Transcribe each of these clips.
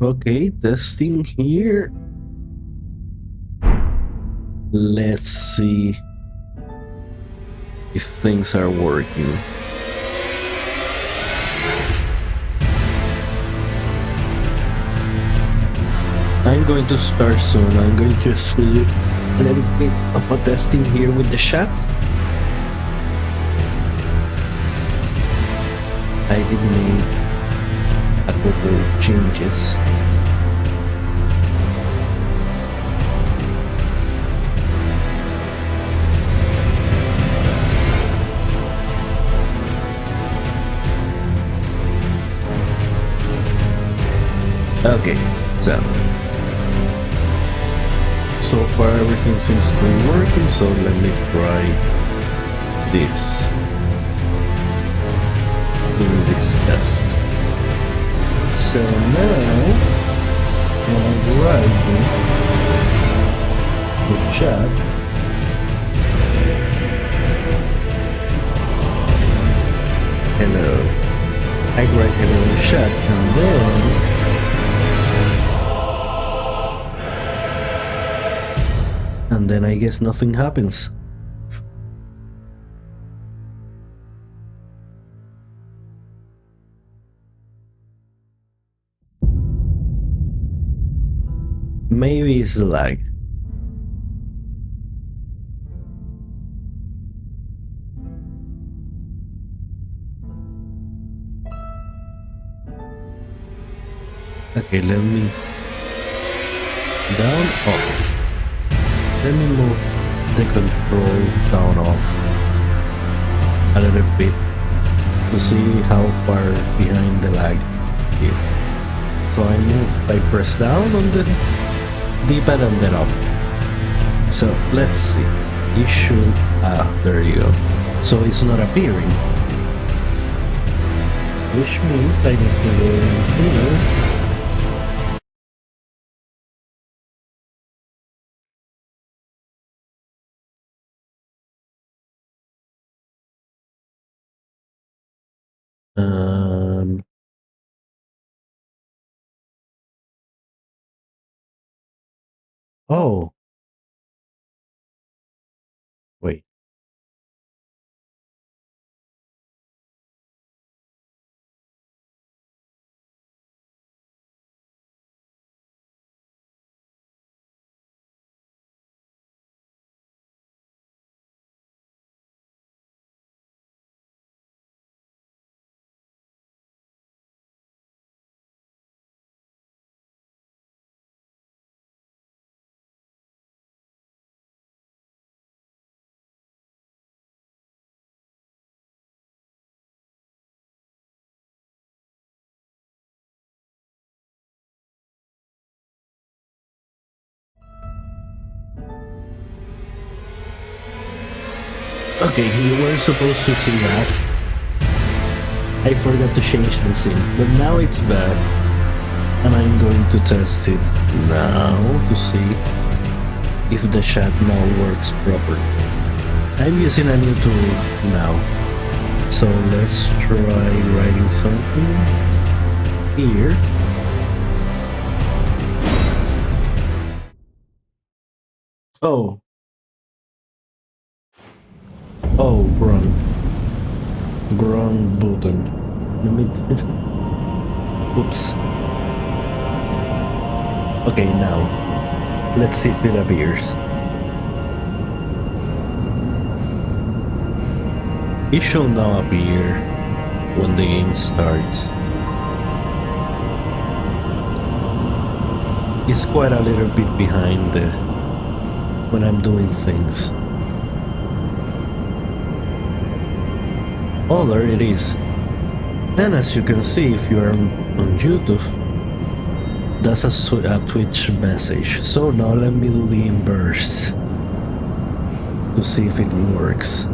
Okay, testing here. Let's see if things are working. I'm going to start soon. I'm going to just do a little bit of a testing here with the chat. I did make a couple changes. Okay, so far everything seems to be working, so let me try this in this test. So now when I write the chat, hello, I write hello in the chat, and then I guess nothing happens. Maybe it's the lag. Okay, let me down up. Let me move the control down off a little bit to see how far behind the lag is. So I press down on the D-pad and then up. So let's see. It should, there you go. So it's not appearing. Which means I need to go in here. Oh. Wait. Okay, you were supposed to see that. I forgot to change the scene, but now it's bad. And I'm going to test it now to see if the chat now works properly. I'm using a new tool now. So let's try writing something here. Oh. Oh, wrong. Wrong button. Let me... Oops. Okay, now. Let's see if it appears. It should now appear when the game starts. It's quite a little bit behind when I'm doing things. Oh, there it is. And as you can see, if you are on YouTube, that's a Twitch message. So now let me do the inverse to see if it works.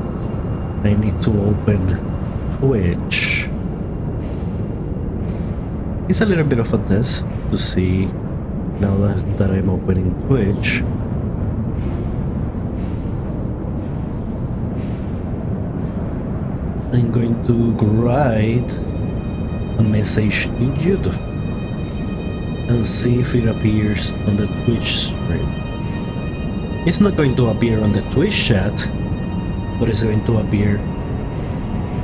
I need to open Twitch. It's a little bit of a test to see now that I'm opening Twitch. I'm going to write a message in YouTube. and see if it appears on the Twitch stream. It's not going to appear on the Twitch chat, but it's going to appear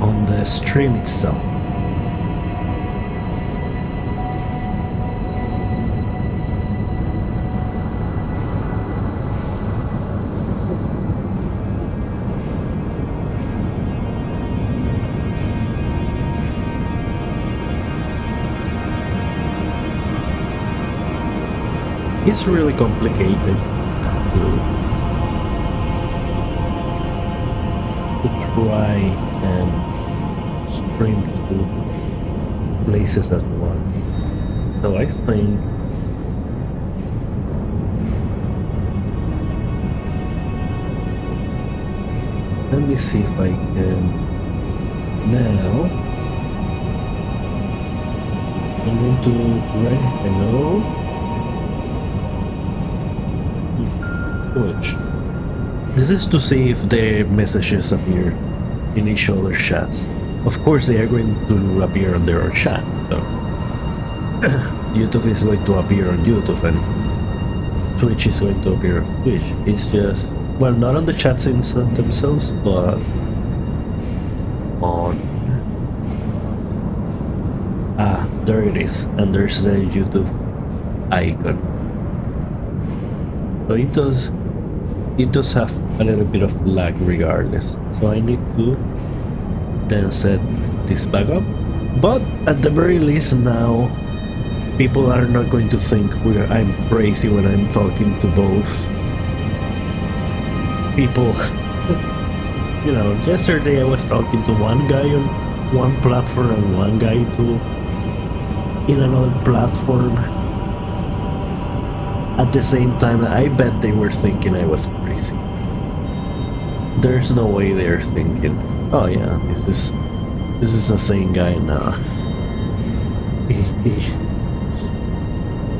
on the stream itself. It's really complicated to try and stream to places at once. So I think let me see if I can now. I'm going to write hello. Which this is to see if the messages appear in each other's chats. Of course they are going to appear on their chat, so YouTube is going to appear on YouTube and Twitch is going to appear on Twitch. It's just, well, not on the chats themselves, but on there it is, and there's the YouTube icon. So it does have a little bit of lag regardless. So I need to then set this back up. But at the very least now, people are not going to think I'm crazy when I'm talking to both people. You know, yesterday I was talking to one guy on one platform and one guy in another platform. At the same time, I bet they were thinking I was crazy. There's no way they're thinking, oh yeah, this is the same guy now.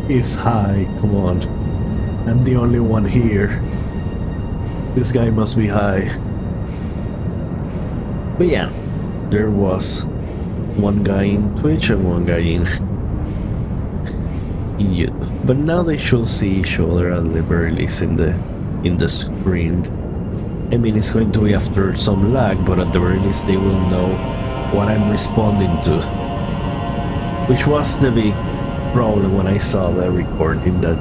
He's high, come on. I'm the only one here. This guy must be high. But yeah, there was one guy in Twitch and one guy in YouTube. But now they should see each other at the very least in the screen. I mean, it's going to be after some lag, but at the very least they will know what I'm responding to. Which was the big problem when I saw the recording, that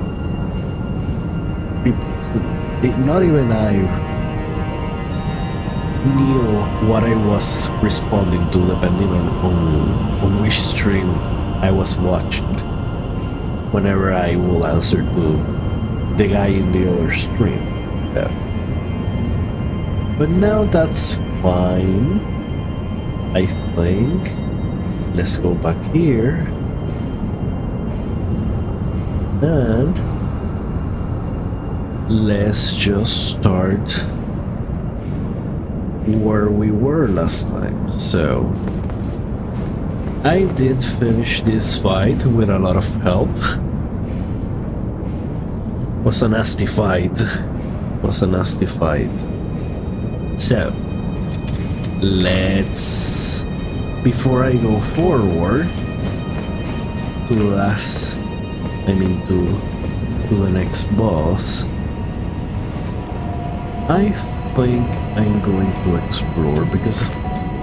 not even I knew what I was responding to depending on which stream I was watching. Whenever I will answer to the guy in the other stream. Yeah. But now that's fine, I think. Let's go back here. And let's just start where we were last time. So I did finish this fight with a lot of help. Was a nasty fight. So let's, before I go forward to the next boss, I think I'm going to explore, because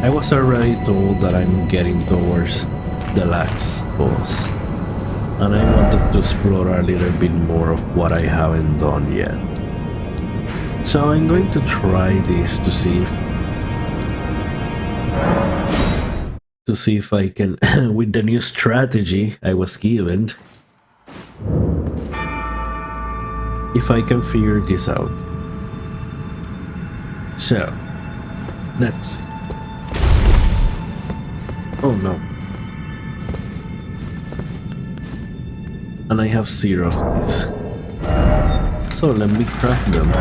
I was already told that I'm getting towards the last boss, and I wanted to explore a little bit more of what I haven't done yet. So I'm going to try this to see if I can, with the new strategy I was given, if I can figure this out. So let's see. Oh no. And I have 0 of this. So let me craft them.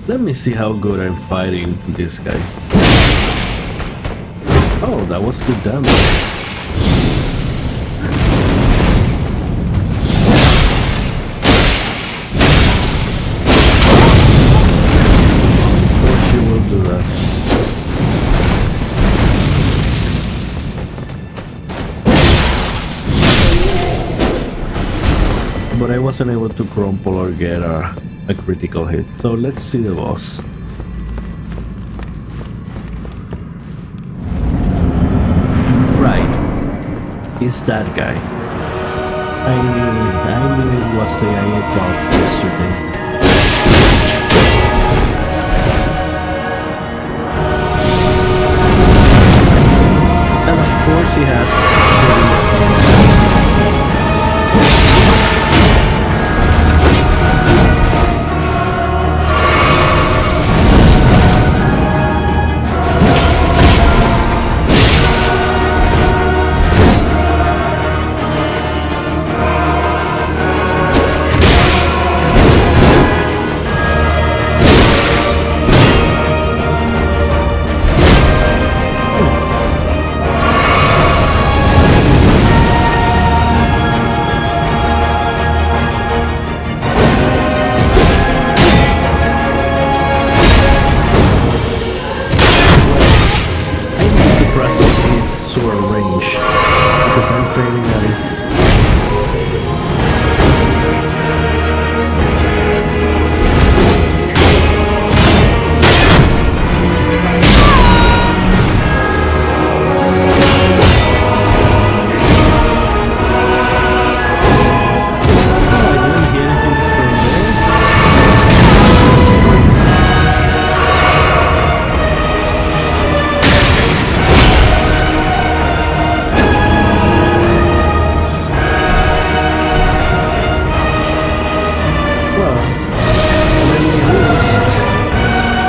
Let me see how good I'm fighting this guy. Oh, that was good damage. wasn't able to crumple or get a critical hit. So let's see the boss. Right, it's that guy. I knew it was the guy I fought yesterday. And of course he has deadliest moves. Because I'm failing at it.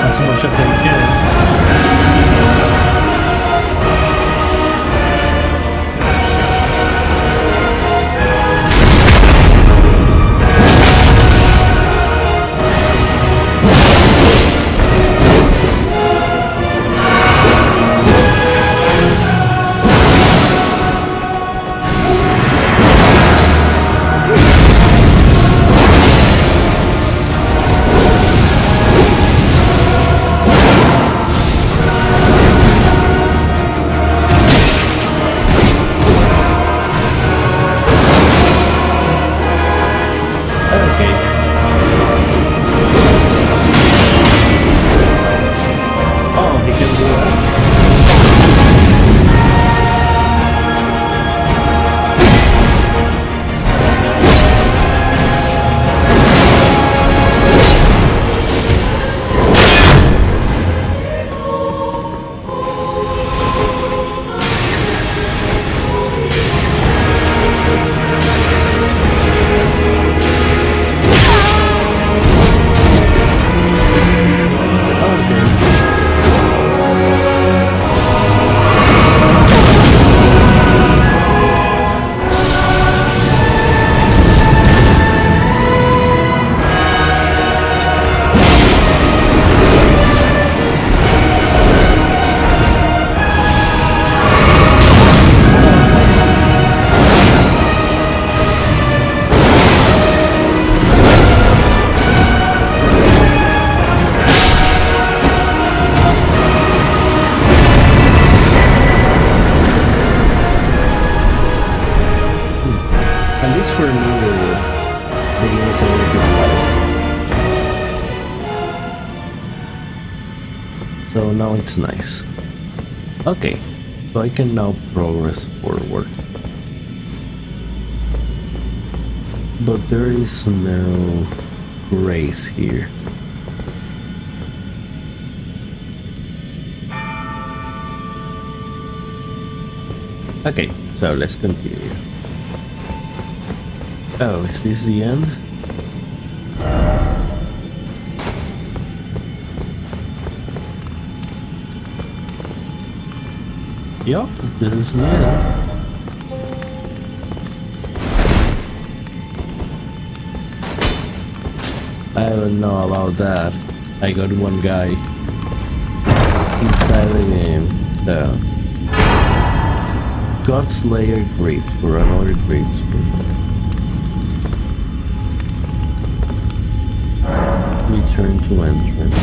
As much as I can. For me, the game is a little bit light. So now it's nice. Okay, so I can now progress forward. But there is no grace here. Okay, so let's continue. Oh, is this the end? Yup, this is the end. I don't know about that. I got one guy inside the game. The Godslayer Great for another great sprint. Return to entrance.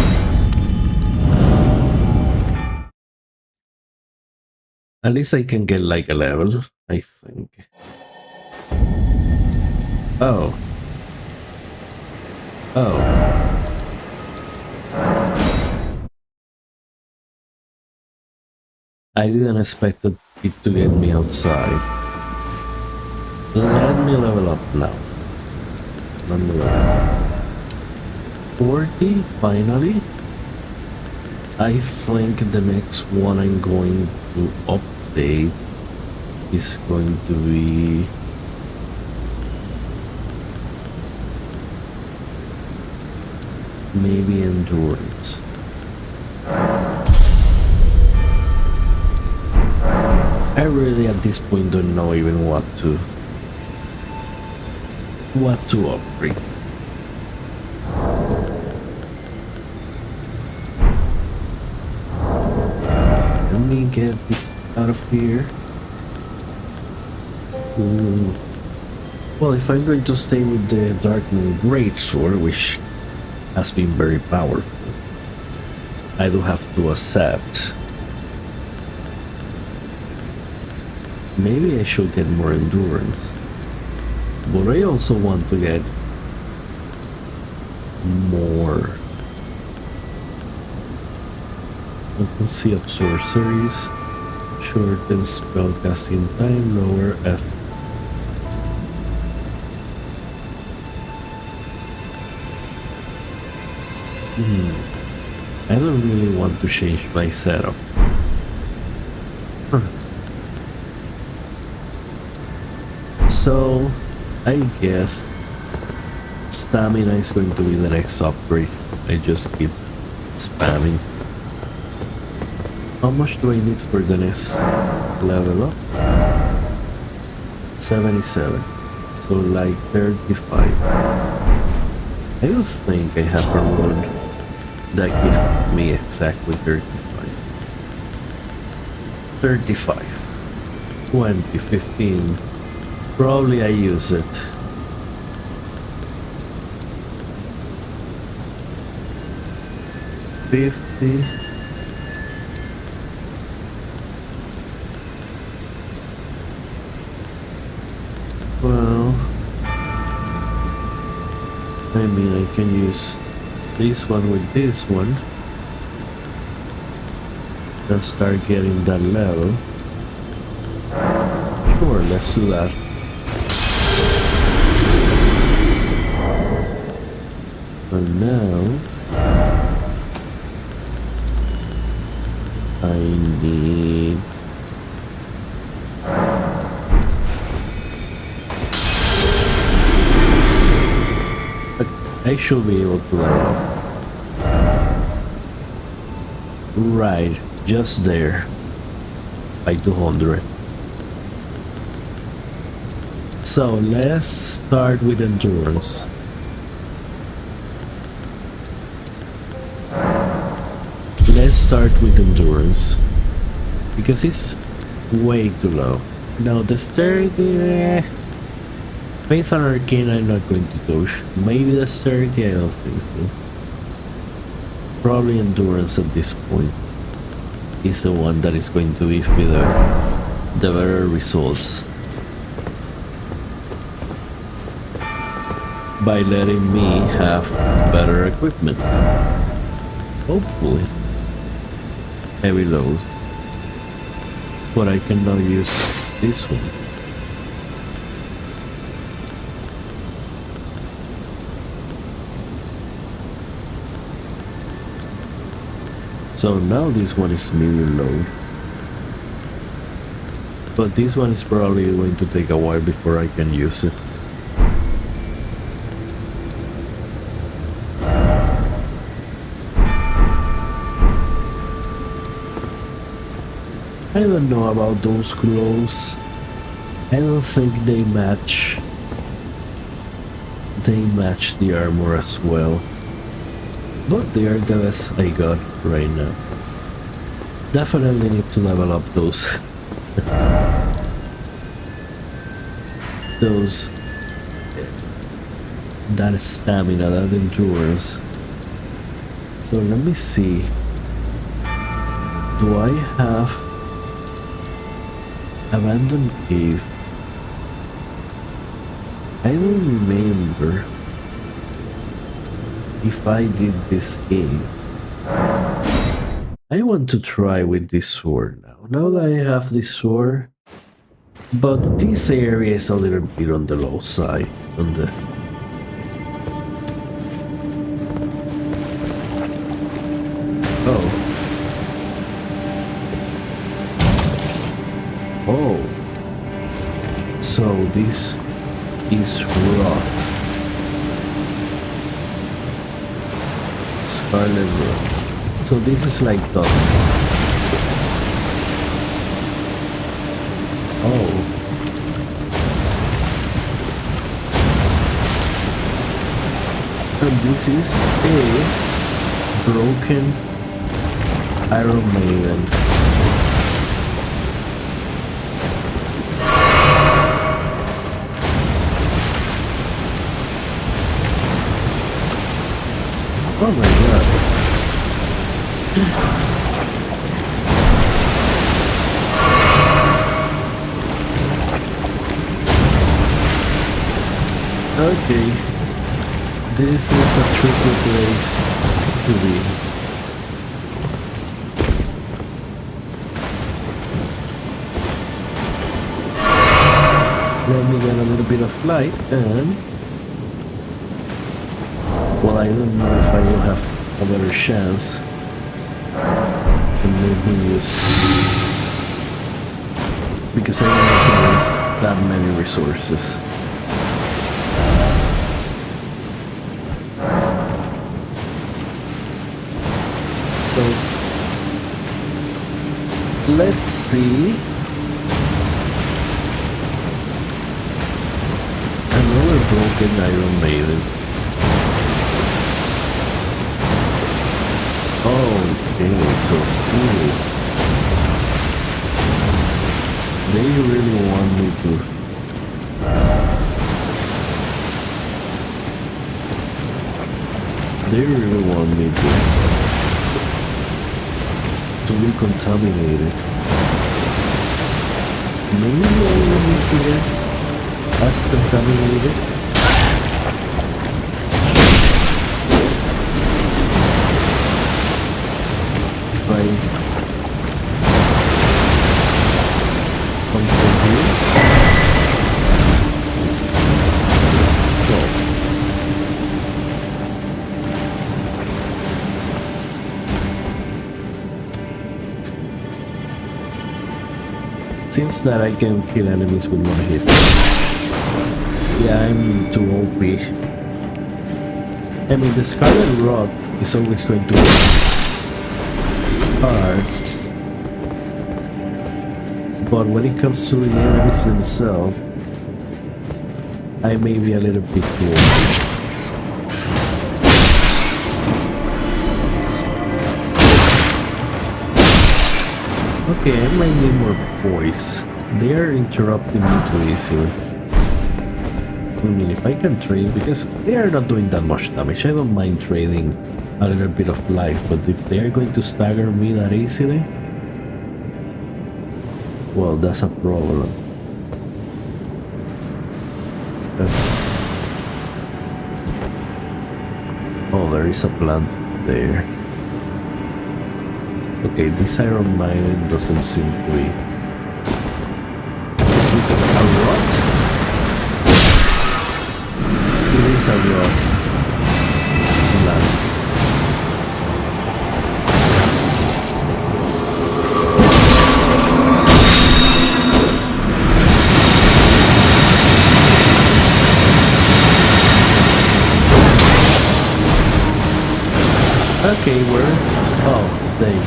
At least I can get like a level, I think. Oh, Oh, I didn't expect it to get me outside. Let me level up now. Let me level up. 40, finally. I think the next one I'm going to update is going to be maybe endurance. I really at this point don't know even what to upgrade. Let me get this out of here. Well, if I'm going to stay with the Darkmoon Greatsword, which has been very powerful, I do have to accept. Maybe I should get more endurance, but I also want to get more potency of sorceries, shorten spellcasting time, lower F. I don't really want to change my setup. So, I guess stamina is going to be the next upgrade. I just keep spamming. How much do I need for the next level up? 77. So like 35. I don't think I have a rune that gives me exactly 35. 35. 20, 15. Probably I use it. $50. Well, I mean, I can use this one with this one and start getting that level. Sure, let's do that. And now I need I should be able to level up. Right, just there. By 200. So let's start with endurance. Let's start with endurance because it's way too low. Now the sturdy, Faith and Arcane I'm not going to touch. Maybe the sturdy, I don't think so. Probably endurance at this point is the one that is going to give me the better results by letting me have better equipment. Hopefully. Heavy load. But I cannot use this one. So now this one is medium load. But this one is probably going to take a while before I can use it. I don't know about those glows. I don't think they match. They match the armor as well. But they are the best I got right now. Definitely need to level up those that stamina, that endurance. So let me see. Do I have abandoned cave? I don't remember. if I did this game, I want to try with this sword now. Now that I have this sword, but this area is a little bit on the low side. On the oh, so this is rot. Scarlet rot. So this is like dots. Oh. And this is a broken Iron Maiden. Oh my god. Okay. This is a tricky place to be. Let me get a little bit of light and... well, I don't know if I will have a better chance. And maybe use... because I don't want to waste that many resources. So... let's see... another broken Iron Maiden. Okay, so ooh. They really want me to. They really want me to be contaminated. Maybe I will need to get as contaminated. If I come from here. So. Seems that I can kill enemies with one hit. Yeah, I'm too OP. I mean, the Scarlet Rod is always going to be hard. But when it comes to the enemies themselves, I may be a little bit too OP. Okay, I might need more poise. They are interrupting me too easily. I mean, if I can trade, because they are not doing that much damage, I don't mind trading a little bit of life, but if they are going to stagger me that easily, well, that's a problem. Oh, there is a plant there. Okay, this Iron Maiden doesn't seem to be... is it a rot? It is a rot. Land. Okay, where? Oh, they...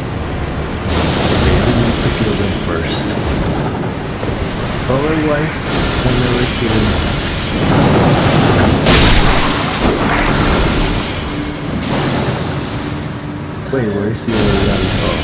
to kill them first. Otherwise, I never kill them. Wait, where is the other guy? Oh.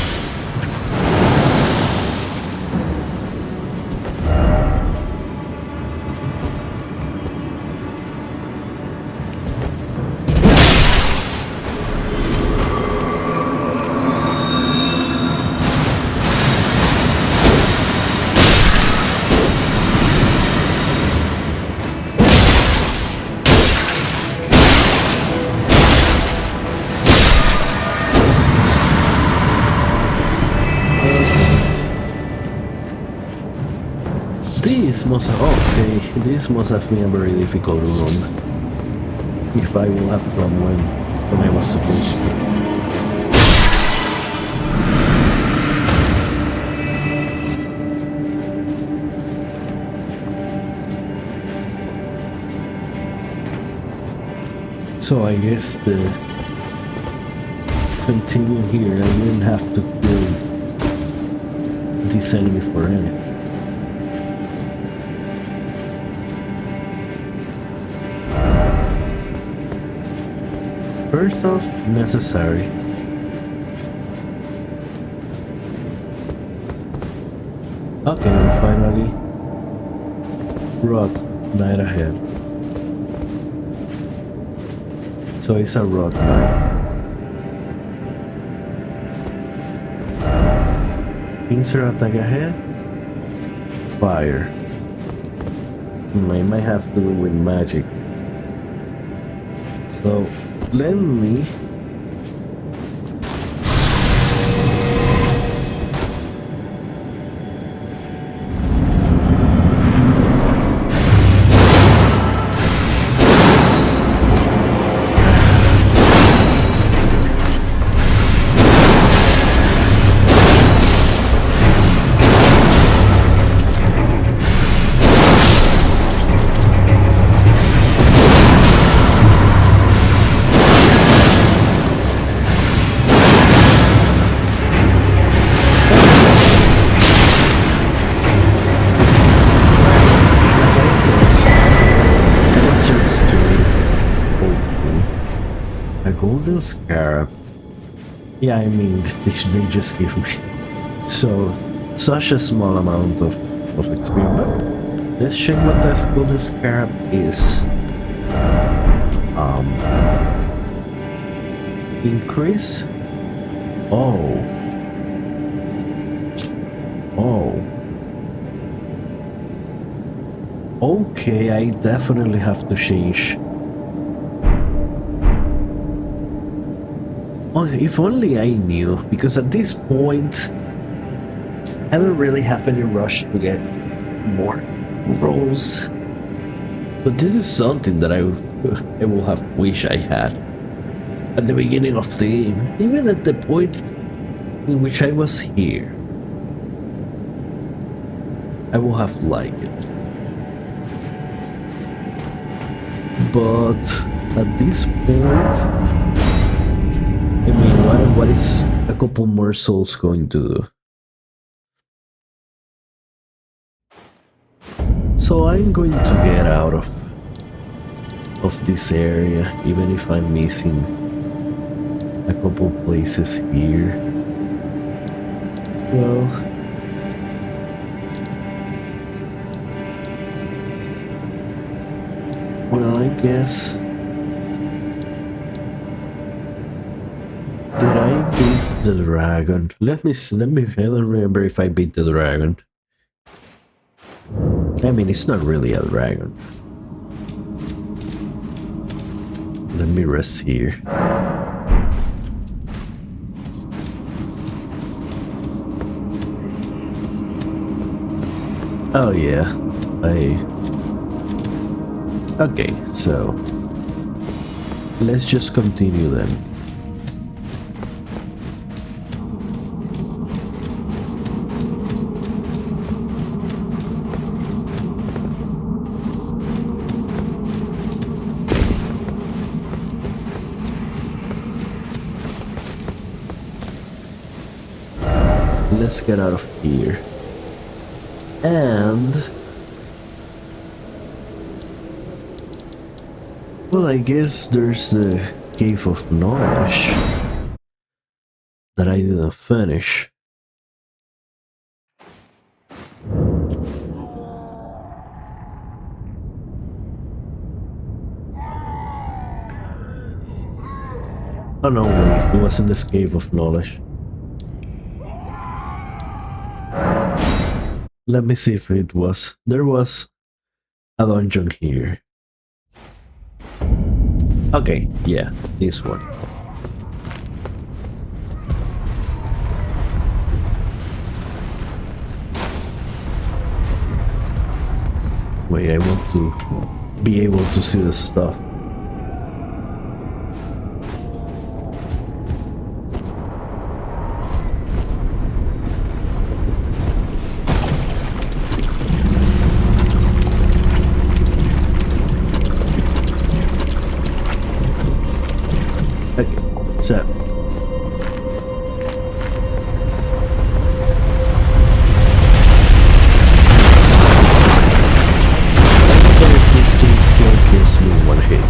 This must have... okay, this must have been a very difficult run. If I will have come when I was supposed to. So I guess the continue here, I didn't have to kill this enemy for anything. First off, necessary. Okay, and finally, rod, night ahead. So it's a rod knight. Insert attack ahead. Fire. I might have to do with magic. So let me golden scarab. Yeah, I mean, they just give me such a small amount of experience. But let's check what that golden scarab is. Increase. Oh. Okay, I definitely have to change. Oh, if only I knew, because at this point I don't really have any rush to get more rolls. But this is something that I will have wish I had at the beginning of the game, even at the point in which I was here. I will have liked it. But at this point, I mean, what is a couple more souls going to do? So I'm going to get out of this area, even if I'm missing a couple places here. Well, I guess. Did I beat the dragon? Let me. I don't remember if I beat the dragon. I mean, it's not really a dragon. Let me rest here. Oh yeah, okay, so let's just continue then. Let's get out of here. And well, I guess there's the Cave of Knowledge that I didn't finish. Oh no, wait, it wasn't this Cave of Knowledge. Let me see if it was. There was a dungeon here. Okay, yeah, this one. way. I want to be able to see the stuff. Okay, so this thing still kills me in one hit.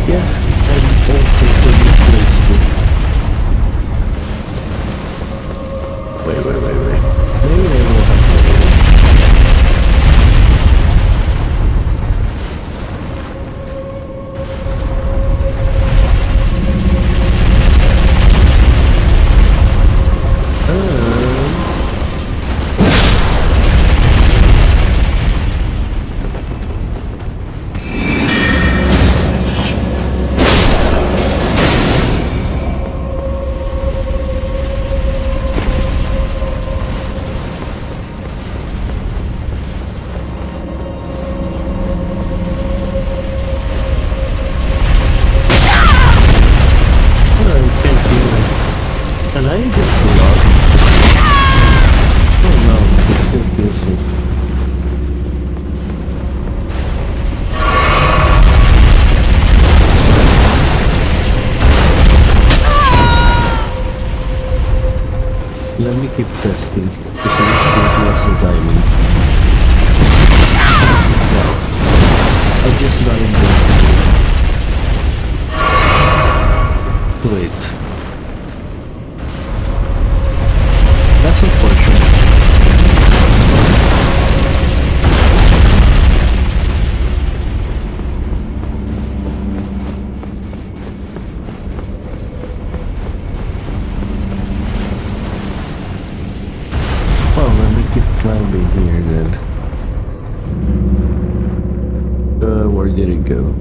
Yeah, I'm okay for this place too. Wait. Maybe I will have and I just love. Oh no, it still kills me. Let me keep testing to see if it was the timing. No, I just got invincible. Wait. That's unfortunate. Well, let me keep climbing here then. Where did it go?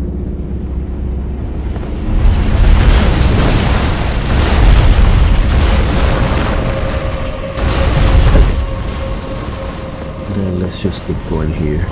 Then let's just keep going here.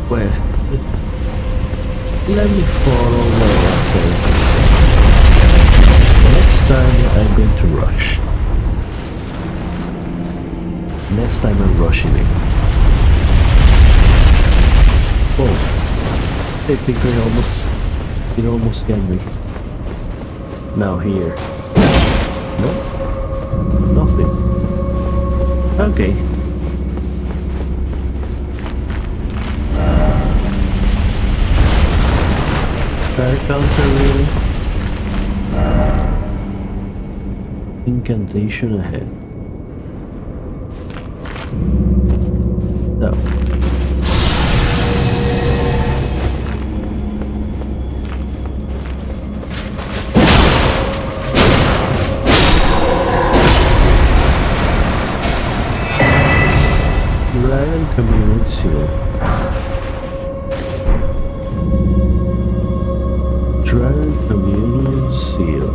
Where? Let me follow the water. Next time I'm going to rush. Next time I'm rushing it. Oh, I think it almost got me. Now here. No? Nothing. Okay. Fire counter really? Incantation ahead. No. Dragon Communion Seal. Dragon Communion Seal.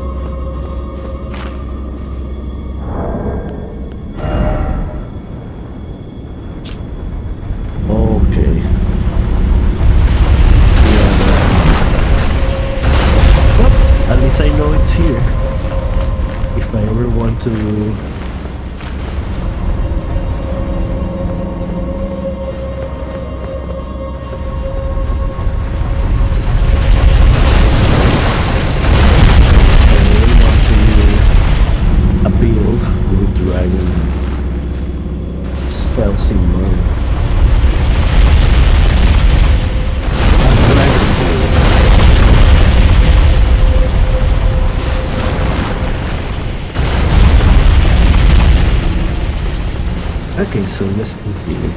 least I know it's here. If I ever want to... a build with dragon spells in mind. Okay, so let's continue.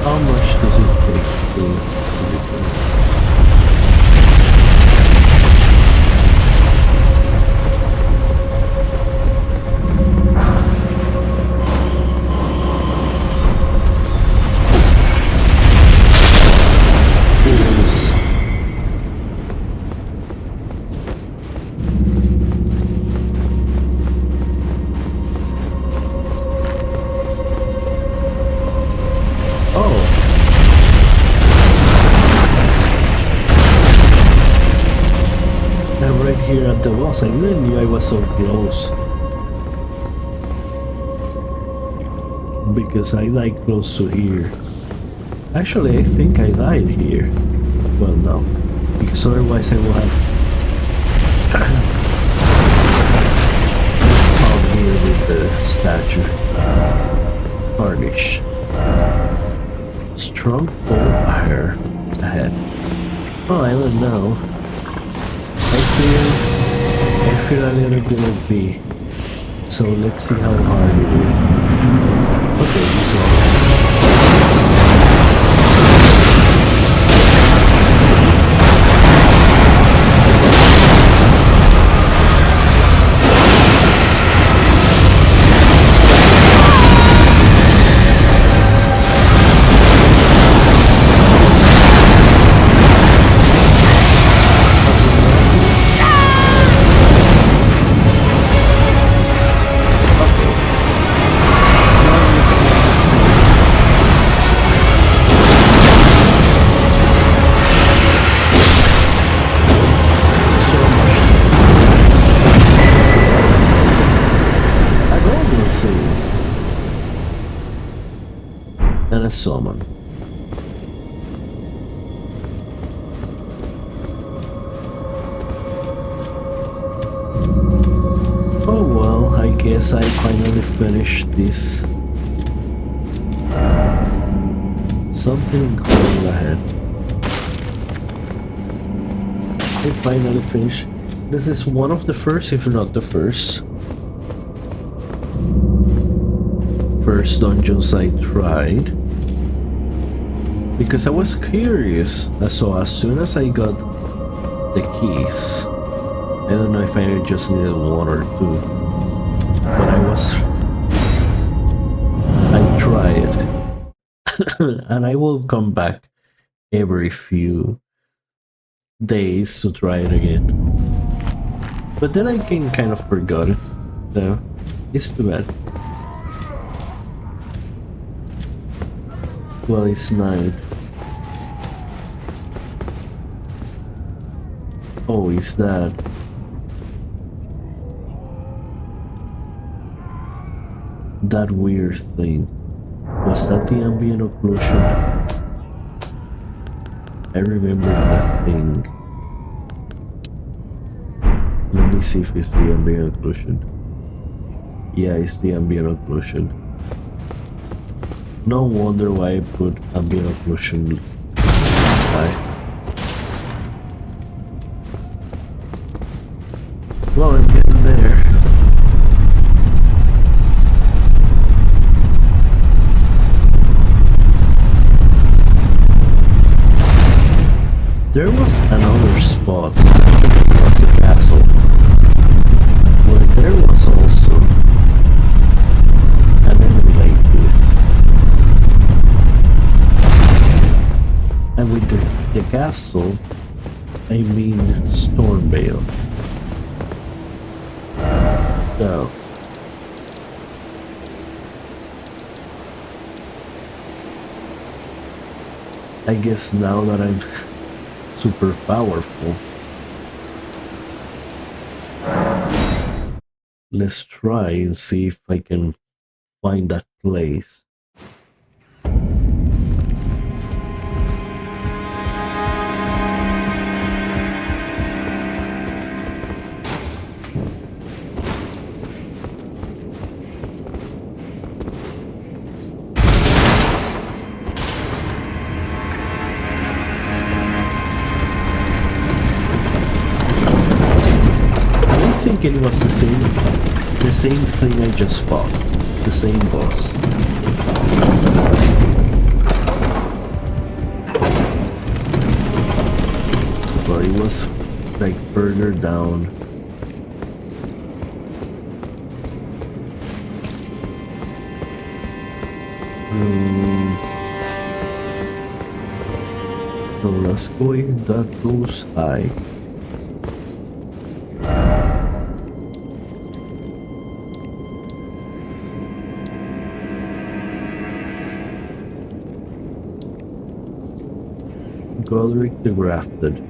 How much does it take to here at the boss? I didn't know I was so close. Because I died close to here. Actually, I think I died here. Well, no. Because otherwise I will have... spawned here with the statue. Tarnish. Strong full fire ahead. Well, I don't know. I feel a little bit of B. So let's see how hard it is. Okay, so and a summon. Oh well, I guess I finally finished this. Something incredible ahead. I finally finished. This is one of the first, if not the first dungeons I tried. Because I was curious, so as soon as I got the keys, I don't know if I just needed one or two, but I tried, and I will come back every few days to try it again. But then I kind of forgot it, so it's too bad. Well, it's night. Oh, is that? That weird thing. Was that the ambient occlusion? I remember that thing. Let me see if it's the ambient occlusion. Yeah, it's the ambient occlusion. No wonder why I put ambient occlusion high. Well, I'm getting there. There was another spot, it was a castle, where there was also an enemy like this. And with the castle, I mean Stormvale. So, I guess now that I'm super powerful, let's try and see if I can find that place. I think it was the same thing I just fought, the same boss. But it was like further down. So let's go in that goes high. Godric the Grafted.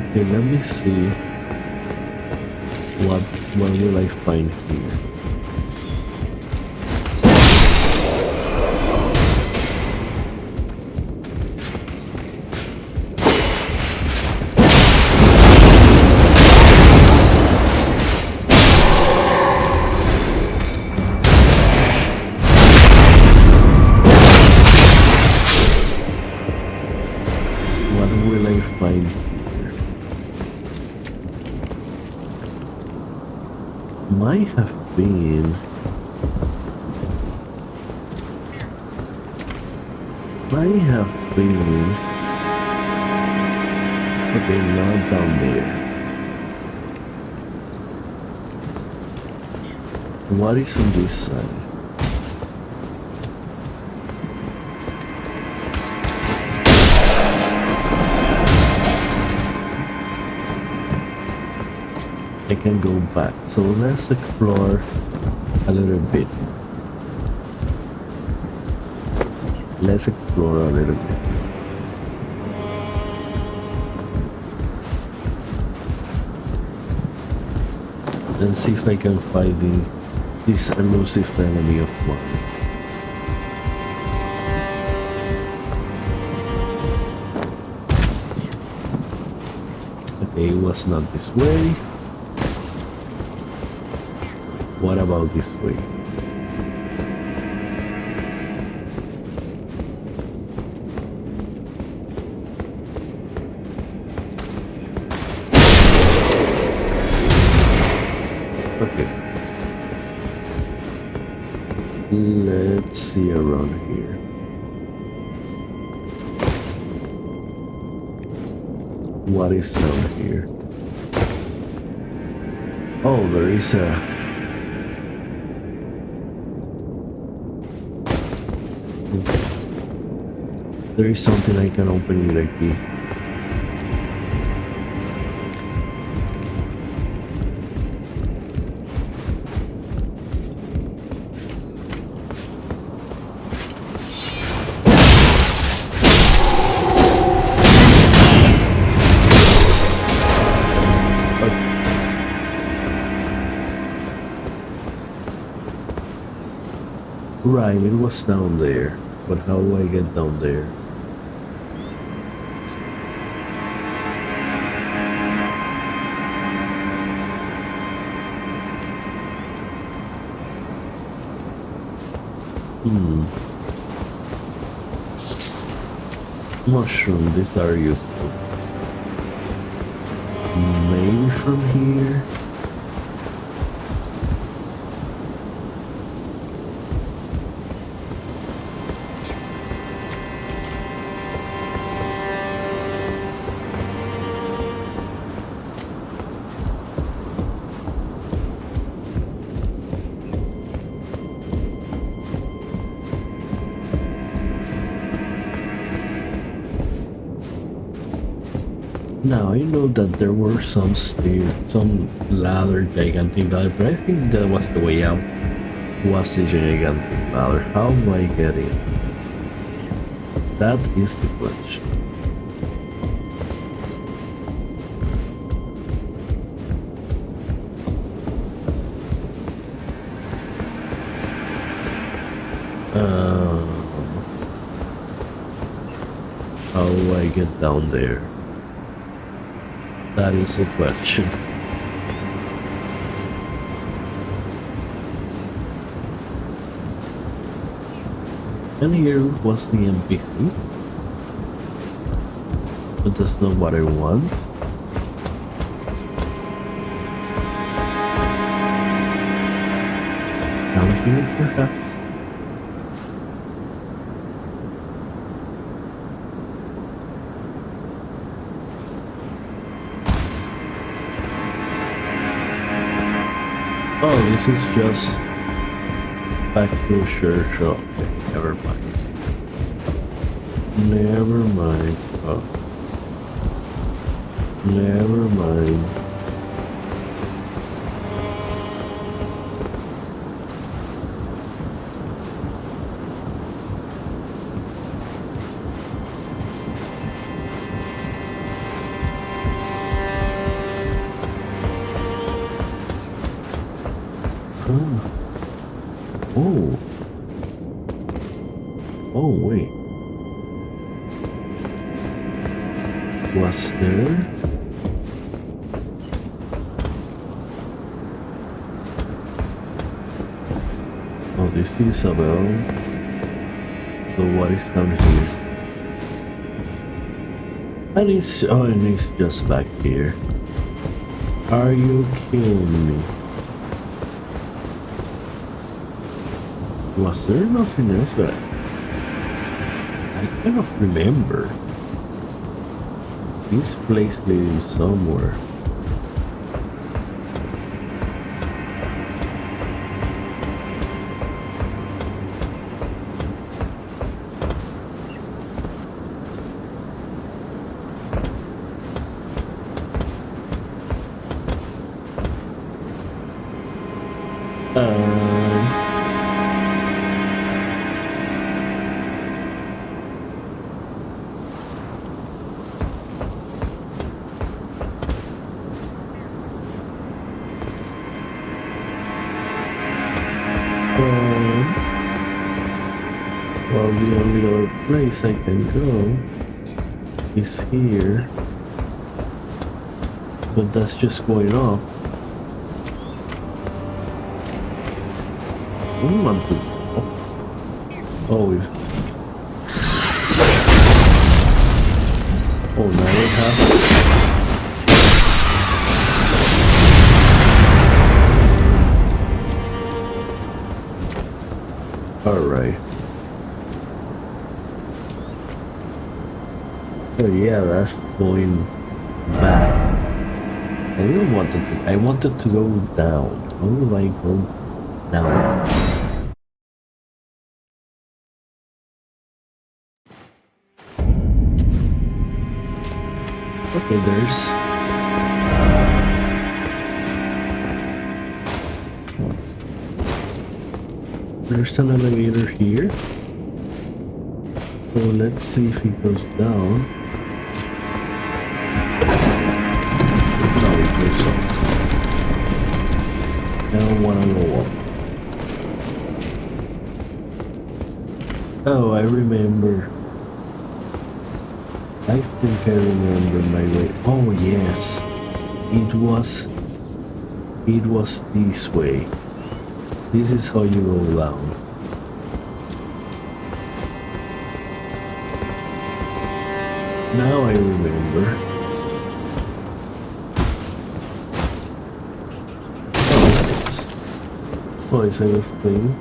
Okay, let me see what will I find here. Might have been okay, not down there. What is on this side? I can go back, so let's explore a little bit. Let's explore a little bit. And see if I can find this elusive enemy of mine. Okay, it was not this way. What about this way? Okay. Let's see around here. What is down here? Oh, there is a... There is something I can open with a key. Right, it was down there, but how do I get down there? Mushroom, these are useful. Maybe from here? Now I know that there were some stairs, some ladder, gigantic ladder, but I think that was the way out. Was the gigantic ladder? How do I get in? That is the question. How do I get down there? That is the question. And here was the NPC. But that's not what I want. Down here, perhaps. Oh, this is just back to the church. Oh, okay, never mind. Never mind. Oh. Never mind. Oh. Oh, wait. Was there? Oh, this is a bell. So what is down here? And it's just back here. Are you kidding me? Was there nothing else? But I cannot remember. This place leading somewhere. Well, the only other place I can go is here, but that's just going up. I don't want to. Oh, oh, now it happens. All right. Oh yeah, that's going back. I didn't want it to. I wanted to go down. How do I go down? Okay, there's an elevator here. So let's see if it goes down. No, it goes up. I don't want to go up. Oh, I remember. I think I remember my way. Oh yes, it was this way. This is how you go down. Now I remember. Oh, it's a thing.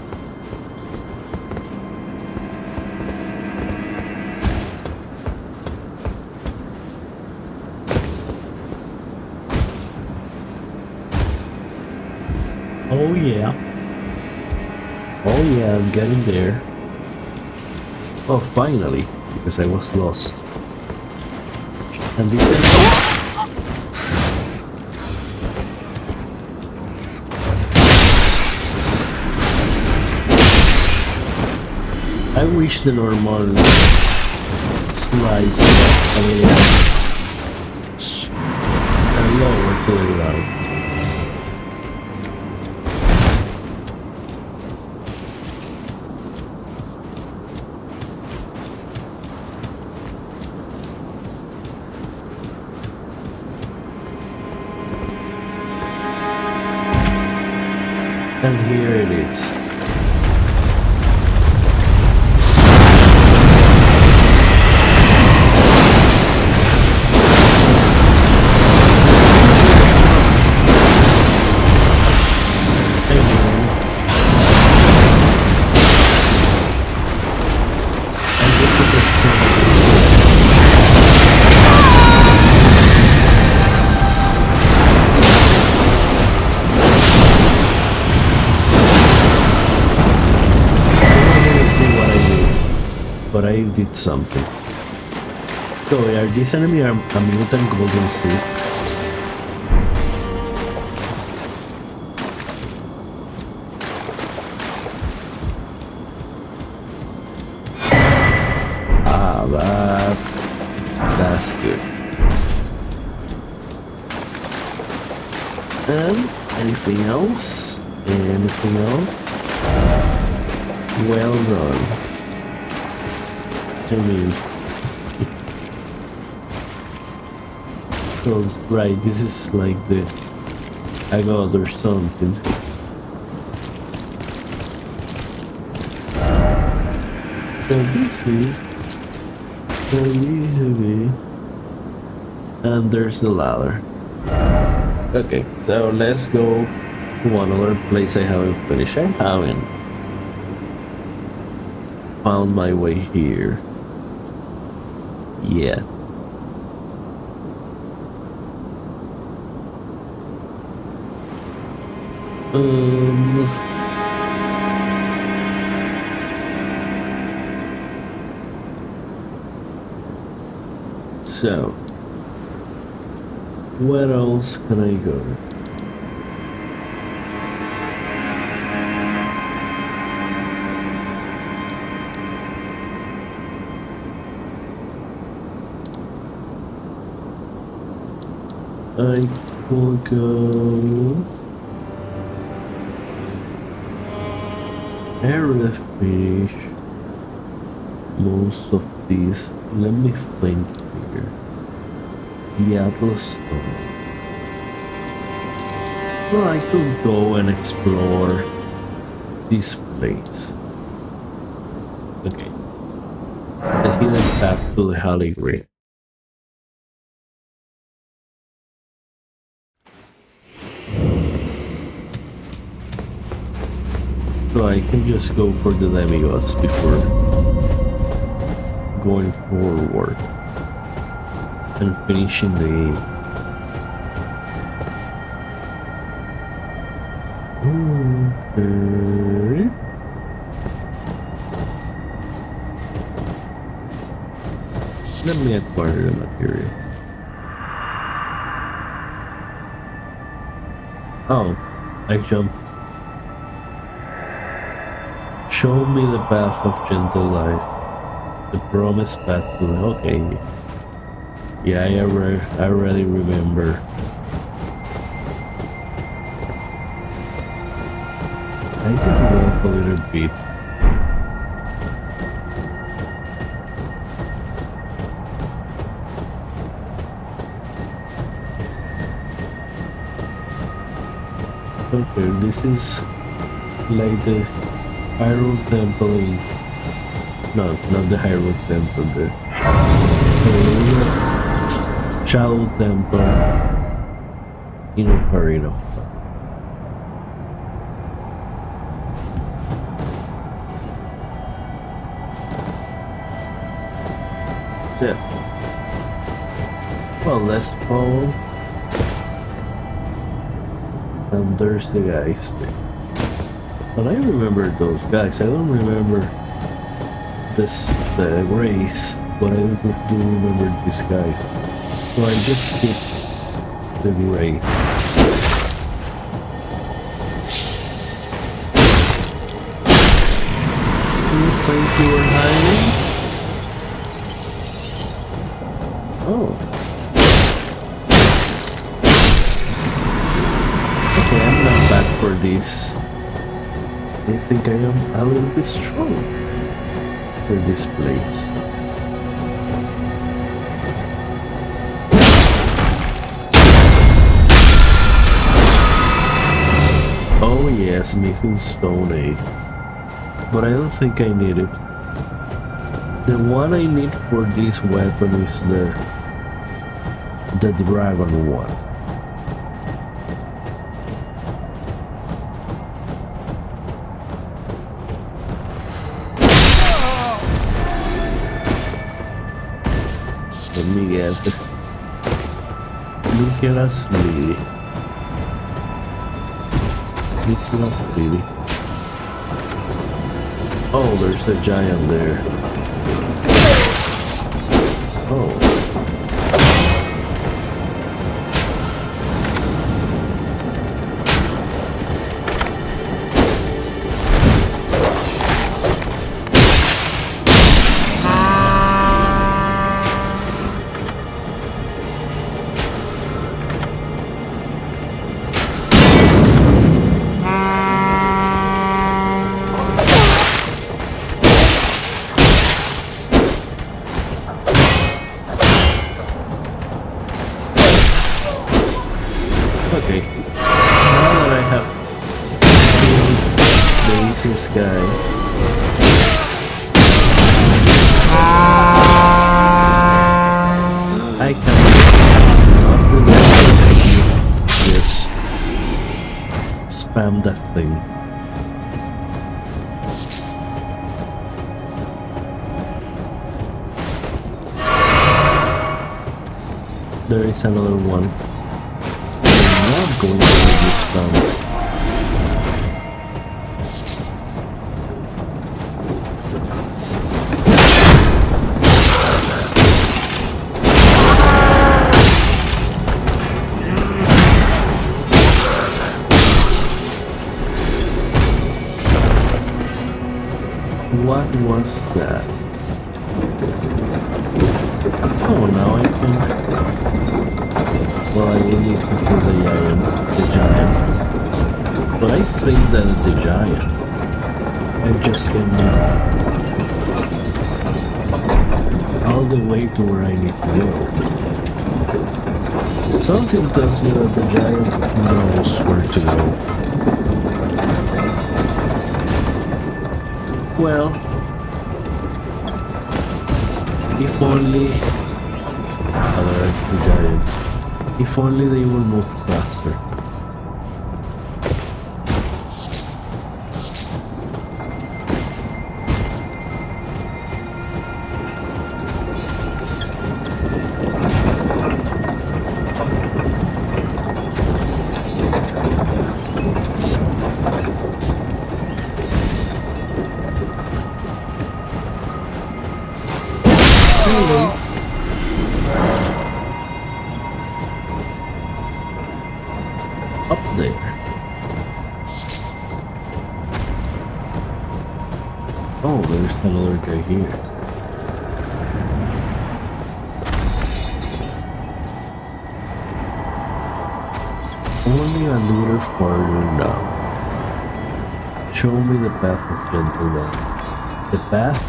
Oh yeah. Oh yeah, I'm getting there. Oh, finally, because I was lost. And this I wish the normal slides was a little lower to the ground. And here it is. But I did something. So are this enemy a mutant golden seed? Ah, that's good. And anything else? Anything else? Well done. I mean, because, right, this is like the I got or something. Can this be? Can this be? And there's the ladder. Okay, so let's go to another place I haven't finished. I haven't found my way here. Yeah. So, where else can I go? I will go. I already finished most of these. Let me think here. The Atlas Stone. Well, I could go and explore this place. Okay. The hidden path to the Holy Grail. So I can just go for the demigods before going forward and finishing the game. Okay. Let me acquire the materials. Oh, I jumped. Show me the path of gentle life. The promised path to the... Okay. Yeah, I already remember. I did walk a little bit. Okay, this is like the Hyrule Temple in... No, not the Hyrule Temple, the Shadow Temple in Ocarina. So, well, let's follow. And there's the guys there. But I remember those guys. I don't remember the race, but I do remember these guys. So I just skipped the race. Oops. think you were hiding? Oh. Okay, I'm not bad for this. I think I am a little bit strong for this place. Oh yes, missing stone egg. But I don't think I need it. The one I need for this weapon is the dragon one. Let me get it. Nicholas Lily. Nicholas Lily. Oh, there's a giant there. Oh. Okay, now that I have killed the easiest guy, I can just spam that thing. There is another one. I'm going to this down. What was that? Oh, now I can. Well, I will need to kill the giant. But I think that the giant, I just can all the way to where I need to go. Something tells me that the giant knows where to go. Well, if only other giants. If only they will move faster. Up there. Oh, there's another guy here. Only a little farther now. Show me the path of gentleman. The path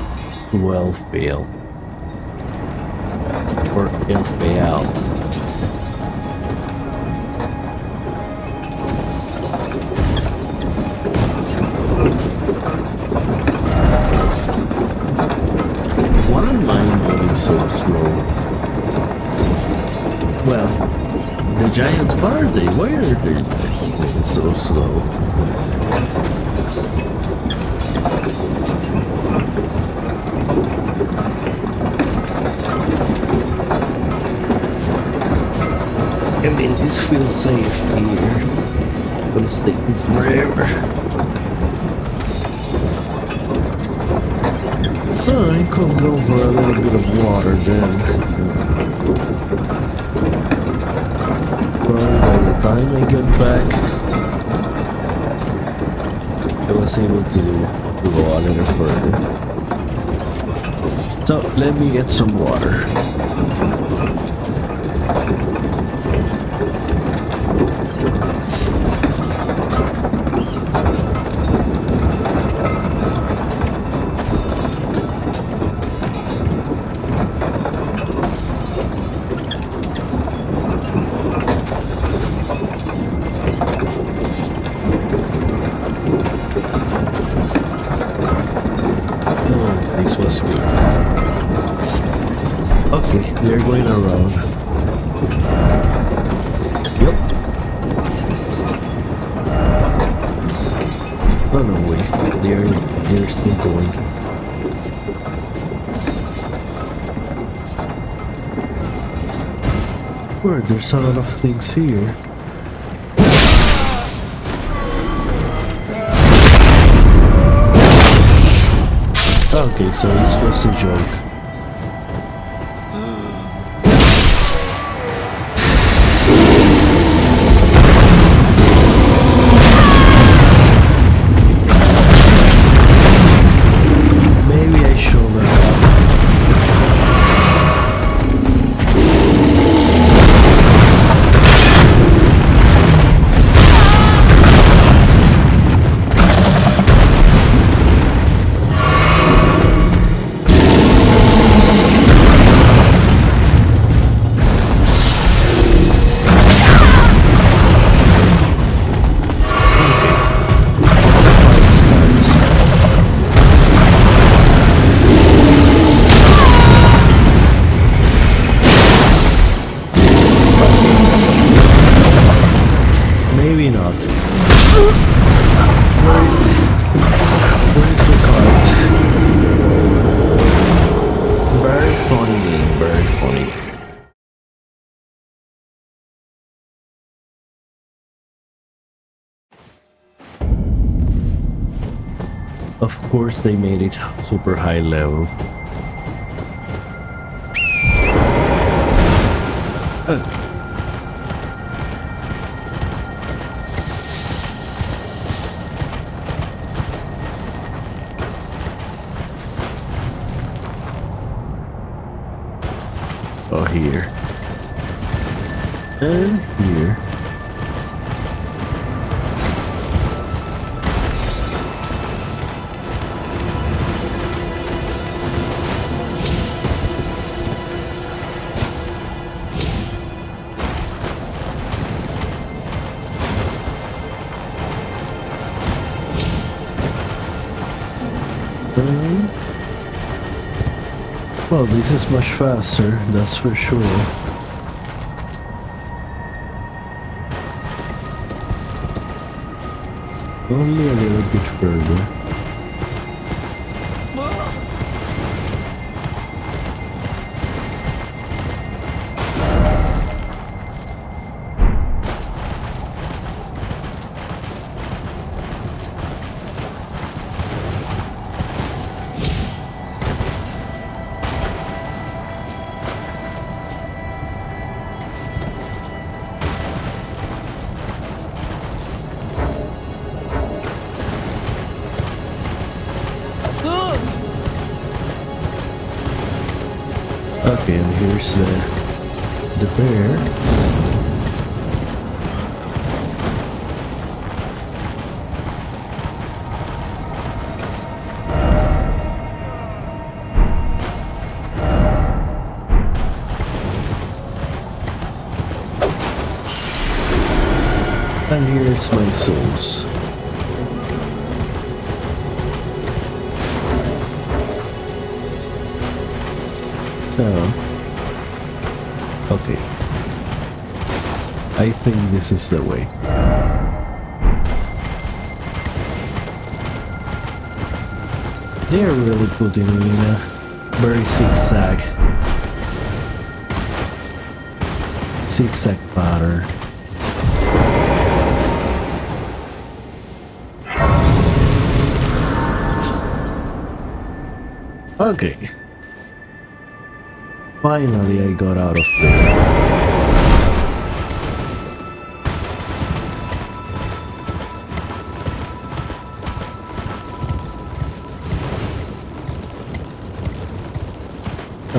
to well-fail. Or ill-fail. Why am I moving so slow? Well, the giant party, why are they moving so slow? I mean, this feels safe here, but it's taking forever. Oh, I could go for a little bit of water then. Well, by the time I get back, I was able to to go a little further. So let me get some water. This was good. Okay, they're going around. Yep. Oh no, wait. They're still going. Where? There's a lot of things here. Okay, so it's just a joke. Maybe I should have. Maybe not. Where is the card? Very funny game, very funny. Of course they made it super high level. Oh, here. And here. Well, this is much faster, that's for sure. Only a little bit further. Okay, and here's the bear. And here's my souls. Okay. I think this is the way. They're really putting me in a very zigzag pattern. Okay. Finally, I got out of there.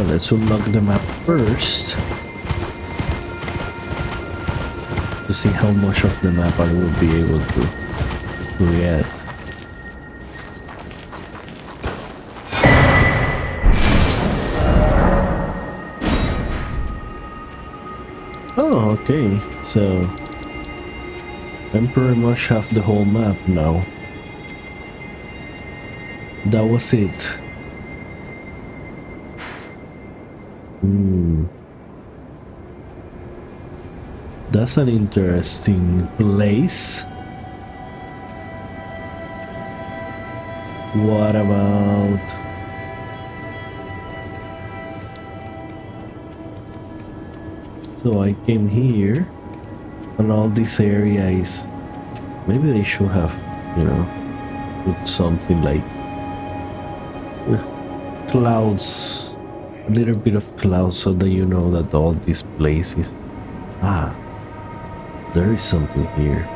let's unlock the map first to see how much of the map I will be able to get. Oh, okay, so I'm pretty much have the whole map now. That was it. That's an interesting place. What about... So I came here, and all this area is... Maybe they should have, you know, put something like... clouds. A little bit of clouds so that you know that all these places... Ah, there is something here.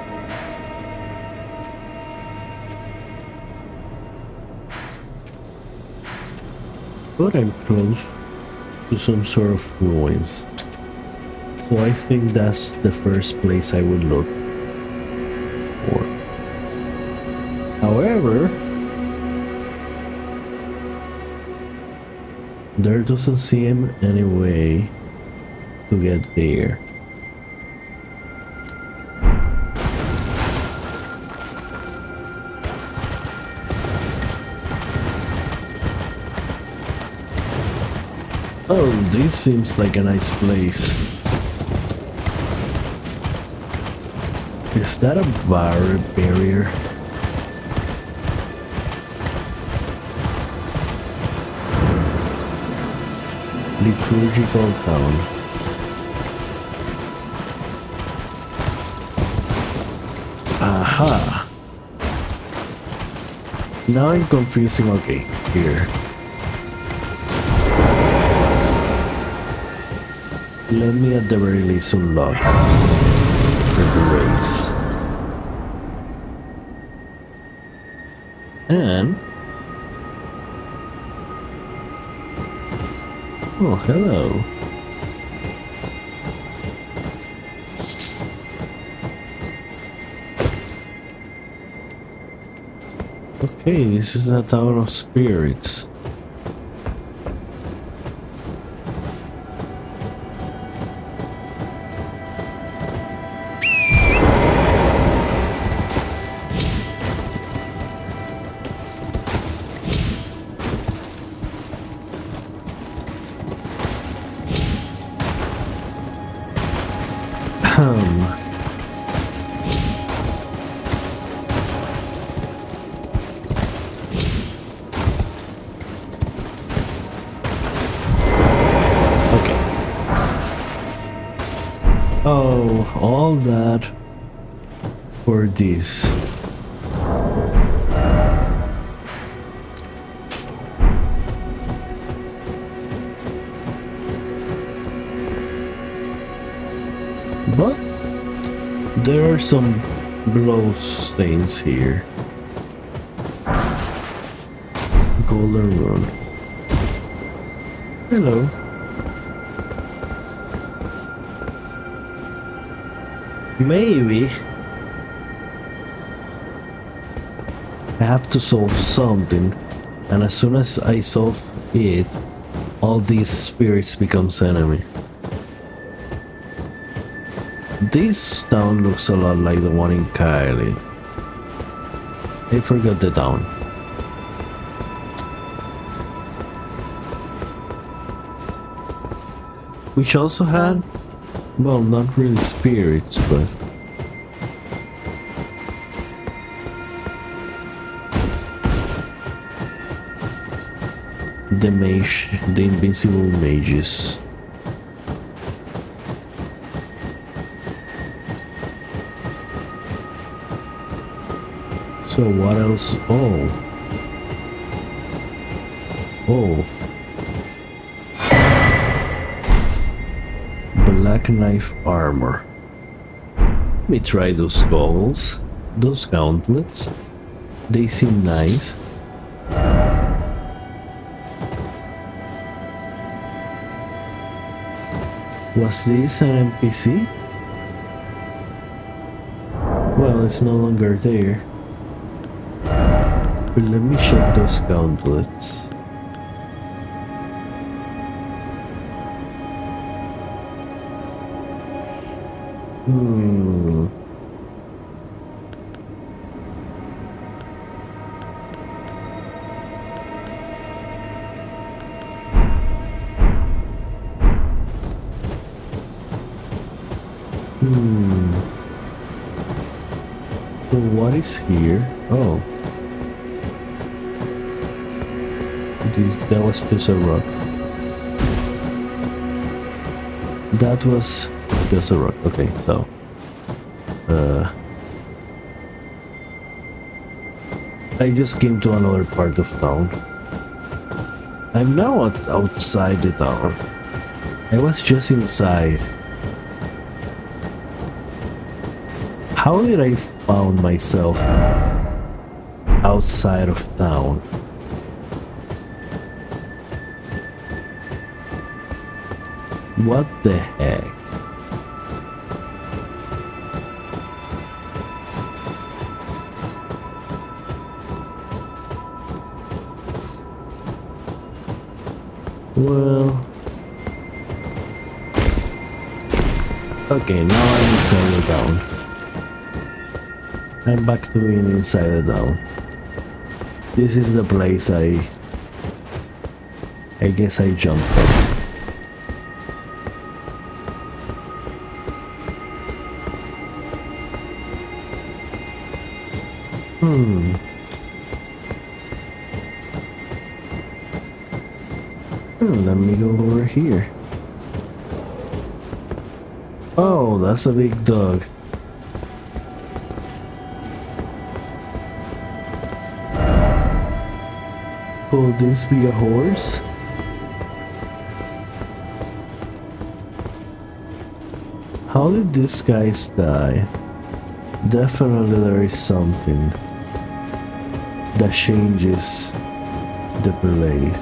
But I'm close to some sort of ruins. So I think that's the first place I would look for. However, there doesn't seem any way to get there. Oh, this seems like a nice place. Is that a barrier? Liturgical town. Aha! Now I'm confusing. Okay, here. Let me at the very least unlock the race. And... Oh, hello. Okay, this is a town of spirits. Oh, all that for this. But there are some blood stains here. Golden rune. Hello. Maybe I have to solve something, and as soon as I solve it, all these spirits becomes enemy. This town looks a lot like the one in Kylie. I forgot the town. Which also had, well, not really spirits, but the mage, the invincible mages. So what else? Oh. Black knife armor. Let me try those goggles, those gauntlets. They seem nice. Was this an NPC? Well, it's no longer there. But let me check those gauntlets. Hmm. So what is here? Oh. That was just a rock. That was just a rock. Okay, so I just came to another part of town. I'm now outside the town. I was just inside. How did I found myself outside of town? What the heck? Well, okay, now I'm inside the town. I'm back to being inside the town. This is the place I guess I jumped up. Let me go over here. Oh, that's a big dog. Could this be a horse? How did these guys die? Definitely there is something that changes the place.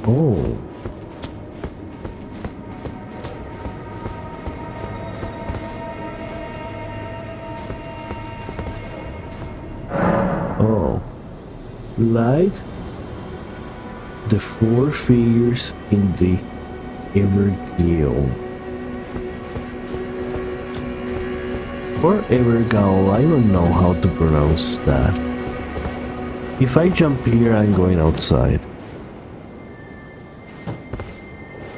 Oh. Oh. Like the four figures in the Evergill. Or Evergall, I don't know how to pronounce that. If I jump here, I'm going outside.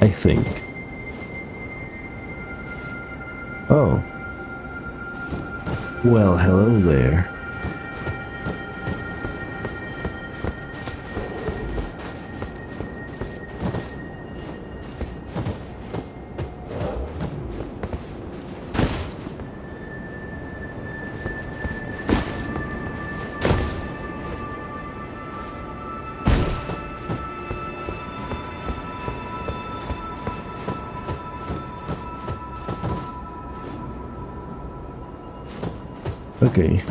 I think. Oh. Well, hello there. Okay.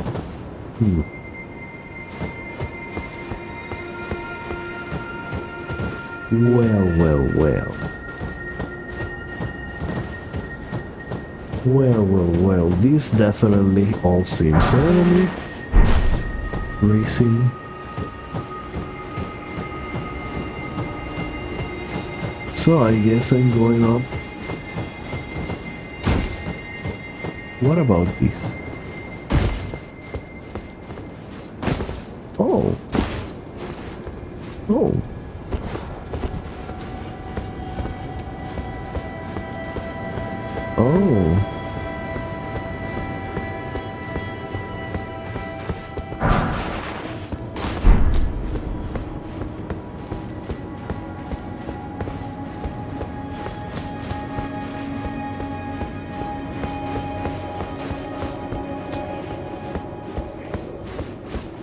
Well. Well. This definitely all seems enemy. Freezing. So I guess I'm going up. What about this? Oh. Oh. Oh.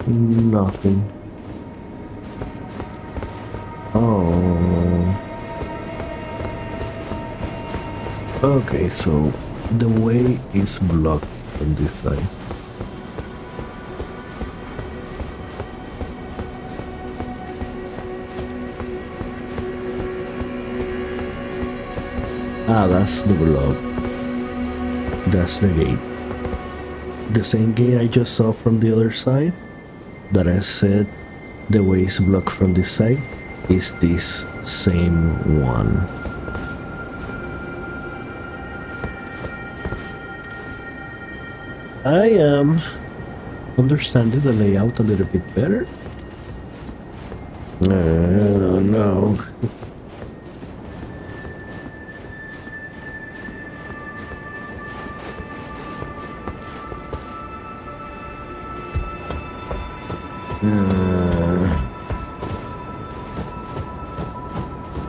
Nothing. Oh. Okay, so the way is blocked on this side. Ah, that's the block. That's the gate. The same gate I just saw from the other side, that I said the way is blocked from this side, is this same one. I am understanding the layout a little bit better. No.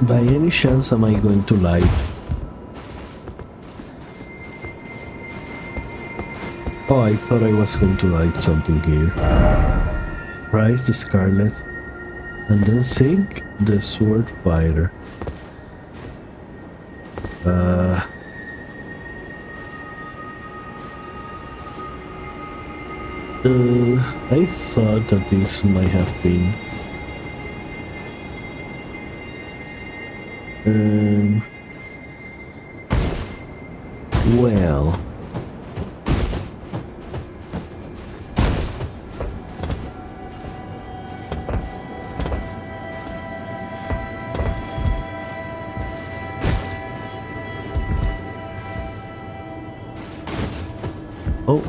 By any chance am I going to light? Oh, I thought I was going to light something here. Rise the Scarlet, and then sink the Sword Fighter. I thought that this might have been well, oh,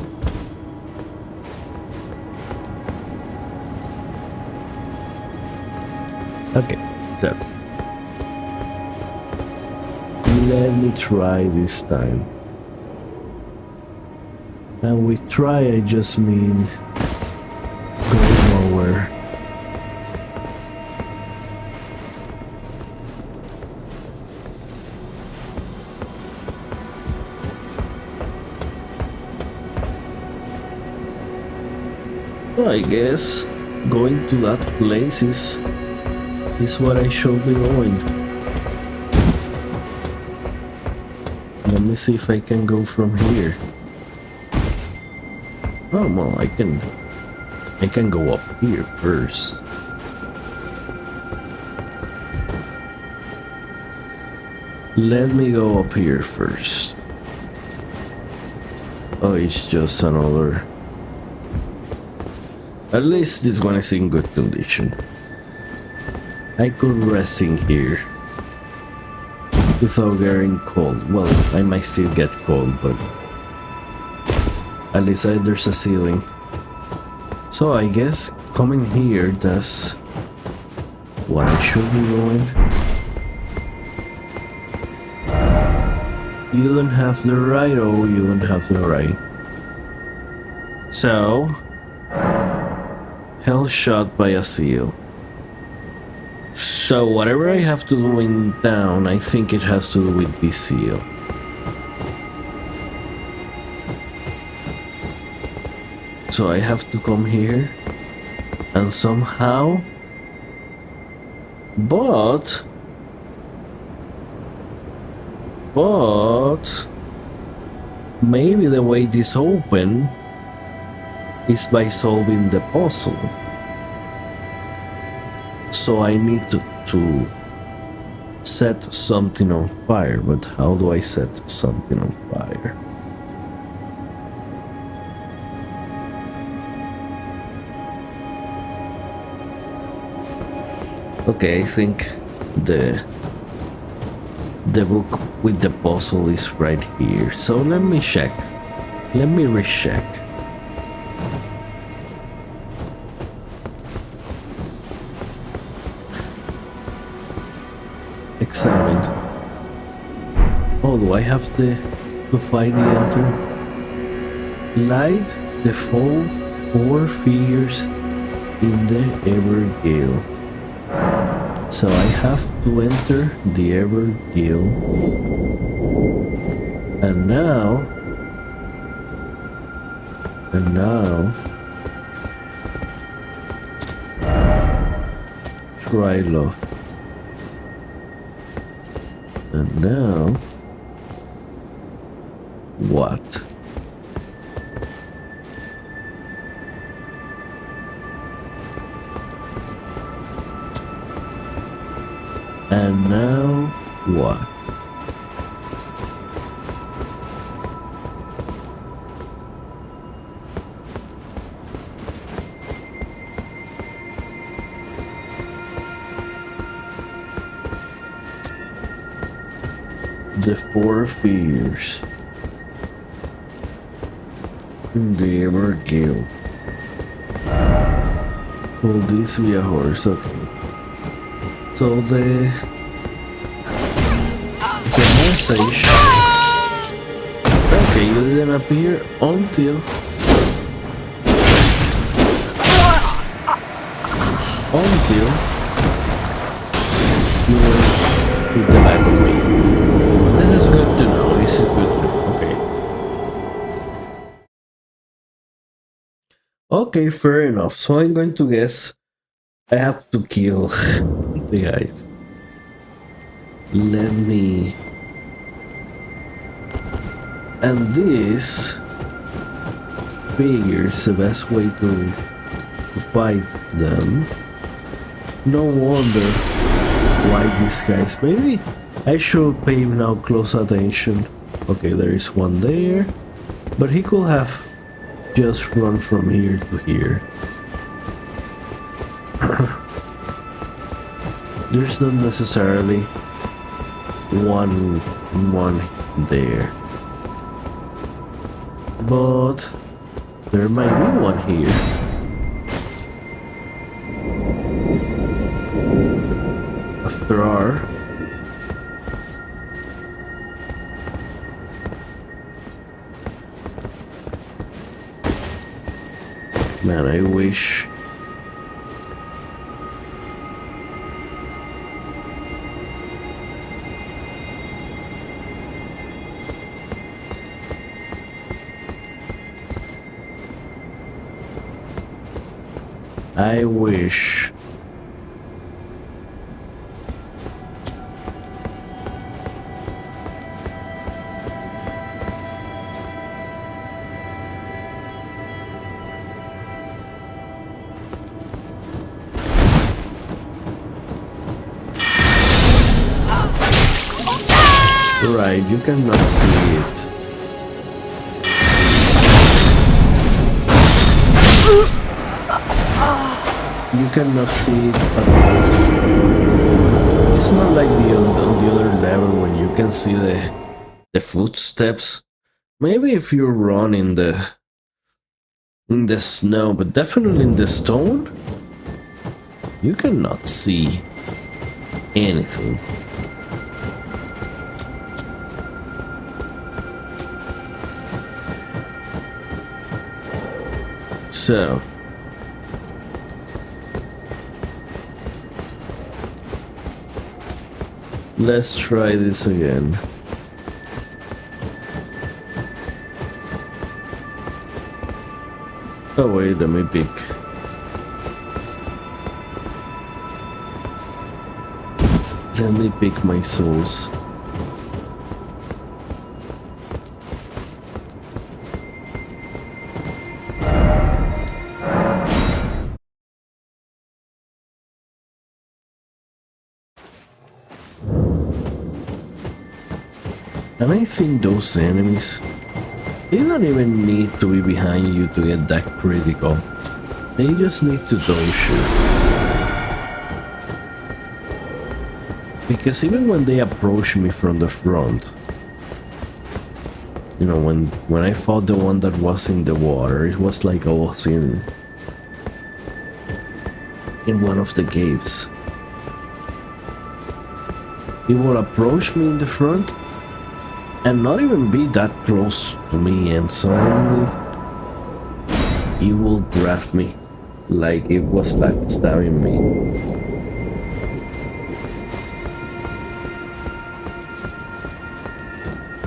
okay, so let me try this time. And with try I just mean go lower. So I guess going to that place is what I should be going. Let me see if I can go from here. Oh well, I can go up here first. Let me go up here first. Oh, it's just another. At least this one is in good condition. I could rest in here without getting cold. Well, I might still get cold, but at least there's a ceiling. So I guess coming here, that's what I should be doing. You don't have the right, oh, you don't have the right. So, hell shot by a seal. So whatever I have to do in down, I think it has to do with this seal. So I have to come here and somehow, but maybe the way this open is by solving the puzzle. So I need to set something on fire, but how do I set something on fire? Okay, I think the book with the puzzle is right here. So let me check. Let me recheck. Examine. Oh, do I have to find the enter? Light the full 4 figures in the Evergale. So I have to enter the Evergale. And now try love. And now what? And now what? The four fears. They were killed. Could this be a horse? Okay. So the message. Okay, you didn't appear until you were with the back of me. This is good to know. This is good to know. Okay. Okay, fair enough. So I'm going to guess I have to kill the guys. Let me. And this figures the best way to fight them. No wonder why these guys. Maybe I should pay now close attention. Okay, there is one there, but he could have just run from here to here. There's not necessarily one there, but there might be one here. After all, man, I wish. I wish. Right, you cannot see it. You cannot see it, but it's not like on the other level when you can see the footsteps. Maybe if you run in the snow, but definitely in the stone, you cannot see anything. So let's try this again. Oh wait, let me pick. Let me pick my souls. And I think those enemies, they don't even need to be behind you to get that critical. They just need to dodge you. Because even when they approach me from the front, you know, when I fought the one that was in the water, it was like I was in one of the gates. He would approach me in the front and not even be that close to me, and suddenly he will grab me like it was backstabbing me.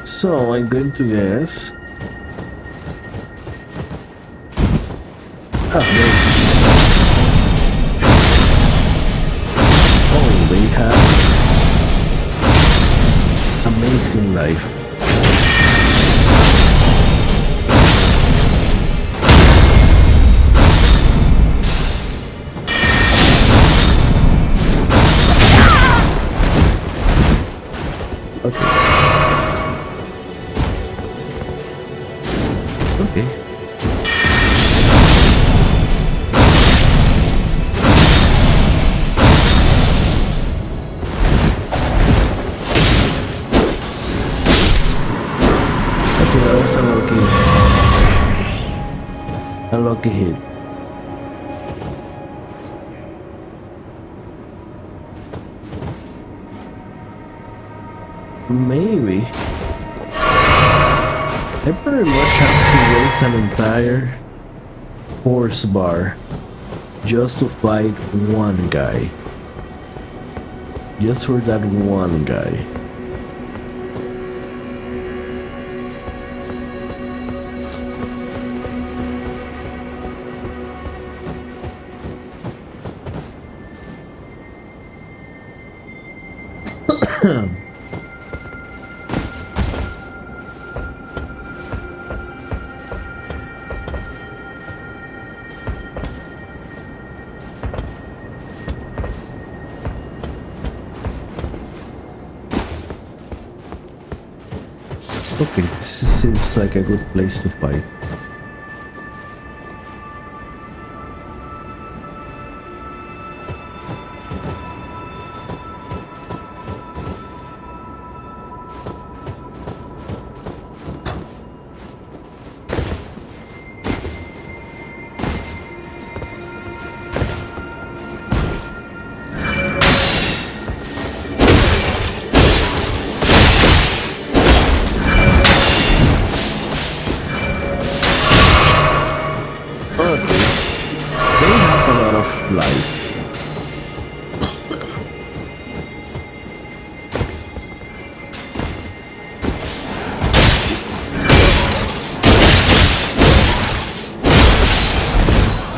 So I'm going to guess. Oh, they have amazing life. Okay. lucky hit. Maybe. I pretty much have to waste an entire horse bar just to fight one guy. Just for that one guy. Okay, this seems like a good place to fight.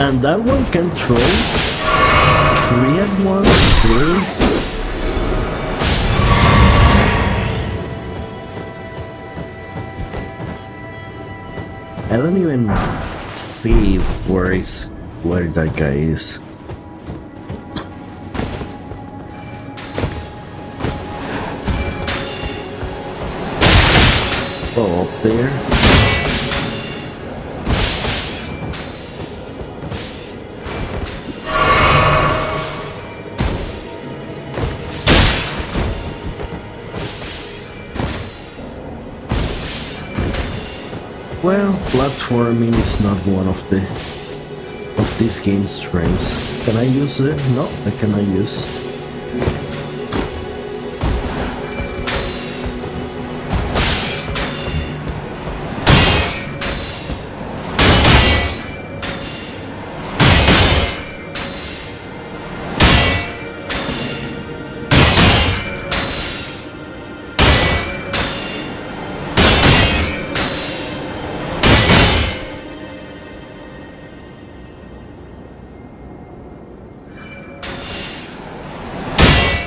And that one can throw 3 at once, really? I don't even see where that guy is. Oh, up there. Well, platforming is not one of this game's strengths. Can I use it? No, I cannot use.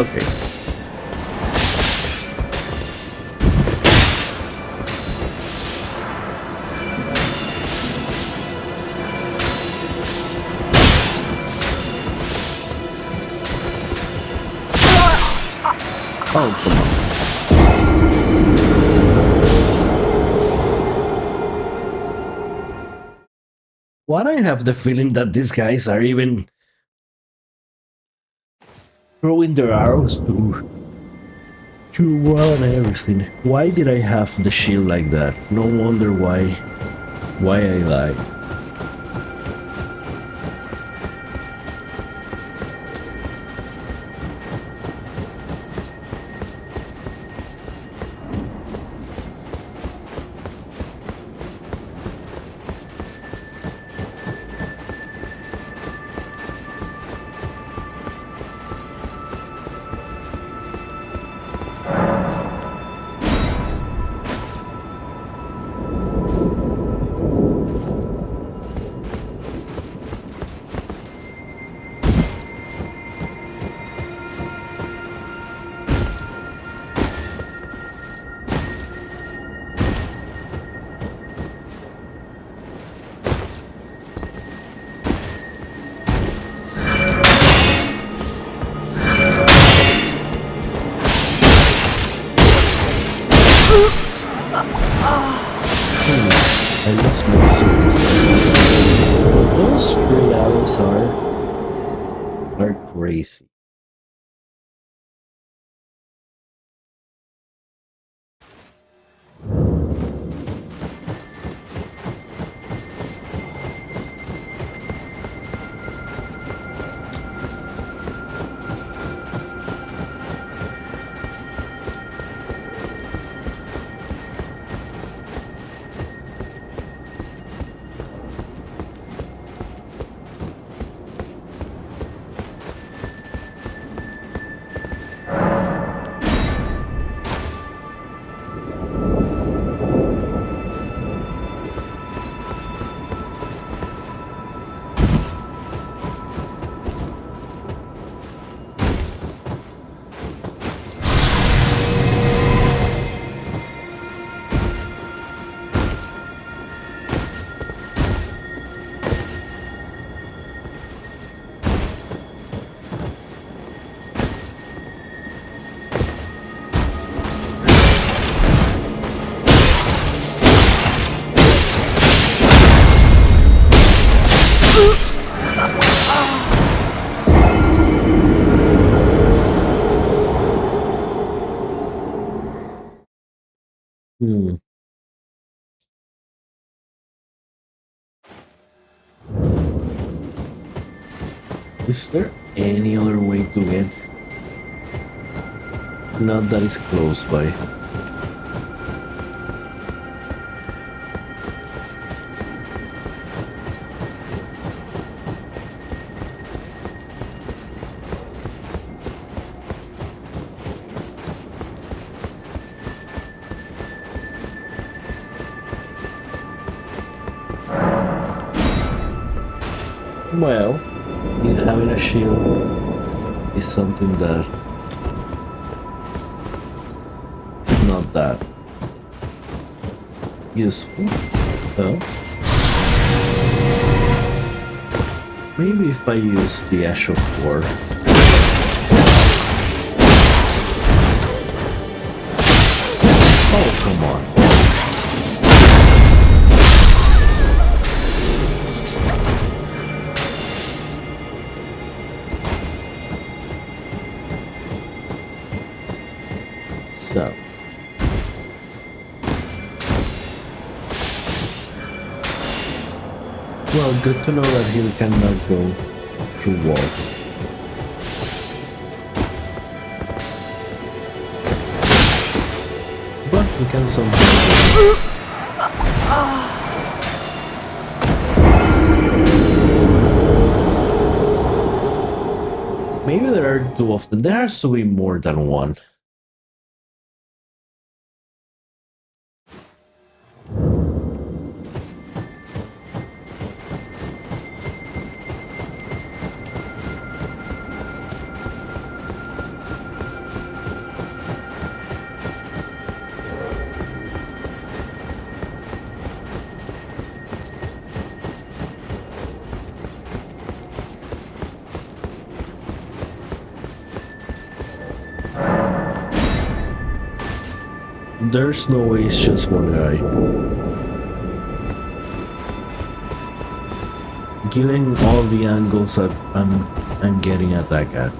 Okay. Oh, come on. Why do I have the feeling that these guys are even throwing their arrows to wall and everything? Why did I have the shield like that? No wonder why I died. I lost my sword. Those stray arrows are crazy. Is there any other way to get? Not that is close by. Well, having a shield is something that is not that useful. So maybe if I use the Ash of War. Oh, come on. So, well, good to know that he cannot go through walls. But he can somehow. Maybe there are two of them. There has to be more than one. There's no way it's just one guy. Given all the angles that I'm getting attacked at.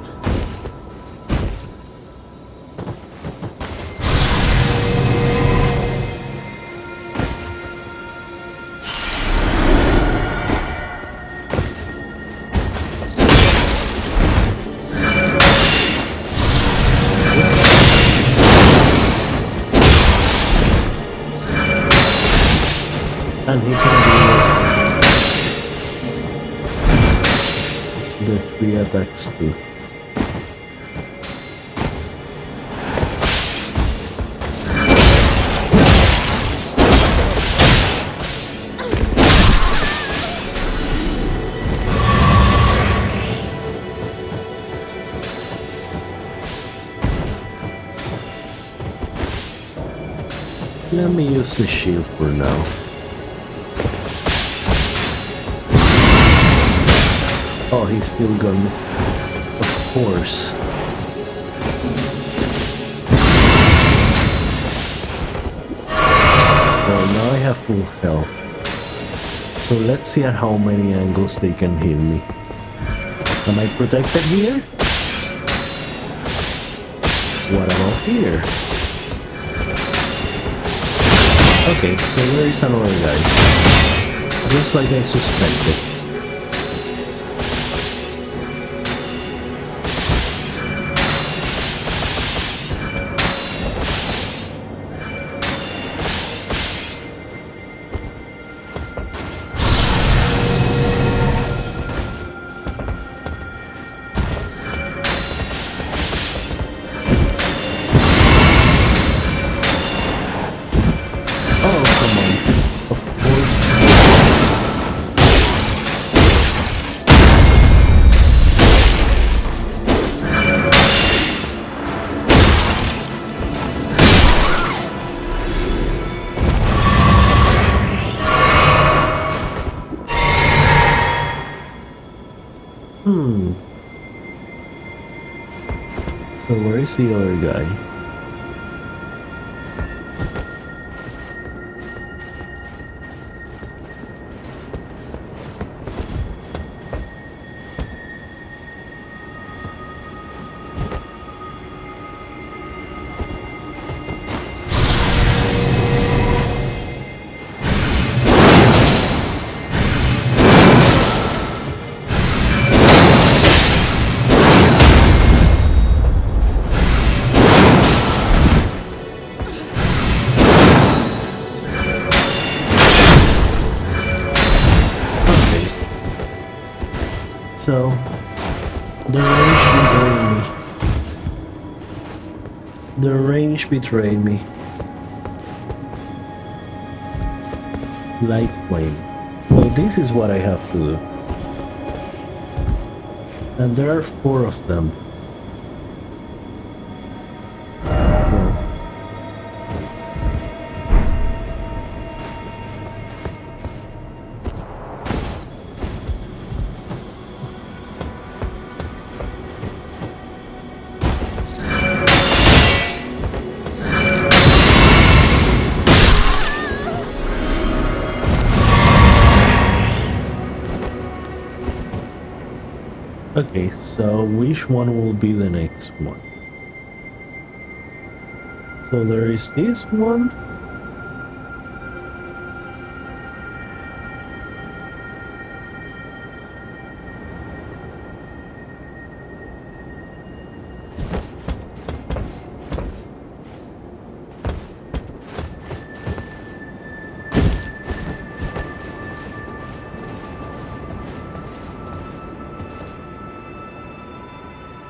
And he can do the 3 attacks too. Let me use the shield for now. Oh, he's still gone. Of course. Well, now I have full health. So let's see at how many angles they can hit me. Am I protected here? What about here? Okay, so there is another guy. Just like I suspected. So where is the other guy? So, the range betrayed me. The range betrayed me. Light flame. So this is what I have to do. And there are 4 of them. Well, okay, so which one will be the next one? So there is this one.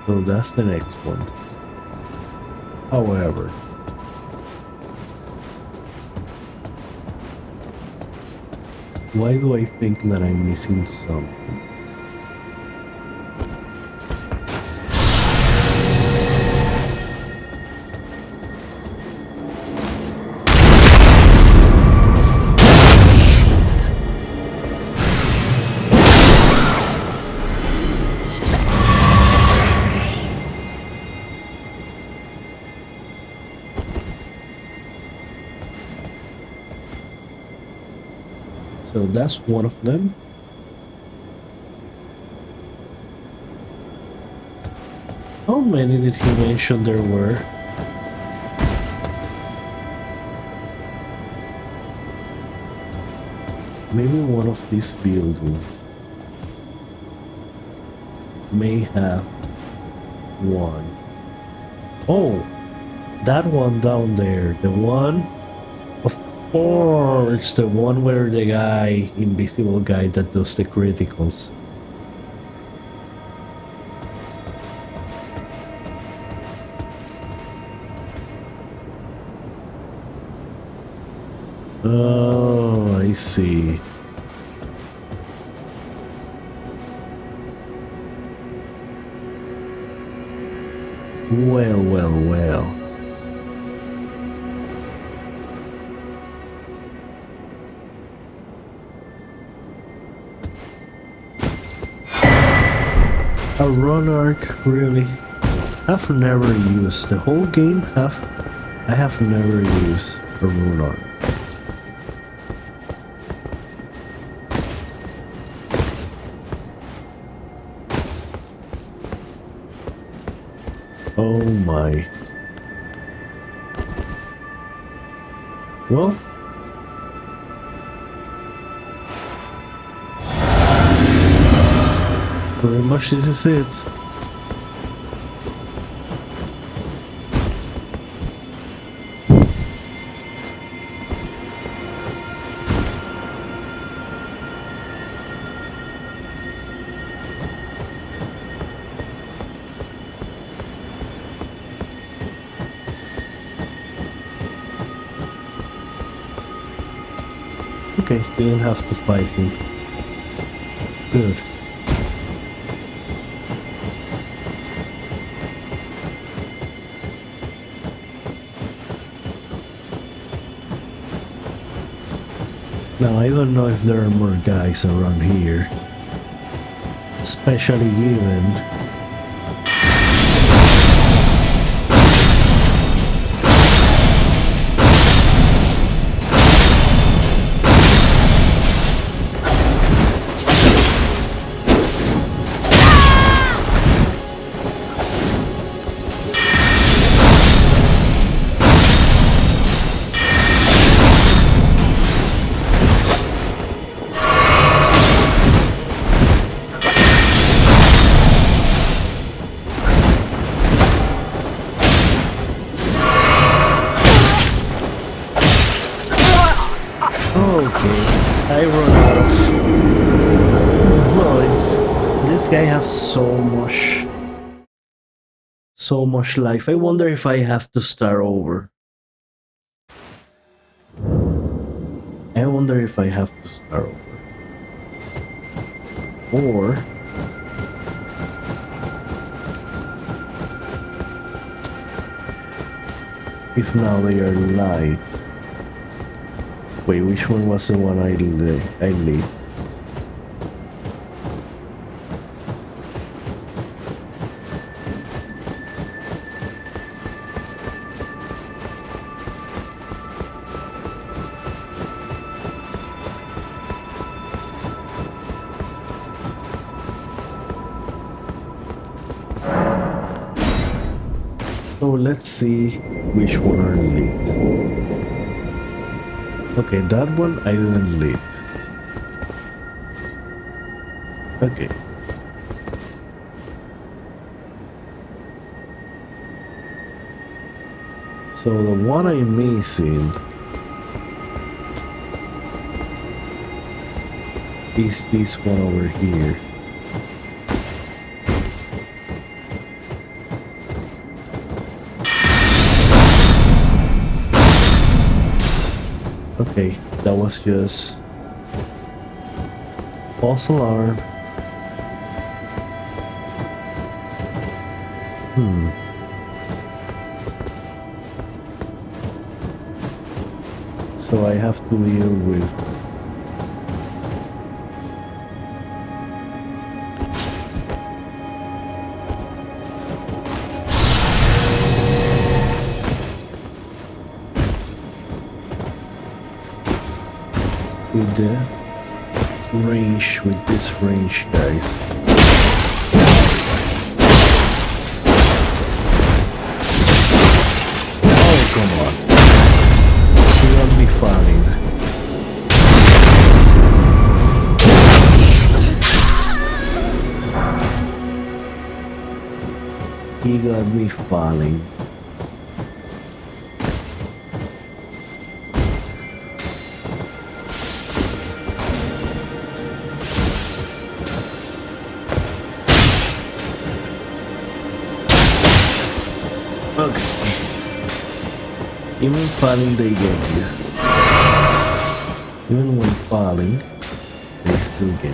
So that's the next one. However, why do I think that I'm missing something? So that's one of them. How many did he mention there were? Maybe one of these buildings may have one. Oh, that one down there, the one. Or it's the one where the guy, invisible guy that does the criticals. Oh, I see. Well, well, well. A run arc, really? I've never used the whole game. I have never used a run arc. Oh my. Well, pretty much this is it. Okay, you don't have to fight him. Good. Now, I don't know if there are more guys around here. Especially given guy has so much life. I wonder if I have to start over. I wonder if I have to start over. Or if now they are light. Wait, which one was the one I lit? So let's see which one are lit. Okay, that one I didn't lit. Okay. So the one I'm missing is this one over here. Okay, that was just false alarm. So I have to deal with the range, with this range, guys. Oh, come on. He got me falling. He got me falling. Okay. Even falling, they get you. Even when falling, they still get you.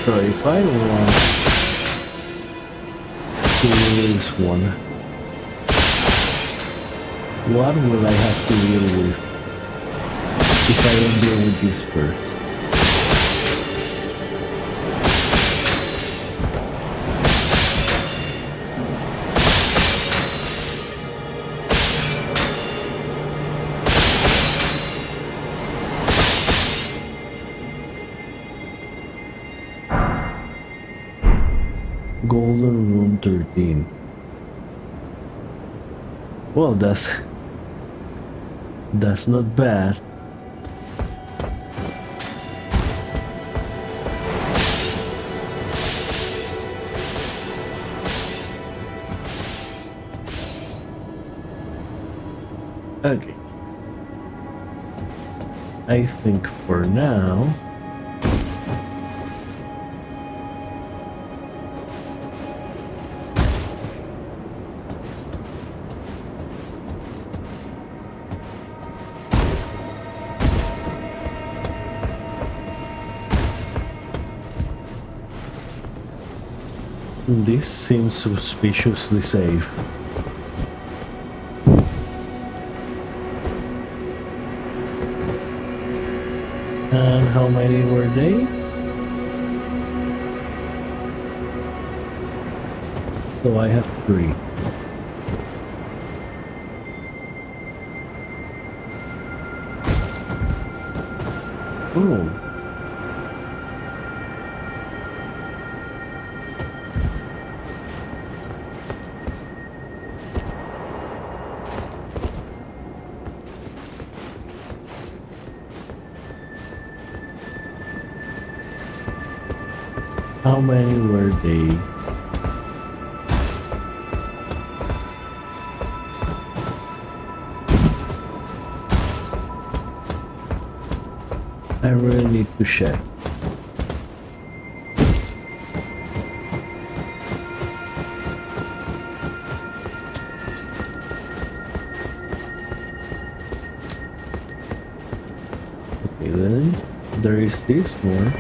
So if I want to release one, what will I have to deal with if I don't deal with this first? Golden Room 13. Well, that's not bad. Okay. I think for now this seems suspiciously safe. And how many were they? So I have 3. Oh. How many were they? I really need to check. Okay, then there is this one.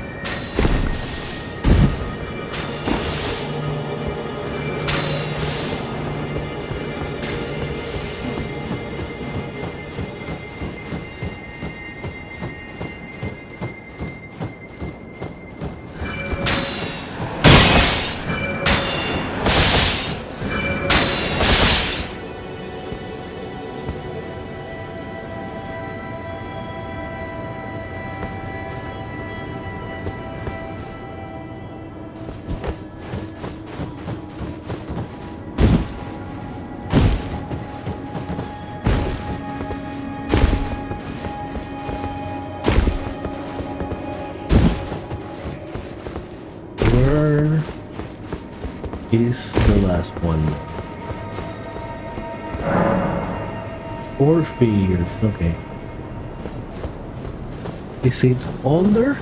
Where is the last one? 4 figures, okay. Is it under?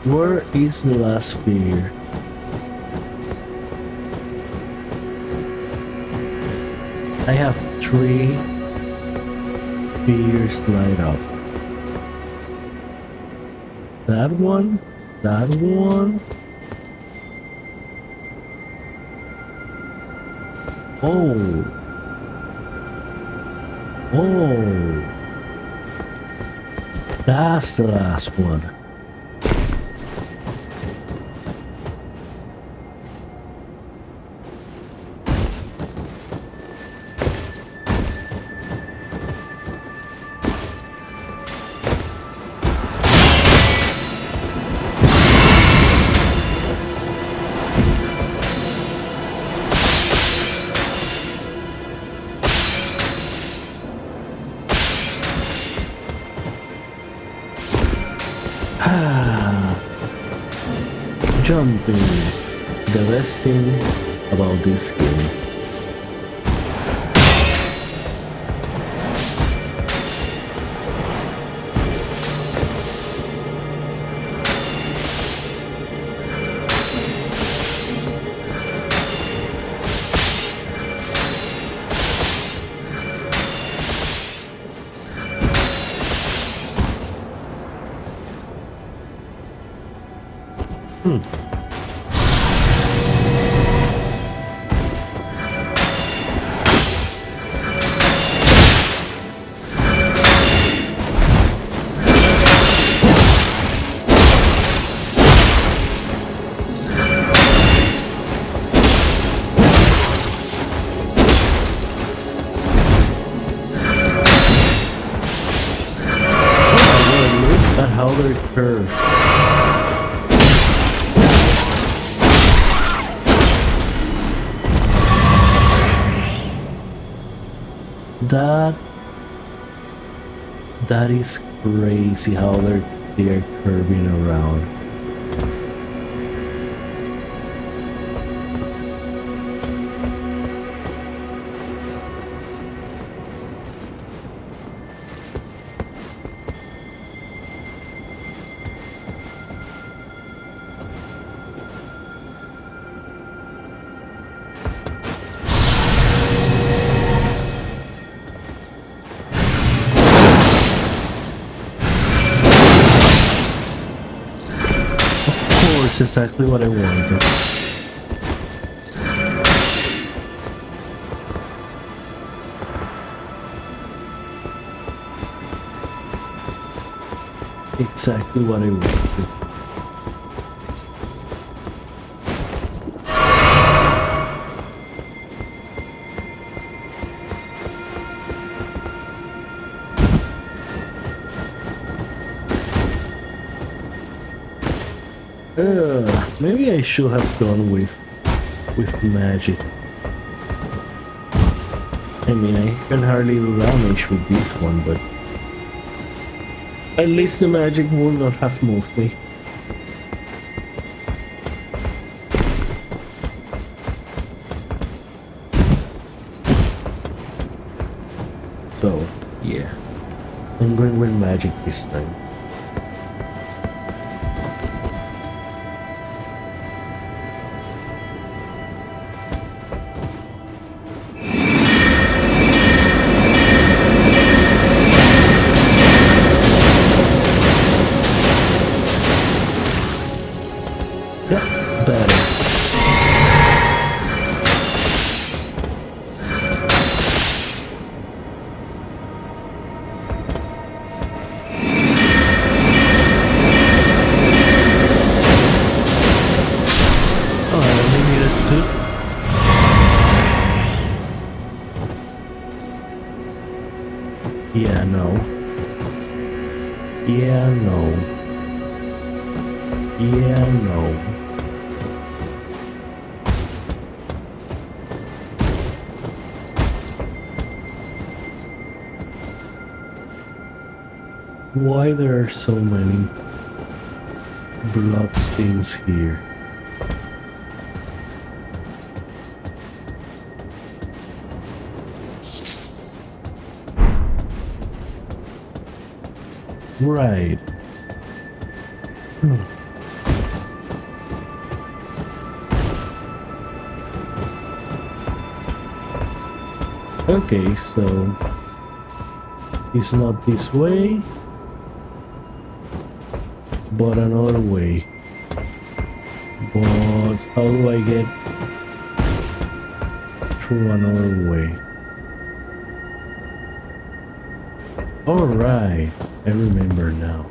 Where is the last figure? I have 3 figures light up. That one, that one. Oh. Oh. That's the last one. Jumping. The best thing about this game. How they curve. That is crazy how they're curving around. It's exactly what I wanted. Exactly what I wanted. Maybe I should have gone with magic. I mean, I can hardly do damage with this one, but at least the magic would not have moved me. So, yeah. I'm going with magic this time. Yeah, better. Oh, I only needed two. Yeah, no. Yeah, no. Yeah, no. Why there are so many bloodstains here? Right. Okay, so it's not this way, but another way. But how do I get through another way? Alright, I remember now.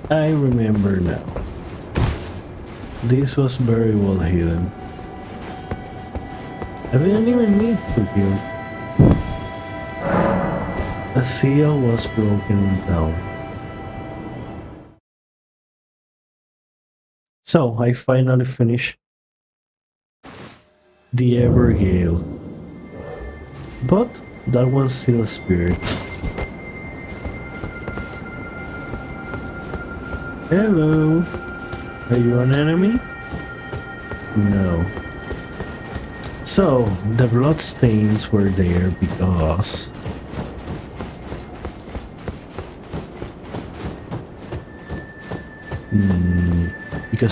I remember now. This was very well hidden. I didn't even need to heal. A seal was broken down. So I finally finished the Evergale. But that one's still a spirit. Hello. Are you an enemy? No. So the bloodstains were there because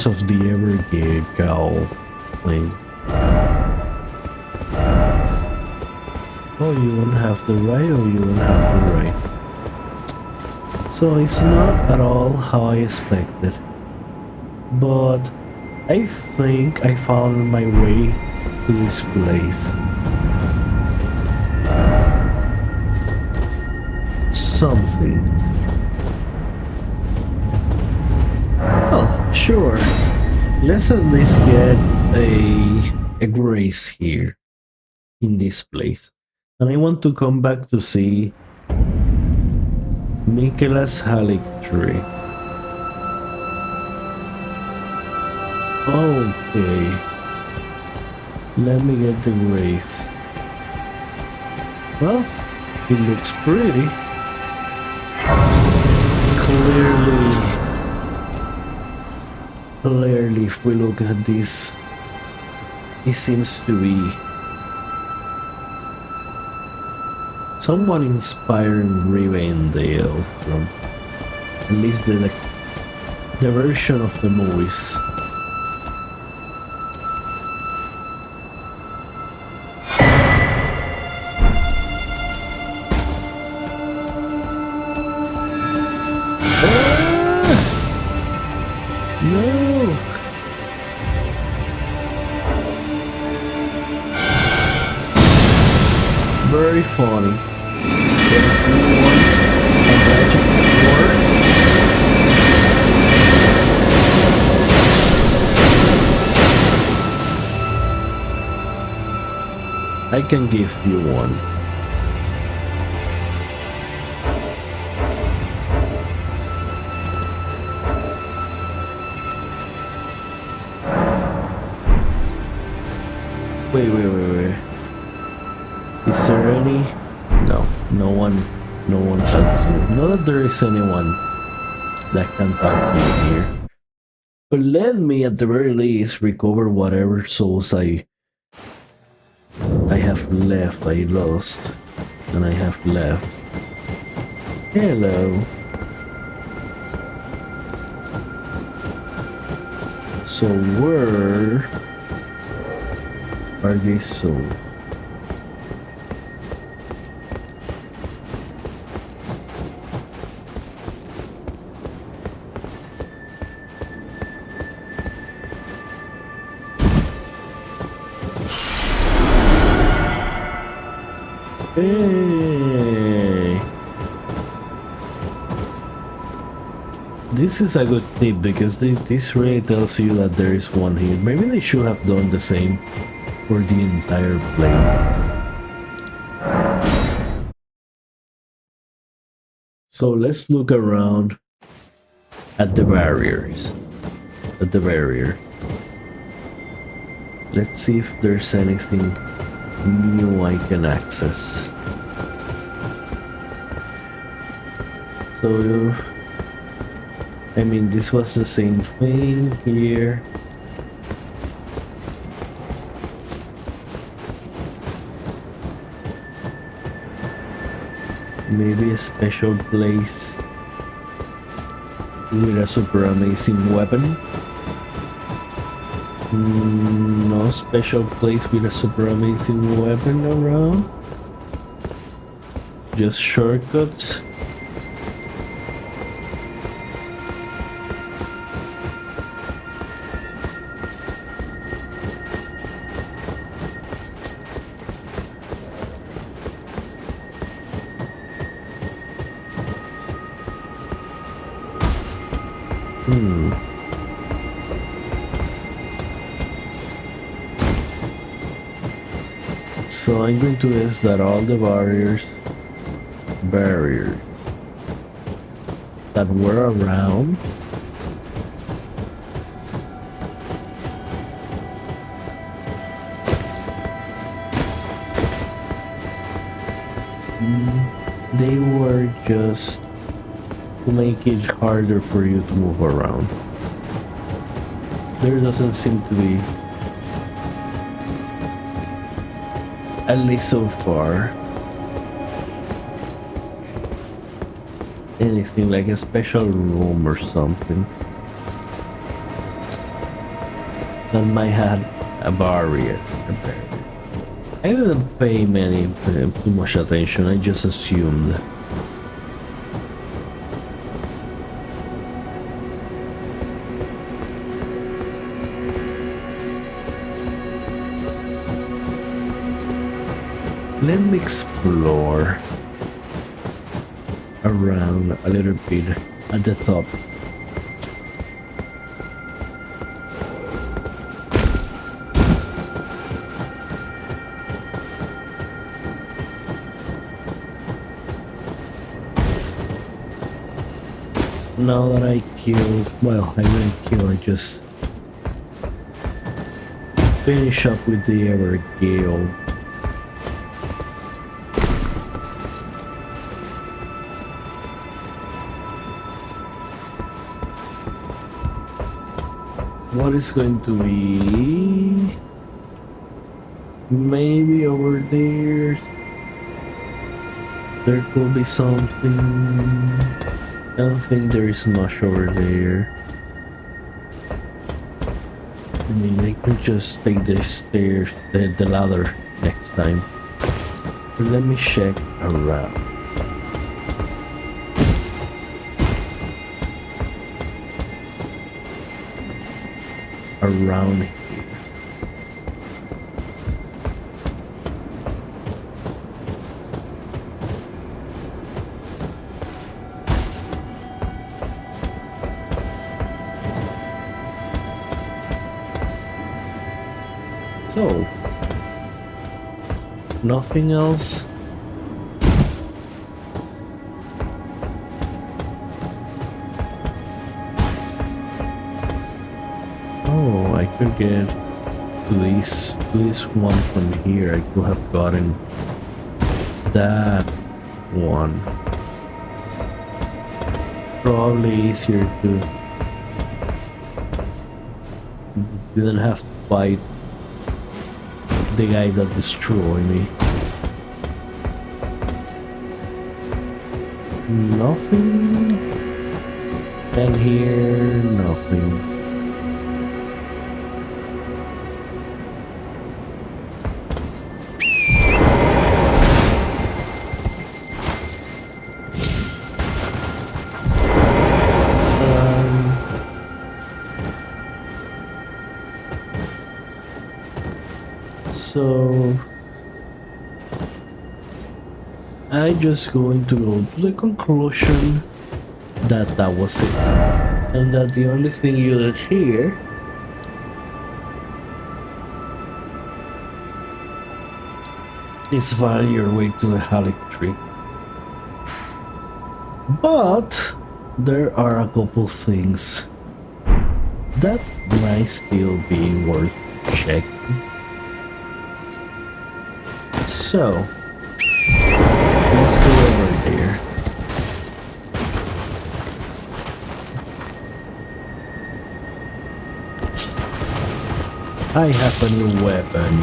of the Evergale thing. Oh, you won't have the right, or you won't have the right. So it's not at all how I expected. But I think I found my way to this place. Something. Well, sure. Let's at least get a grace here in this place. And I want to come back to see Nicholas Halleck tree. Okay. Let me get the grace. Well, it looks pretty. Clearly, if we look at this, it seems to be someone inspiring Rivendell from at least the version of the movies. No! Very funny. If you want a magic word, I can give you one. Wait. Is there any no one talks to me. Not that there is anyone that can talk to me here. But let me at the very least recover whatever souls I have left, I lost, and I have left. Hello. So where are these souls? Hey. This is a good tip because this really tells you that there is one here. Maybe they should have done the same for the entire place. So let's look around at the barriers. At the barrier. Let's see if there's anything new I can access. So I mean, this was the same thing here. Maybe a special place with a super amazing weapon. No special place with a super amazing weapon around. Just shortcuts. So I'm going to guess that all the barriers that were around they were just to make it harder for you to move around. There doesn't seem to be, at least so far, anything like a special room or something that might have a barrier. I didn't pay too much attention, I just assumed. Let me explore around a little bit at the top. Now that I killed, well, I didn't kill, I just finish up with the Evergale. What is going to be? Maybe over there. There could be something. I don't think there is much over there. I mean, I could just take the stairs, the ladder next time. But let me check around. Around here. So, nothing else. Oh, I could get to this one from here. I could have gotten that one. Probably easier to didn't have to fight the guy that destroyed me. Nothing. And here, nothing. So I just going to go to the conclusion that that was it, and that the only thing you did here is find your way to the Halleck tree. But there are a couple things that might still be worth checking. So, let's go over there. I have a new weapon.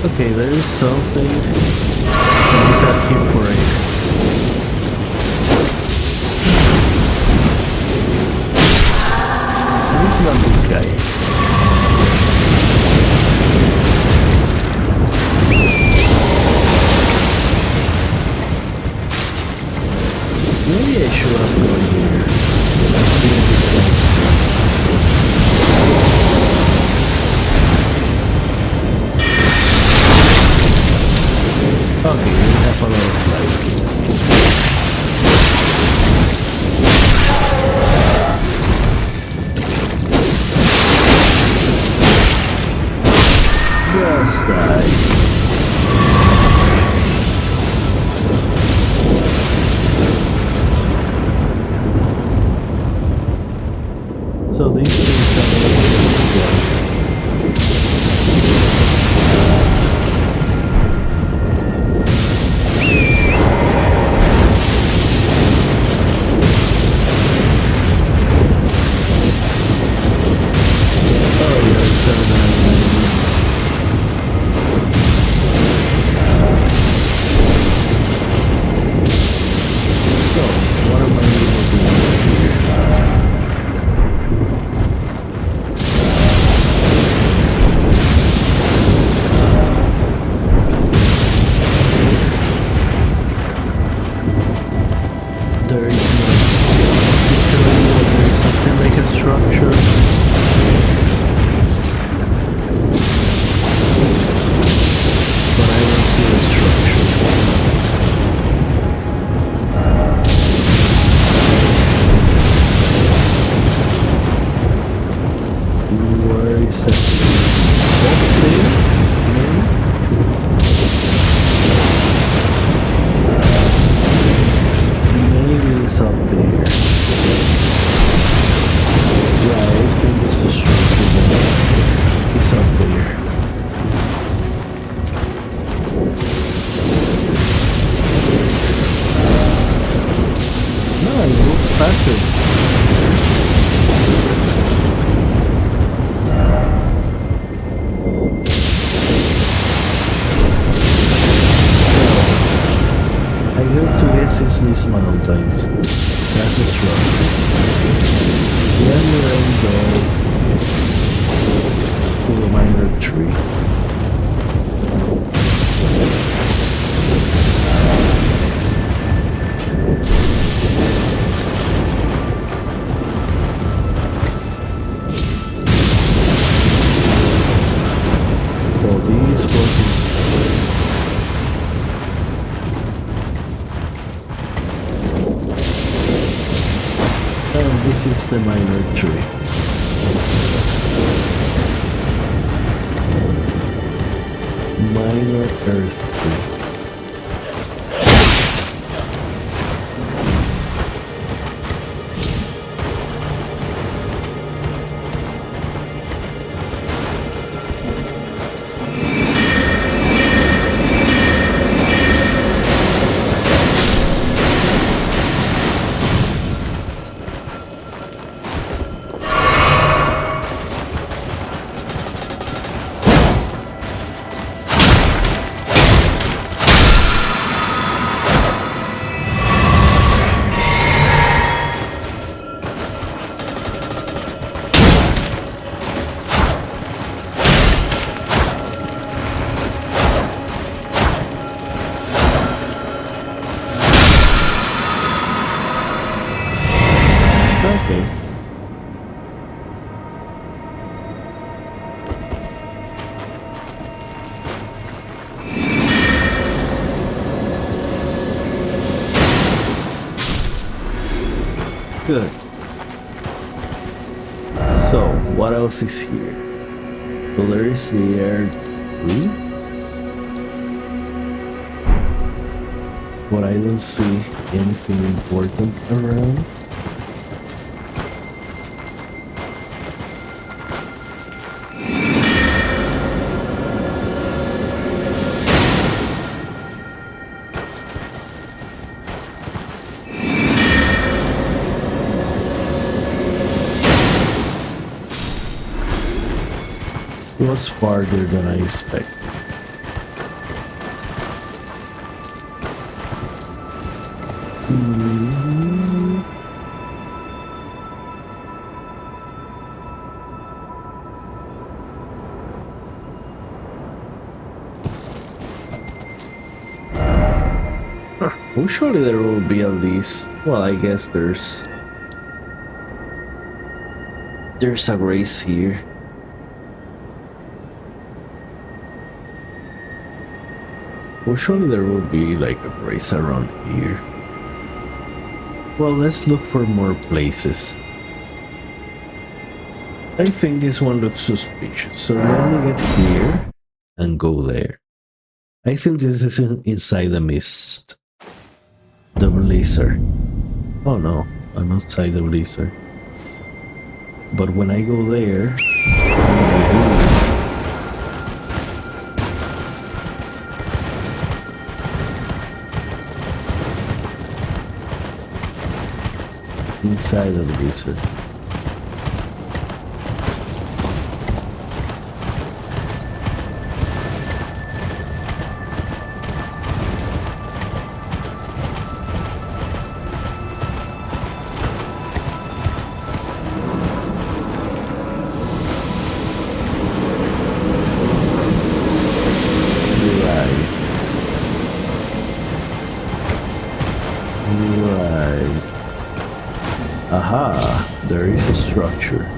Okay, there is something that is asking for aid. And it's not this guy. Maybe I should have gone here. Doing this guys. Okay, we have a lot of life. Just die. So these things are the supplies. These mountains. That's a struggle. Let me then go to the minor tree. So these bosses. And this is the minor tree. Minor earth tree. Okay. Good. So, what else is here? So there is the air tree. But I don't see anything important around. It was farther than I expected. Well, surely there will be at least. Well, I guess there's a race here. Well, surely there will be like a race around here. Well, let's look for more places. I think this one looks suspicious, so let me get here and go there. I think this is inside the mist. The blizzard. Oh no, I'm outside the blizzard. But when I go there, inside of the blizzard. Aha, there is a structure.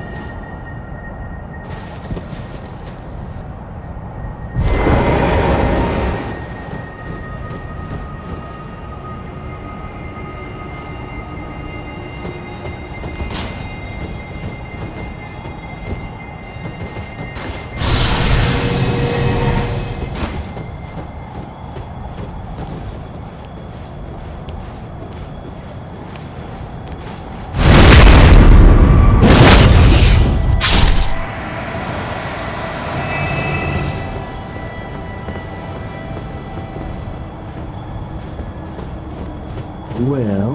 Well,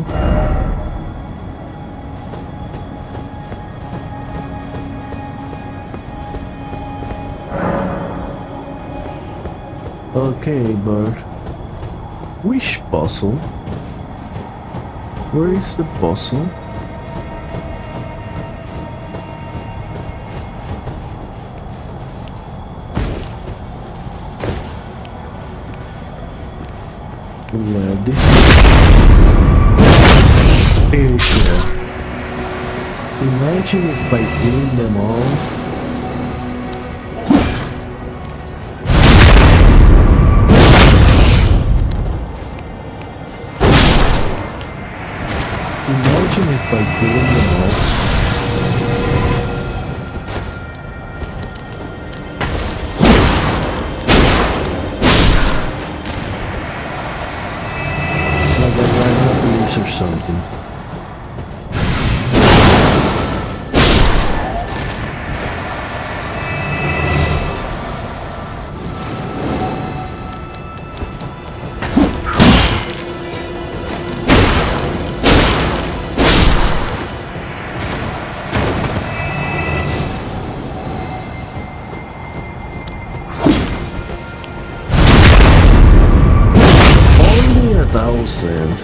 okay, but which puzzle? Where is the puzzle? Well, this is spiritual. Imagine if by killing them all, imagine if by killing them all, like a random abuse or something. Only 1,000.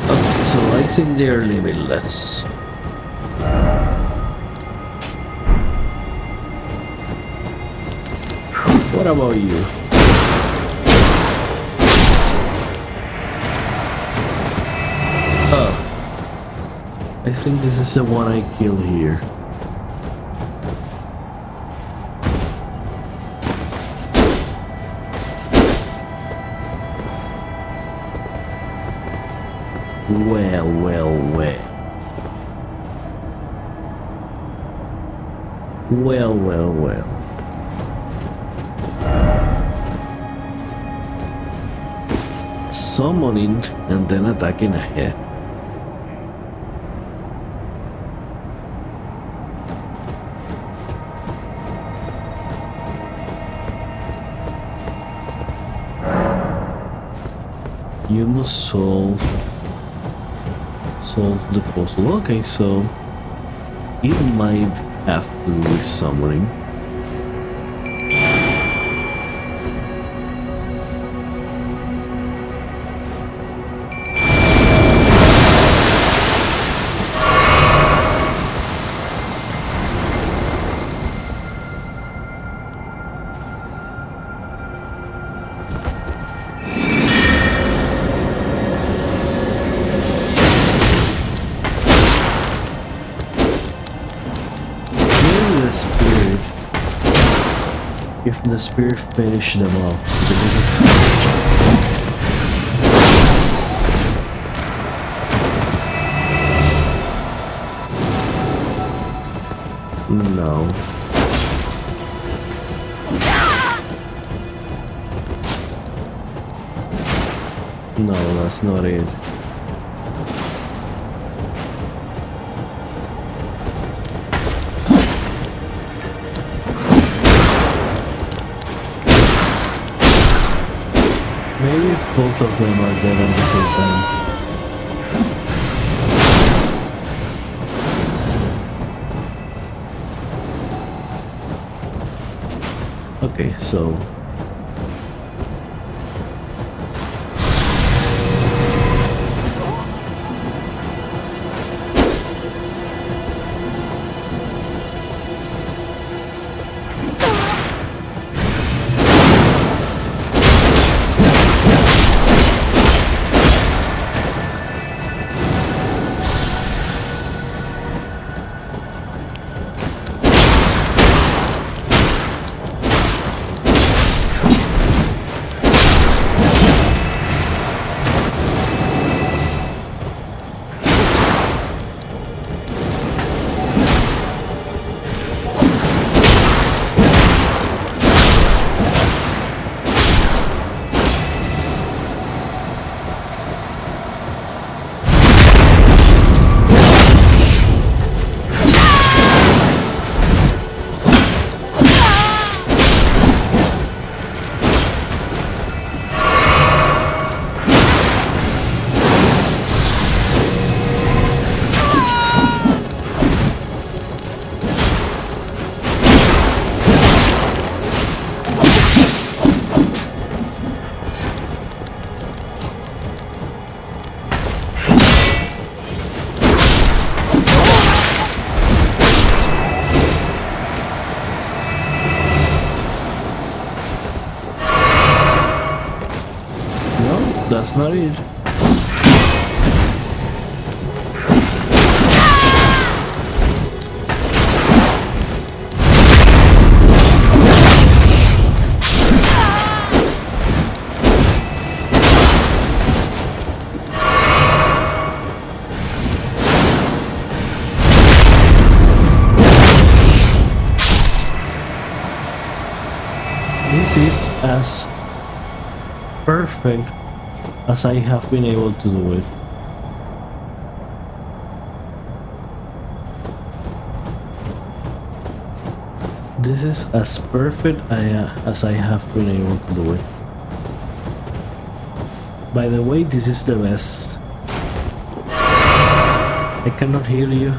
Okay, so I think they are limitless. What about you? Oh, I think this is the one I kill here. Well, well, well. Well, well, well. Summoning and then attacking ahead. You must solve the puzzle. Okay, so it might have to do with summoning. If the spirit finish them all, then this is no. No, that's not it. Maybe if both of them are dead at the same time. Okay, so that's not it. This is as perfect as I have been able to do it. This is as perfect as I have been able to do it. By the way, this is the best. I cannot hear you.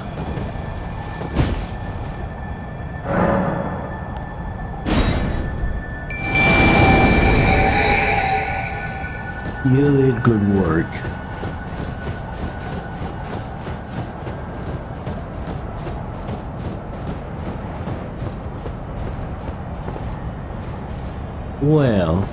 You did good work. Well.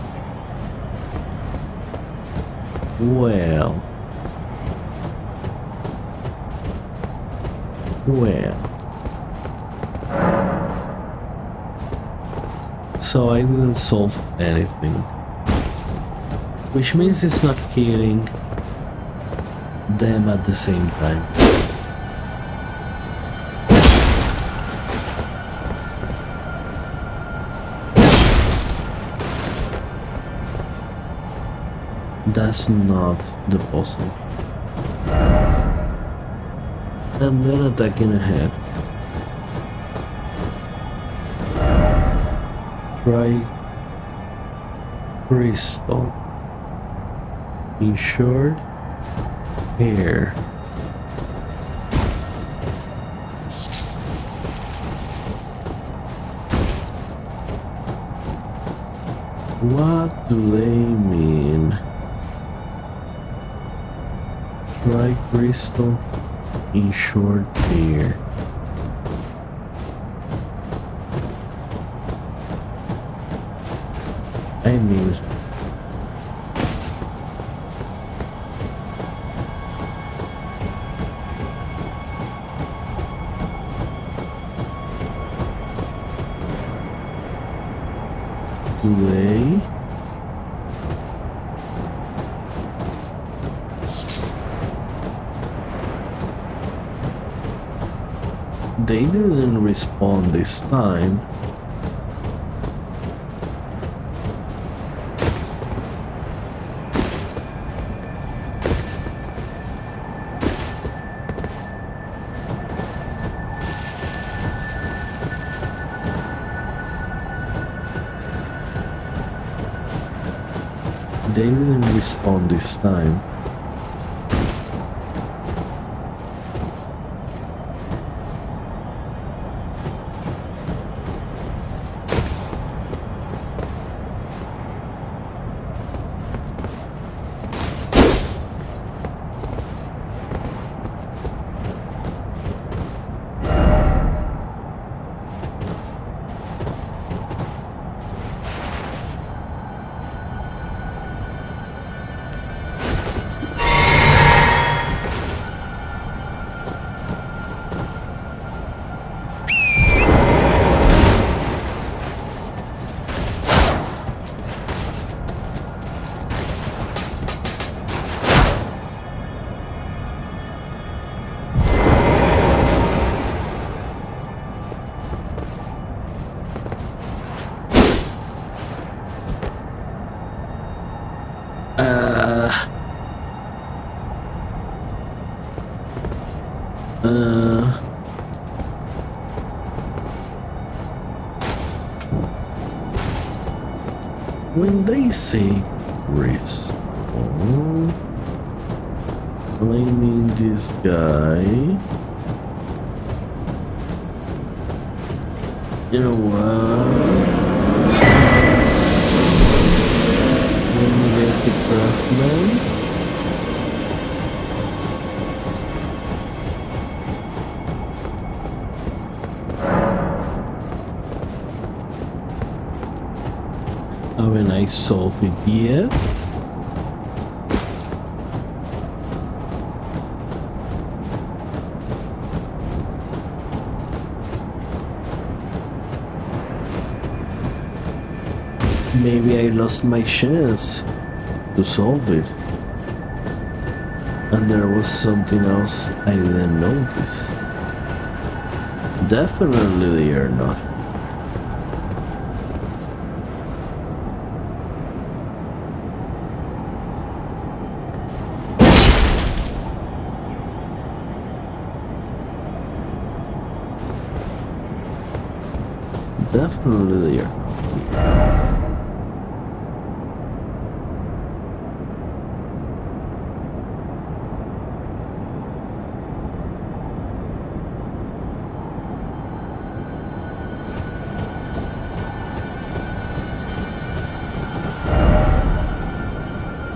So I didn't solve anything. Which means it's not killing them at the same time. That's not the puzzle. And then attacking ahead. Try crystal. In short hair. What do they mean? Try crystal in short hair. I mean, today they didn't respond this time. They didn't respond this time. When they say respawn, I mean this guy. You know what? Let me get the craftsman. Haven't I solved it yet? Maybe I lost my chance to solve it. And there was something else I didn't notice. Definitely they are not. Definitely they are not.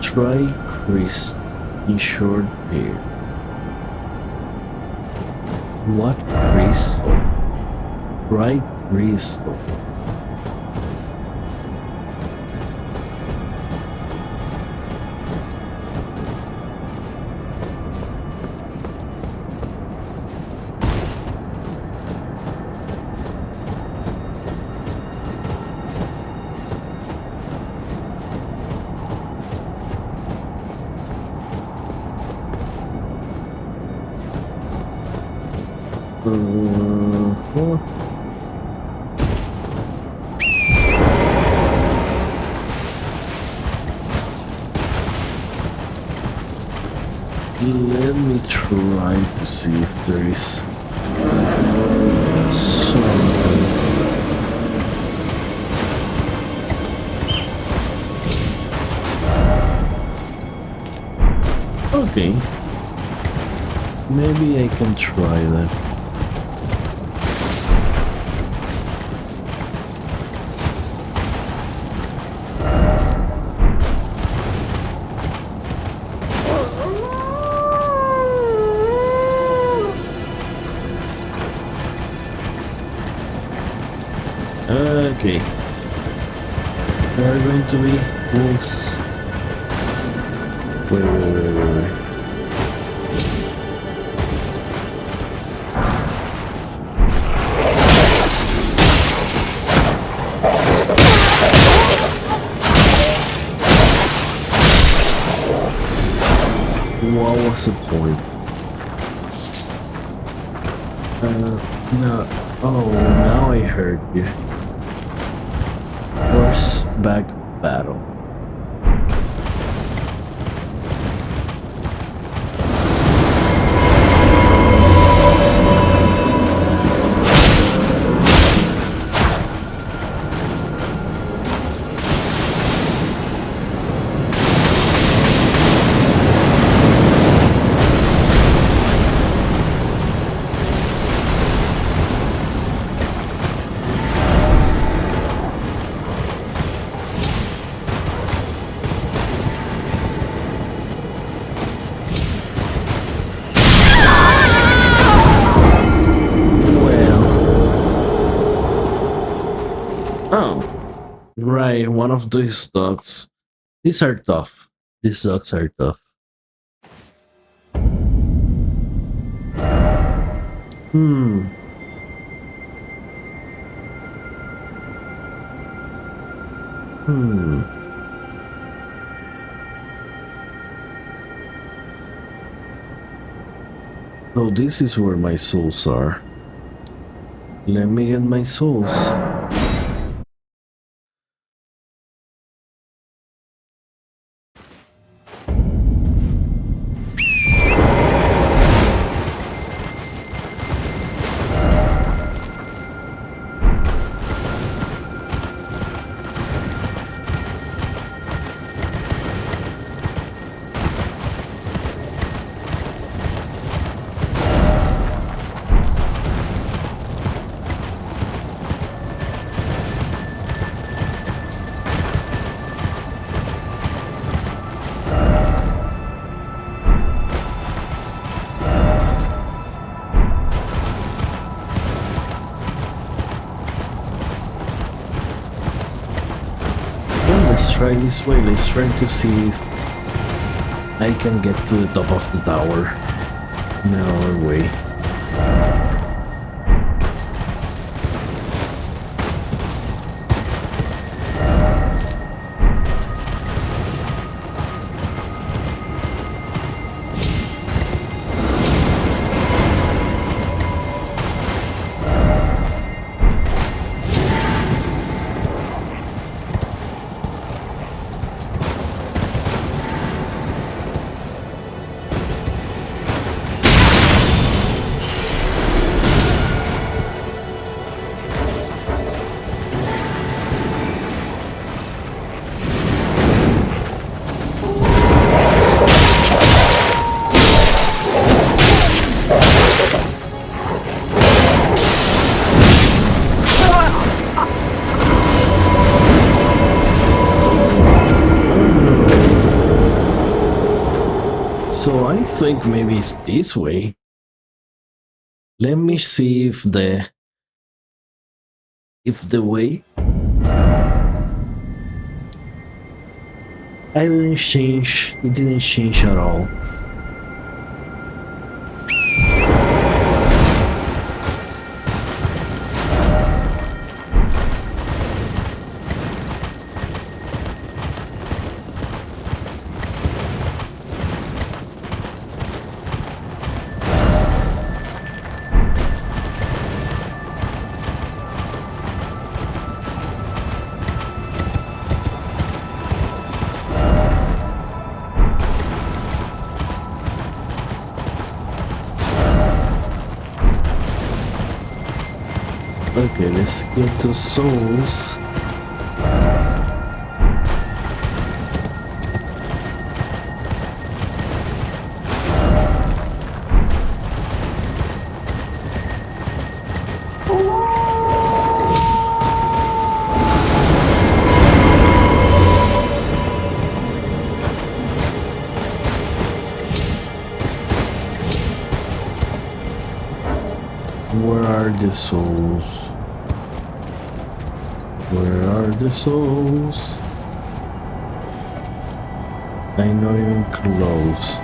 Try Chris in short hair. What crystal? Try crystal. Uh-huh. Let me try to see if there is something. Okay. Maybe I can try that. Okay. There are going to be wolves. Wait. What was the point? No. Oh, now I heard you. Horseback battle. Right, one of these dogs. These are tough. These dogs are tough. Hmm. So this is where my souls are. Let me get my souls. Let's try this way. Let's try to see if I can get to the top of the tower in another way. think maybe it's this way. Let me see if the way I didn't change, it didn't change at all. Okay, let's get the souls. Where are the souls? Where are the souls? I'm not even close.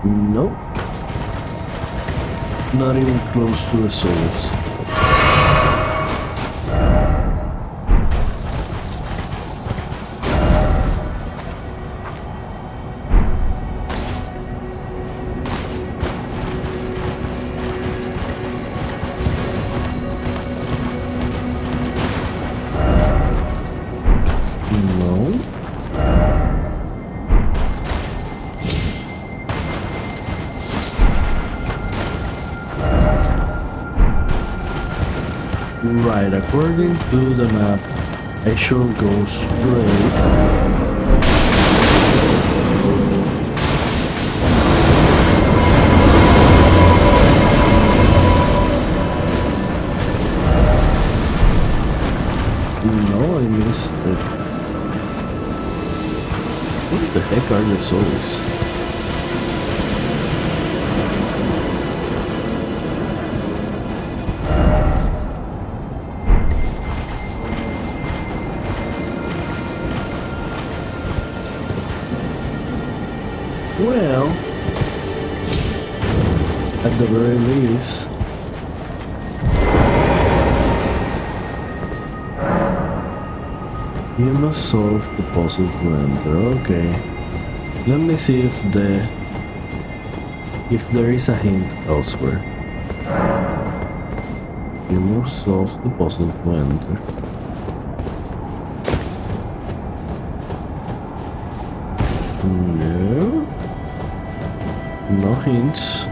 Nope. Not even close to the souls. No. Right, according to the map, I should go straight. No, I missed it. What the heck are the souls? Well, at the very least, you must solve the puzzle to enter. Okay, let me see if there is a hint elsewhere. You must solve the puzzle to enter. No. No hints.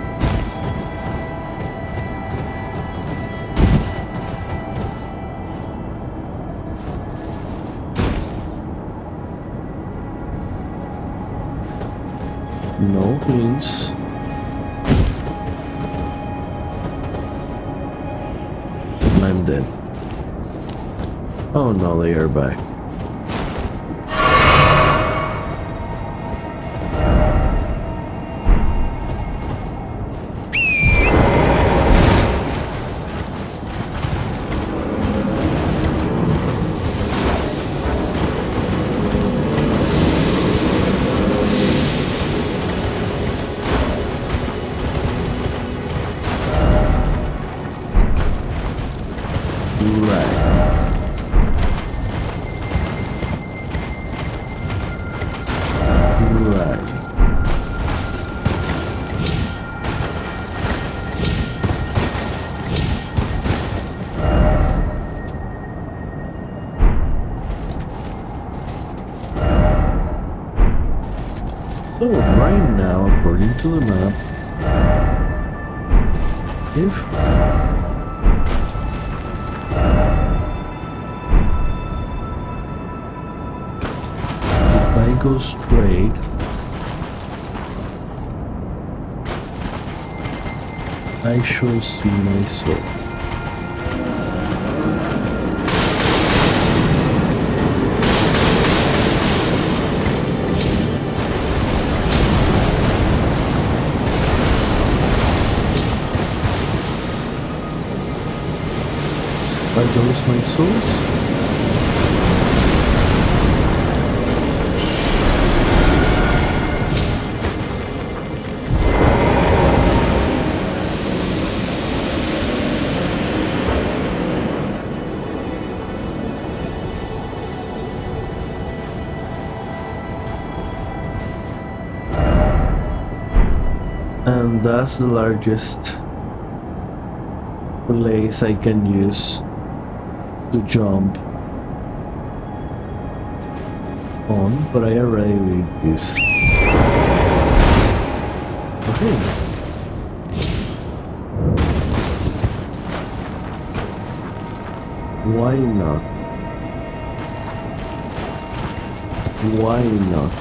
No hints. I'm dead. Oh no, they are back. So right now, according to the map, if go straight, I shall see my soul. Are those my souls? And that's the largest place I can use to jump on, but I already did this. Okay. Why not? Why not?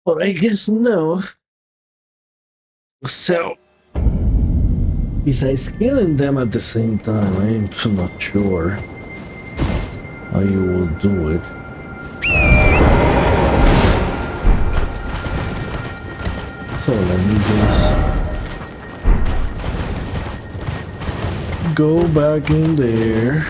But I guess no. So, besides killing them at the same time, I'm not sure how you will do it. So let me just go back in there.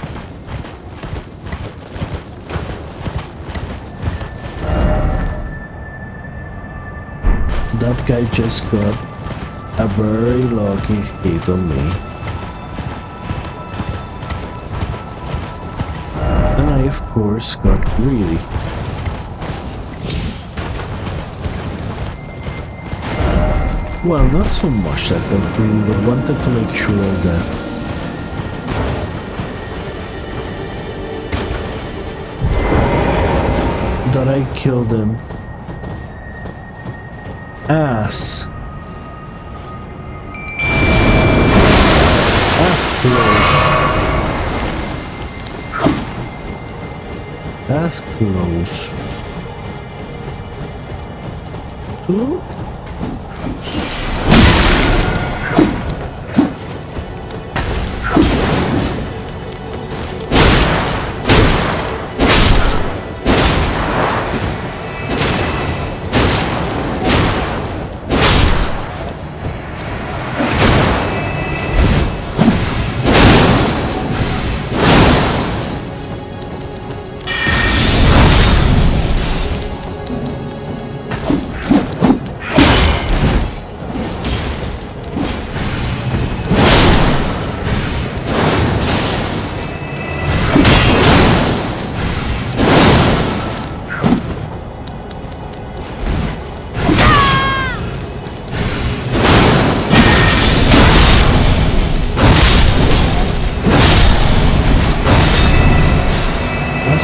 That guy just got a very lucky hit on me. And I of course got greedy. Well, not so much that I got greedy, but wanted to make sure that I killed him. close. That's close. Two?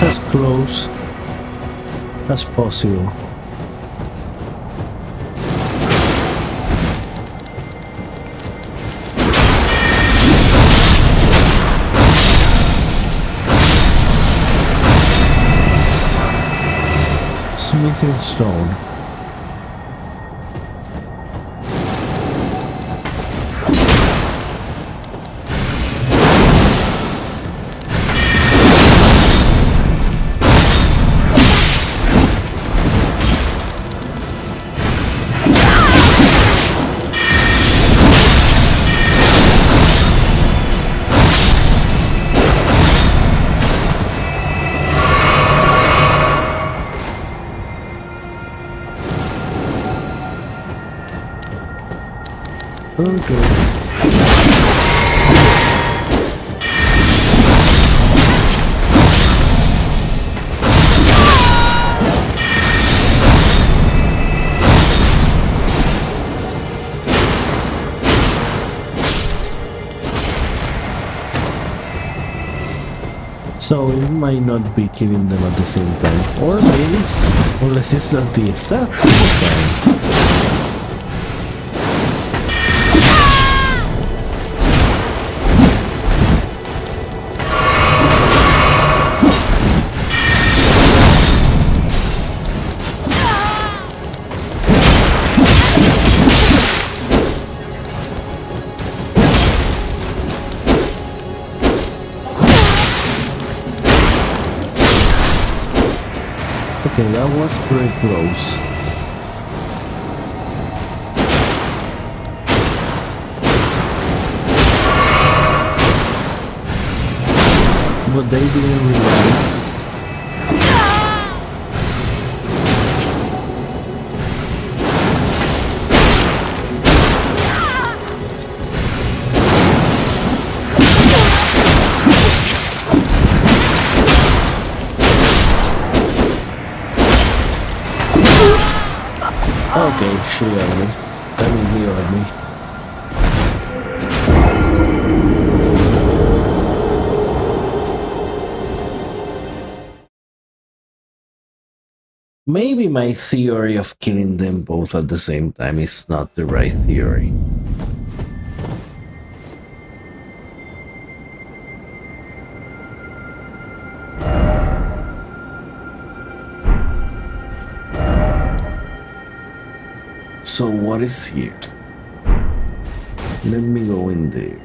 As close as possible. Smithing stone. Okay. So it might not be killing them at the same time, or maybe, unless it's at the exact same time. Okay, that was pretty close. But they didn't realize. Okay, she heard me. I mean, he heard me. Maybe my theory of killing them both at the same time is not the right theory. So what is here? Let me go in there.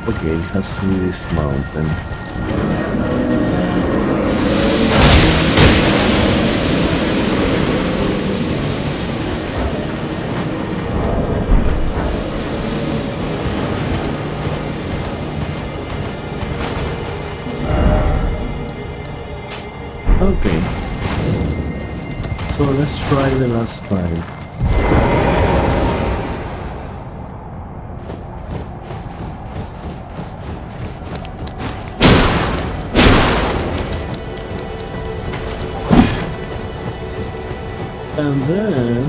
Okay, it has to be this mountain. Okay. So let's try the last time. And then...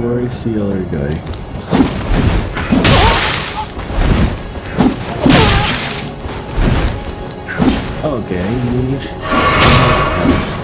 where is the other guy? Okay, I need... this.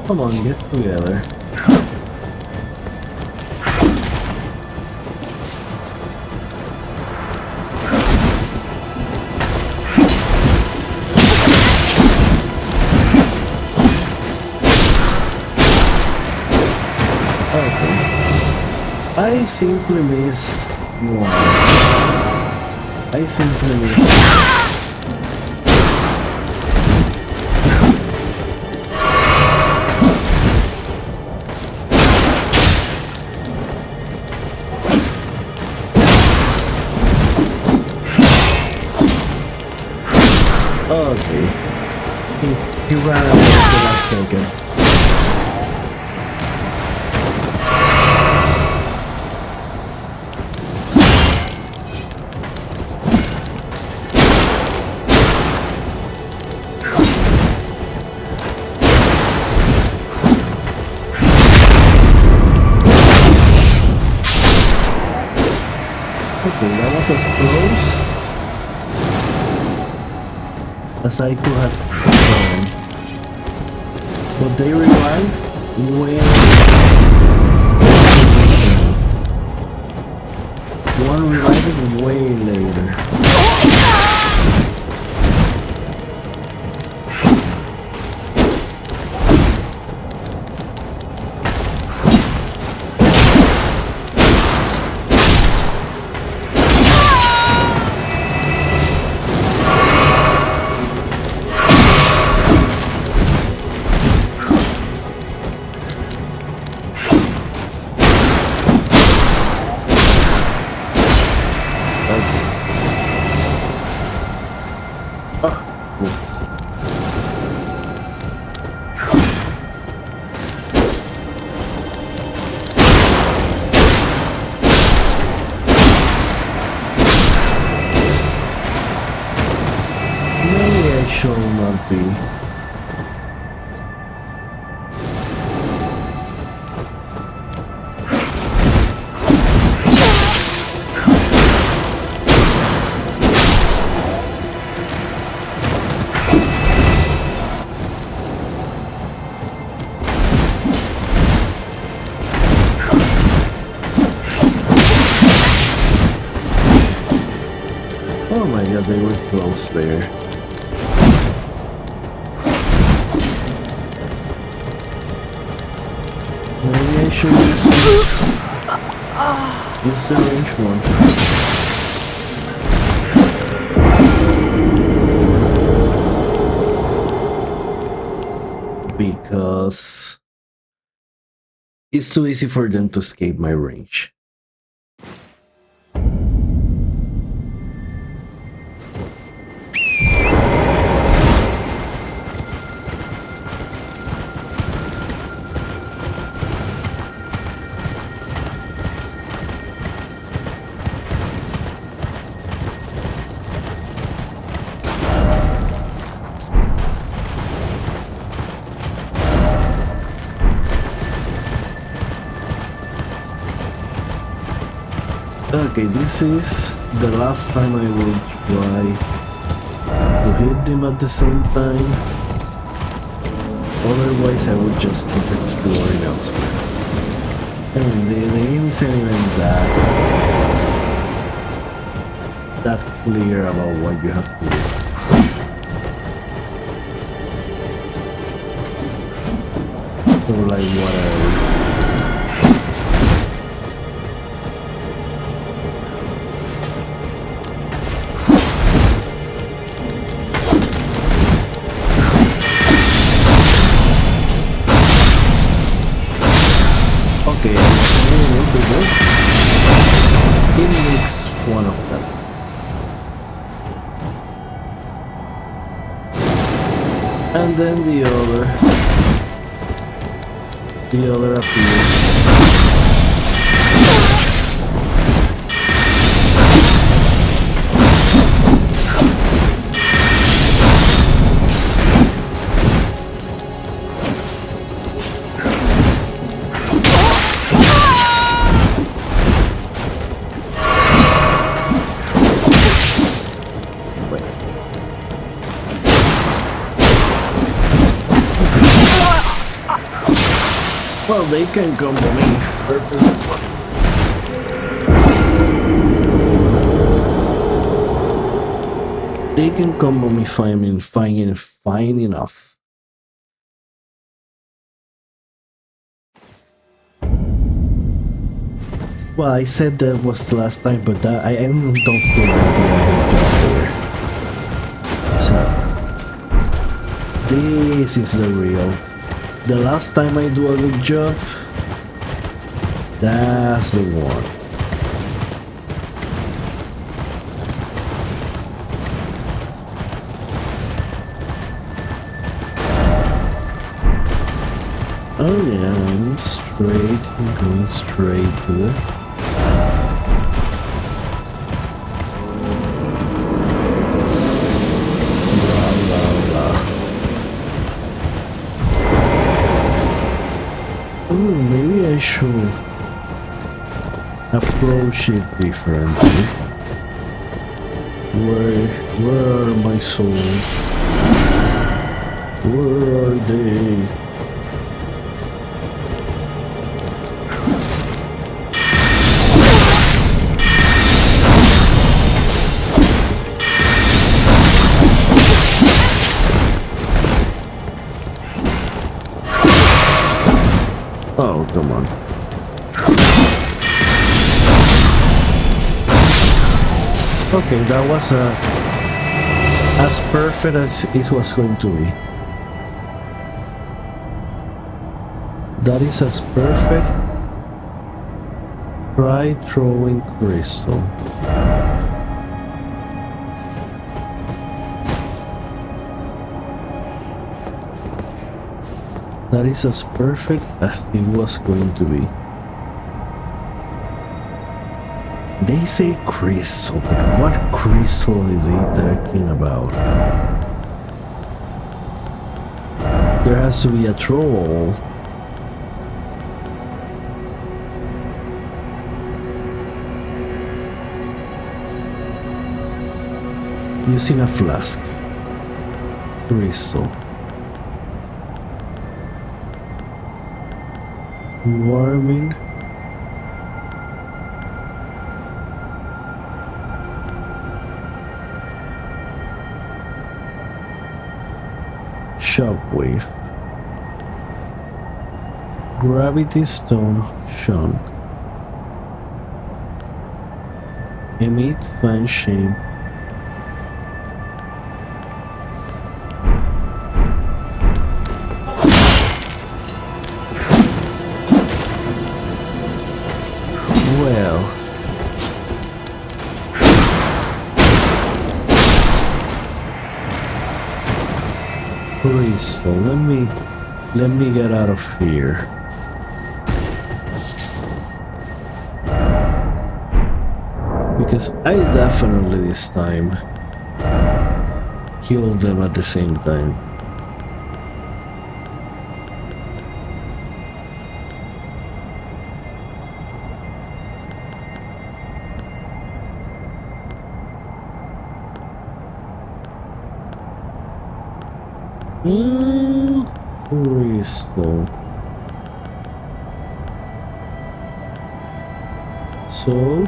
Come on, get together. Okay. I simply missed one. I simply missed one. Okay. He ran away at the last second. Okay, that was as close as I could have done. But they revive when one revived way later. Maybe I shall not be. Oh my god, they were close there. Maybe I should use the range one. Because it's too easy for them to escape my range. Okay, this is the last time I will try to hit them at the same time. Otherwise I would just keep exploring elsewhere. And the game isn't even that that clear about what you have to do. So like whatever. Okay, we'll do this. It makes one of them. And then the other appears. Well, they can come to me. They can come to me fine enough. Well, I said that was the last time, but I don't feel like doing a good job there. So, this is the real. The last time I do a good job, that's the one. Oh yeah, I'm going straight to the... Maybe I should approach it differently. Where are my souls? Where are they? Oh, come on. Okay, that was as perfect as it was going to be. That is as perfect. Try throwing crystal. That is as perfect as it was going to be. They say crystal, but what crystal is he talking about? There has to be a troll. Using a flask. Crystal. Warming. Shockwave. Gravity stone chunk. Emit fan shape. Well, crystal, let me get out of here. Because I definitely this time killed them at the same time. Crystal. So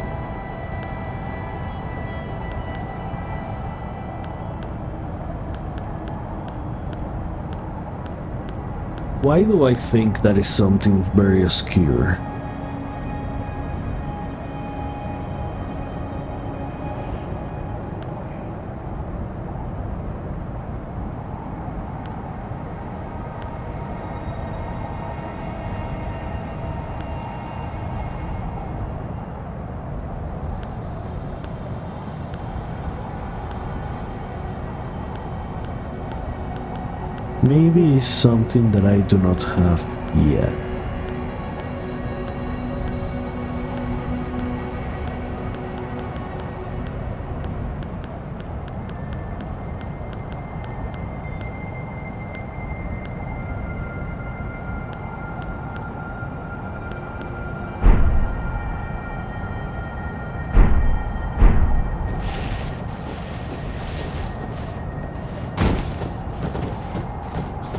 Why do I think that is something very obscure? Maybe it's something that I do not have yet.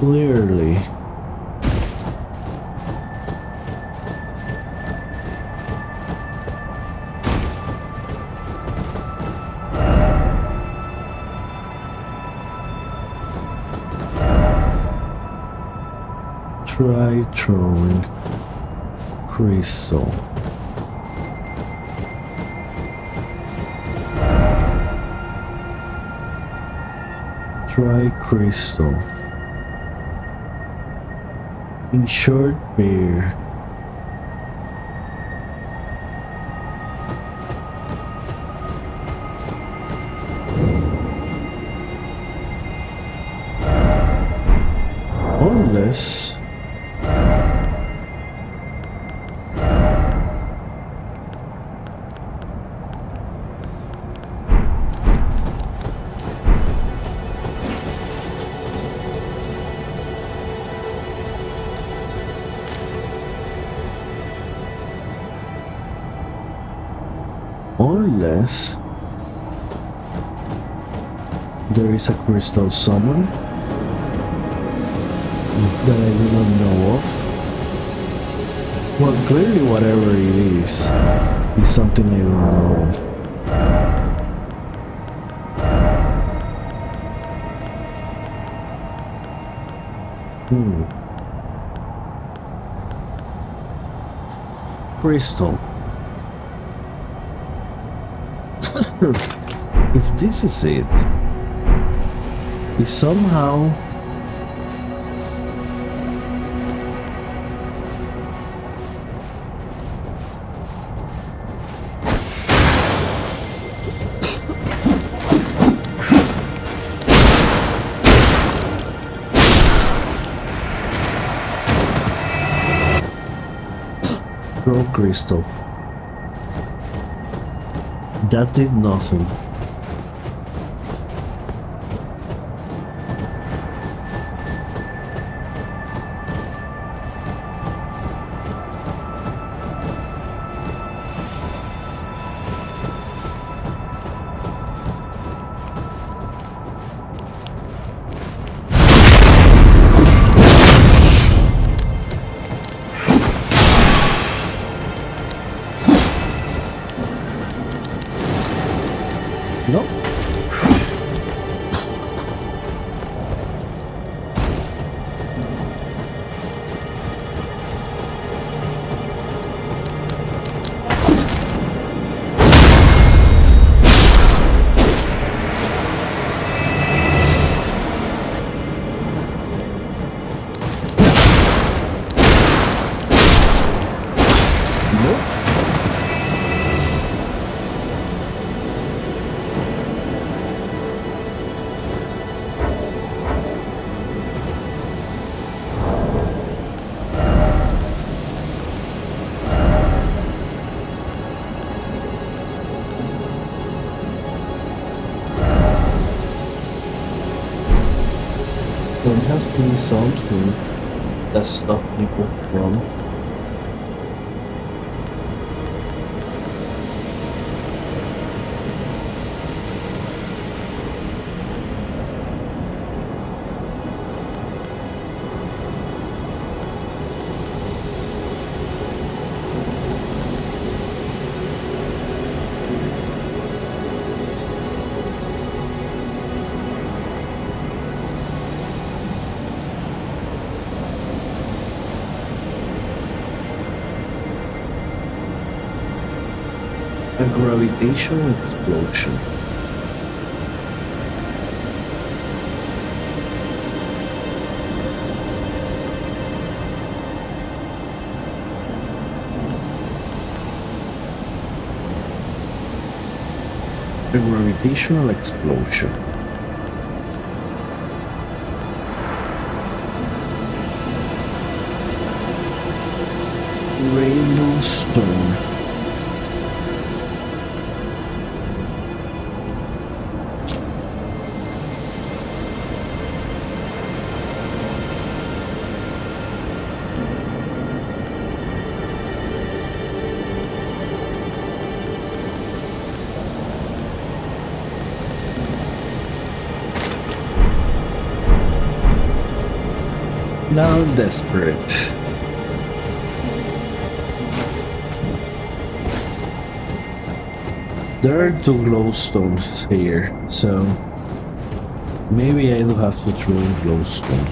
Clearly. Try throwing crystal. Try crystal. In short bear. Unless there is a crystal summon that I do not know of. Well, clearly whatever it is something I don't know of. Crystal. If this is it, somehow throw crystal. That did nothing. Nope. There has to be something that stops people from A gravitational explosion. A gravitational explosion. Rainbow stone. Now desperate. There are two glowstones here, so maybe I do have to throw in glowstone.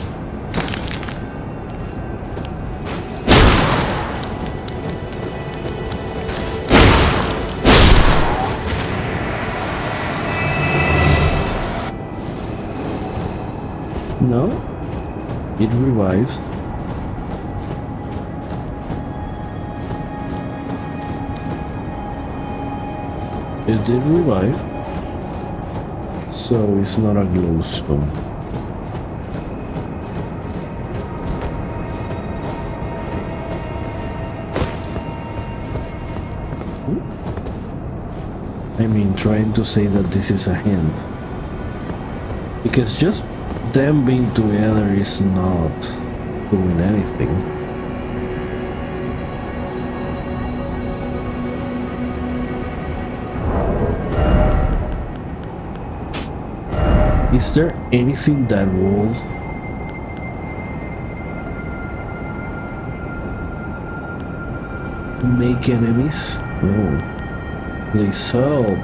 No? It revives. It did revive. So it's not a glowstone. I mean, trying to say that this is a hint. Because just them being together is not doing anything. Is there anything that will make enemies? Oh, please help.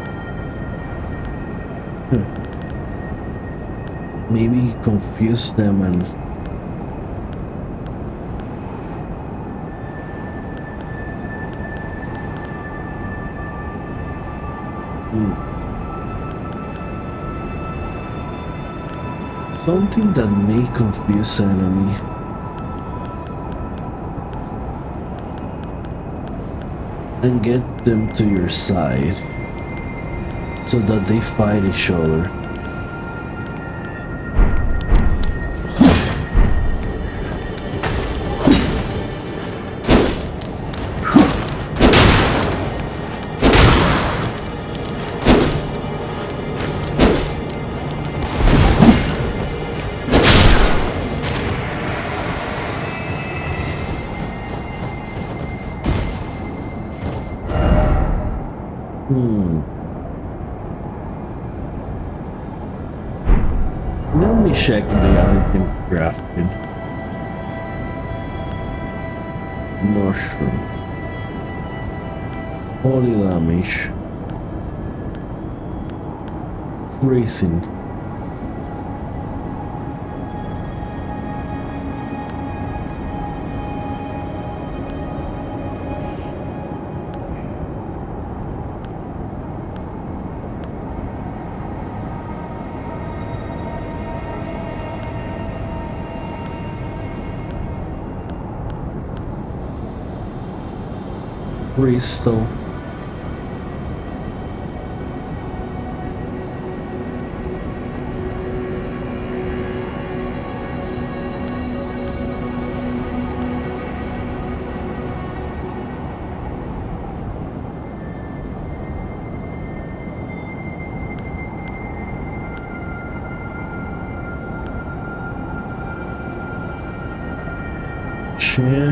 Maybe confuse them and something that may confuse enemy. And get them to your side so that they fight each other. Let me check the item crafted. Mushroom. Holy damage. Freezing. Crystal.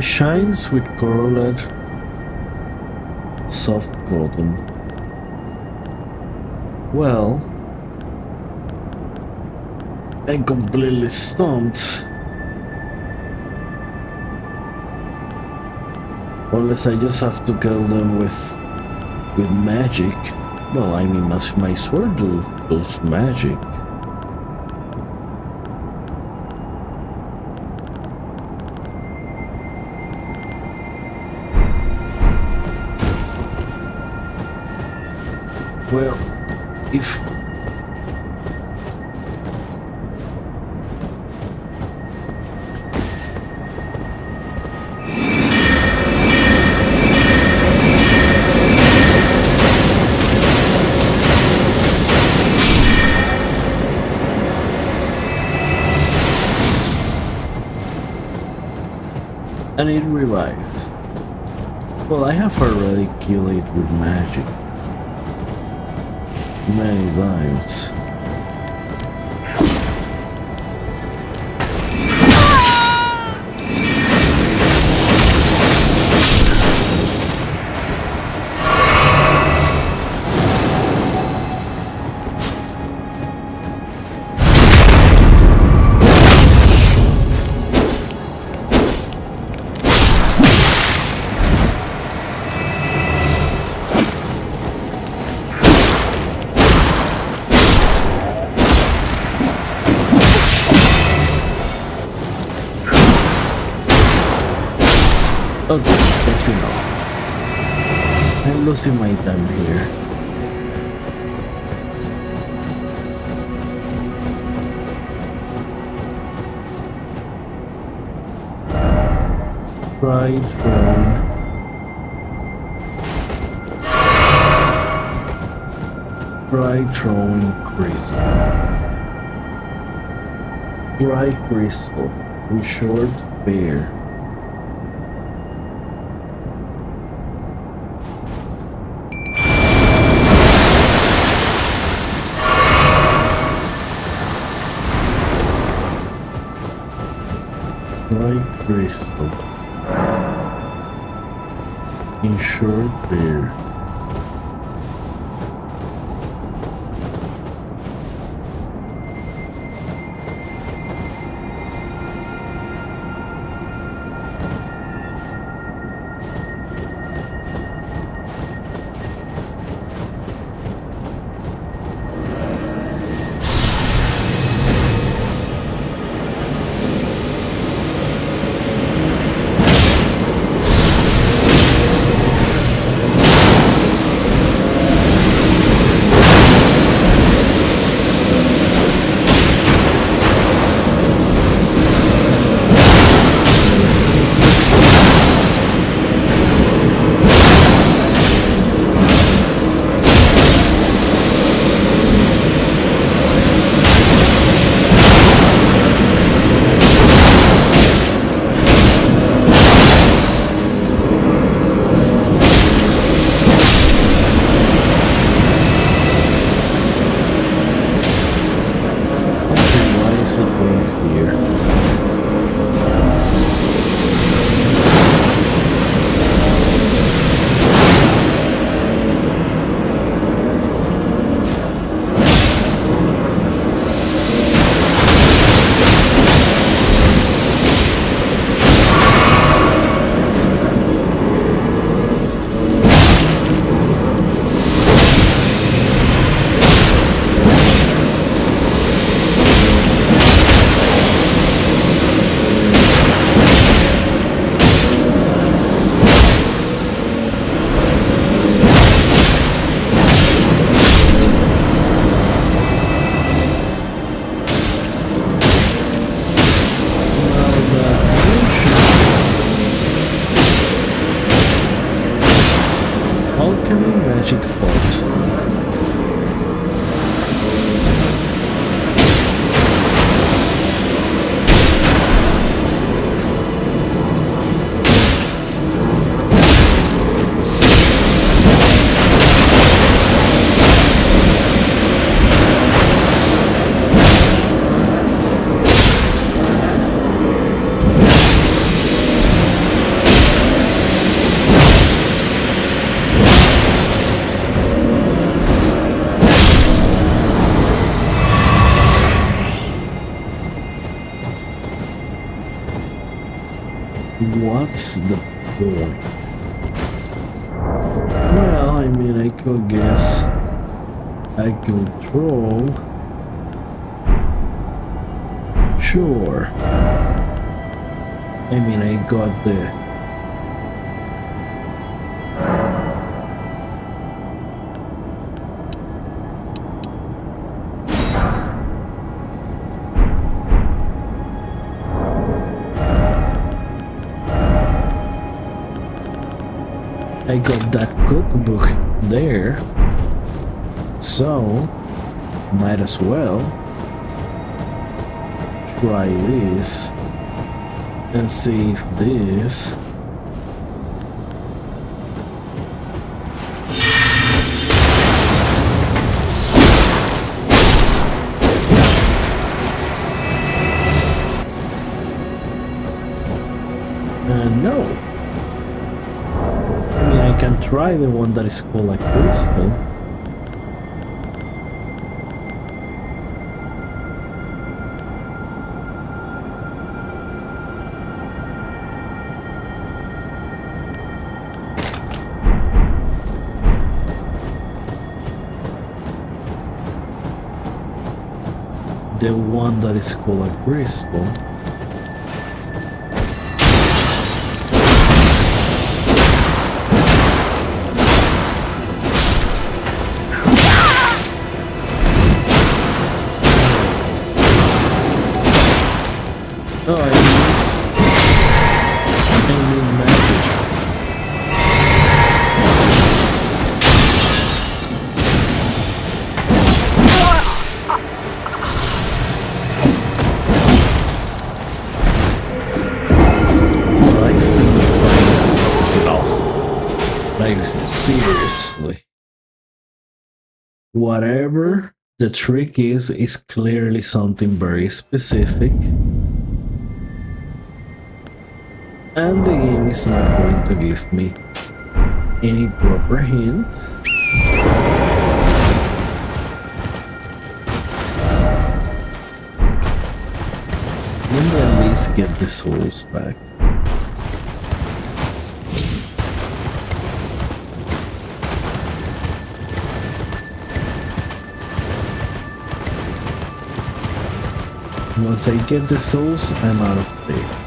Shines with colored soft cotton. Well, I'm completely stumped. Unless I just have to kill them with magic. Well, I mean, my sword does magic. Well, if and it revives. Well, I have already killed it with magic many times. Okay, that's enough. I'm losing my time here. Right, throwing crystal. Dry crystal with short bear. Dry crystal in short bear. Magic pot. What's the point? Well, I mean, I could guess I could throw. Sure. I mean, I got the I got that cookbook there, so might as well try this and see if this no. I mean, I can try the one that is called like crystal. The one that is called a crystal. Oh, I need magic. Well, I think this is it all. Like, seriously. Whatever the trick is clearly something very specific. And the game is not going to give me any proper hint. Let me at least get the souls back. Once I get the souls, I'm out of there.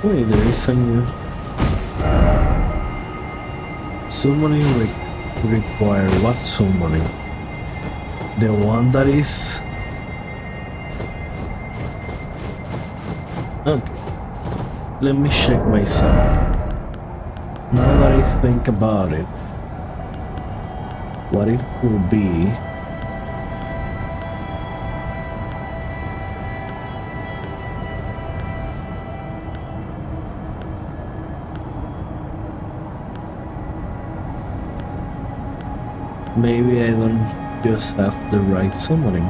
Wait, there is a new summoning require what summoning? The one that is okay. Let me check myself. Now that I think about it, what it could be. Maybe I don't just have the right summoning.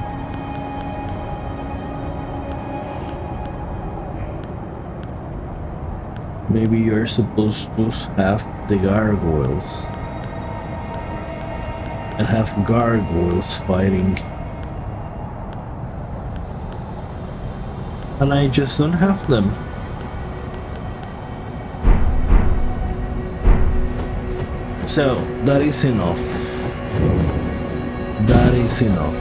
Maybe you're supposed to have the gargoyles and have gargoyles fighting, and I just don't have them. So that is enough. That is enough.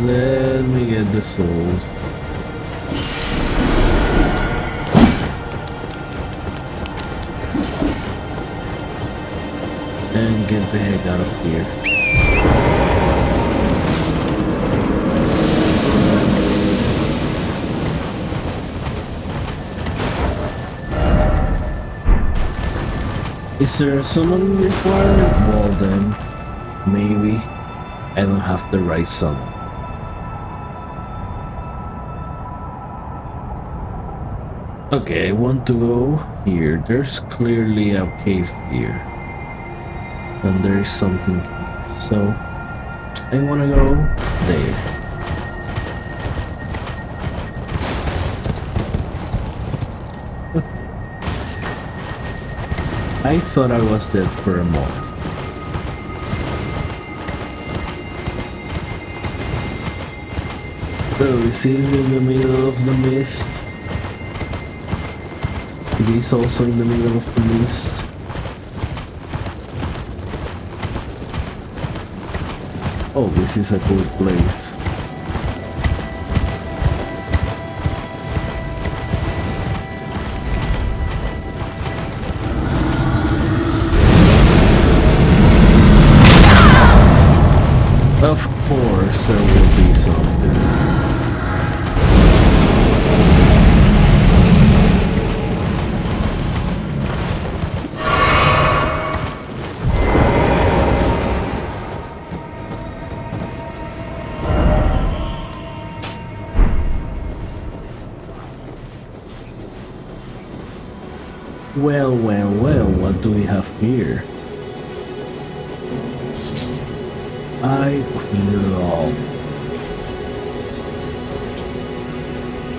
Let me get the souls. And get the heck out of here. Is there someone required? Well then, maybe I don't have the right summon. Okay, I want to go here. There's clearly a cave here. And there is something here. So, I want to go there. I thought I was dead for a moment. So this is in the middle of the mist. this also in the middle of the list? Oh, this is a cool place. Of course, there will be something. Well, well, well, what do we have here? I love.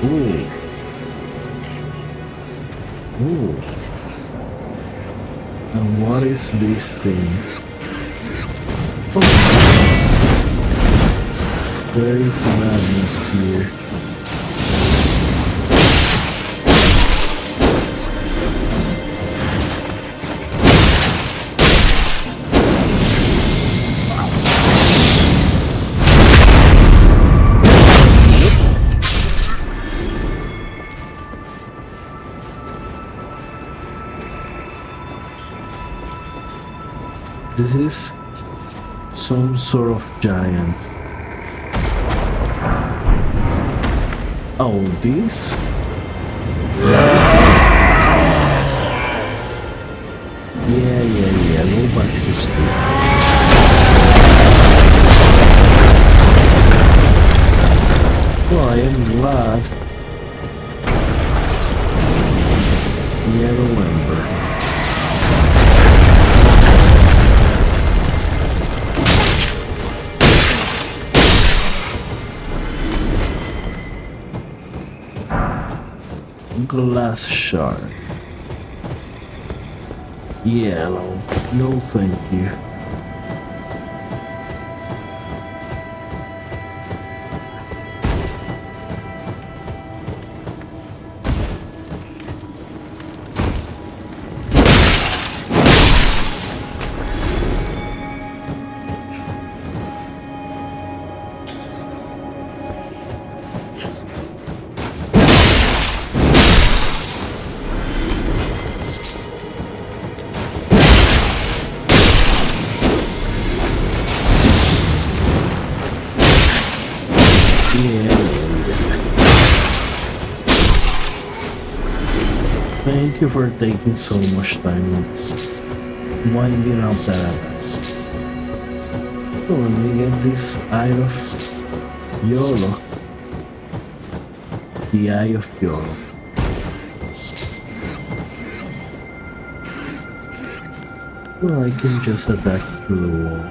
Ooh. Ooh. And what is this thing? Oh, yes. There is madness here. This is some sort of giant. Oh, this? Yeah, go back to school. Well, I am glad. Yeah, remember. Glass shard. Yeah, no thank you. Thank you for taking so much time winding up that. So let me get this Eye of YOLO. The Eye of YOLO. Well, I can just attack through the wall.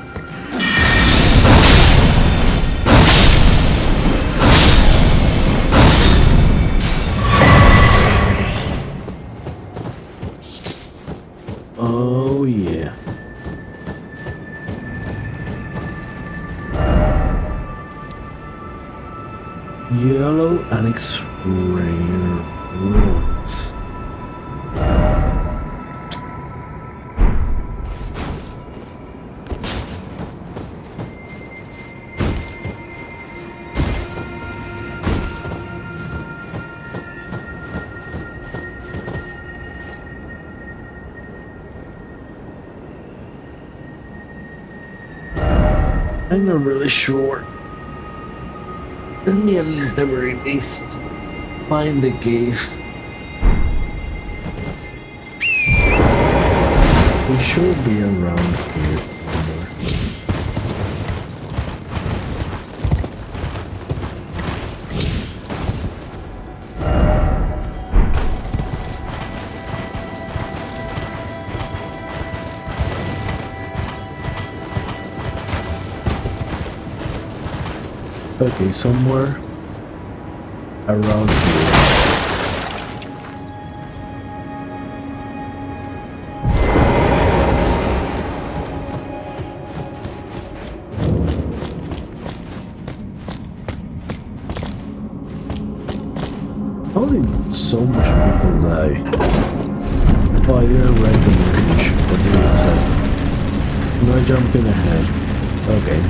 Oh yeah. Yellow and X-ray ruins. I'm not really sure. Let me at the very least find the cave. We should be around here somewhere. Okay, somewhere around here. How did so much people die? Oh, I didn't write the message, but it said, no jumping ahead. Okay,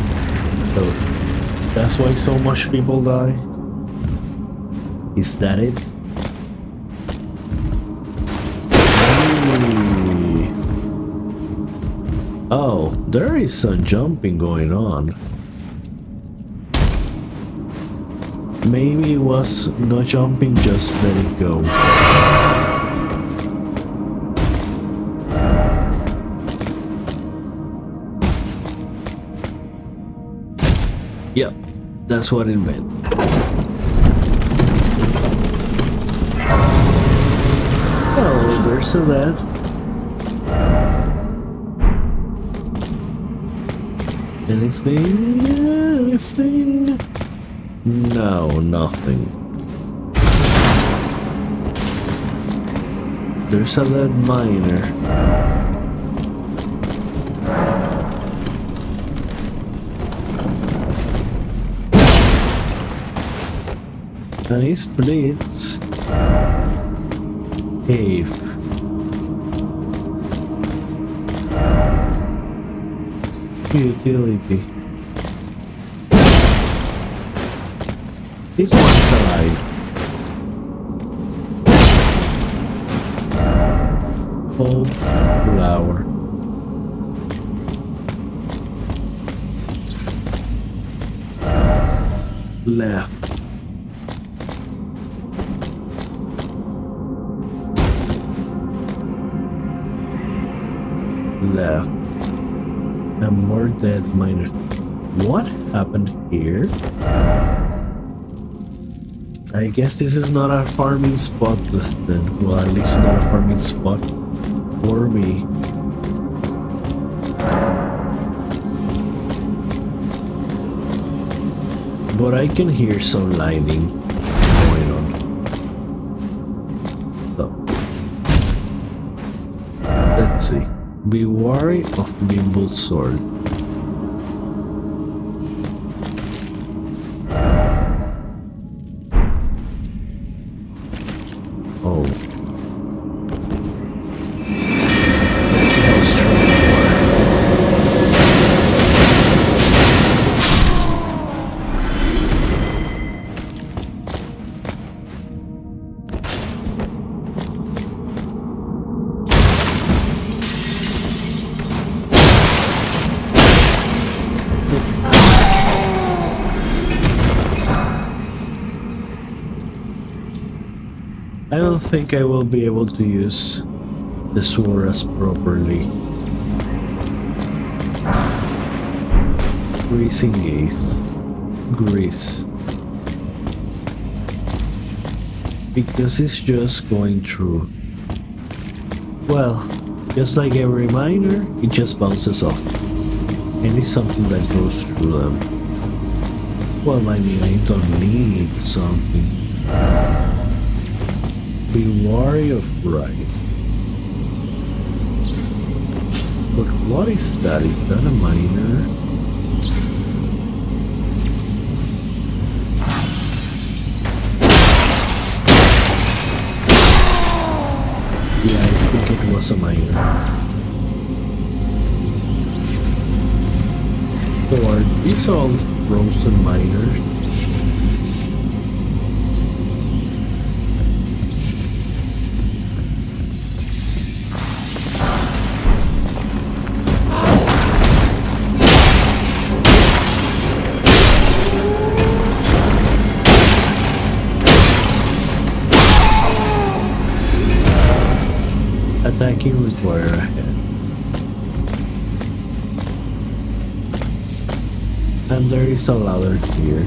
so that's why so much people die? Is that it? Oh, there is some jumping going on. Maybe it was no jumping, just let it go. Yep, that's what it meant. Oh, there's a that. Anything? Anything? No, nothing. There's a lead miner. Nice blitz. Cave. Utility. This one's alive. Old flower. Left. Left. And more dead miners. What happened here? I guess this is not a farming spot then. Well, at least not a farming spot for me. But I can hear some lightning going on. So, let's see. Be wary of nimble sword. Oh. Let's see how strong you are. I don't think I will be able to use the sword as properly. Greasing gaze. Grease. Because it's just going through. Well, just like every miner, it just bounces off. And it's something that goes through them. Well, I mean, I don't need something. Be wary of rice. But what is that? Is that a miner? Yeah, I think it was a miner. So are these all frozen miners? Attacking require a head. And there is a ladder here.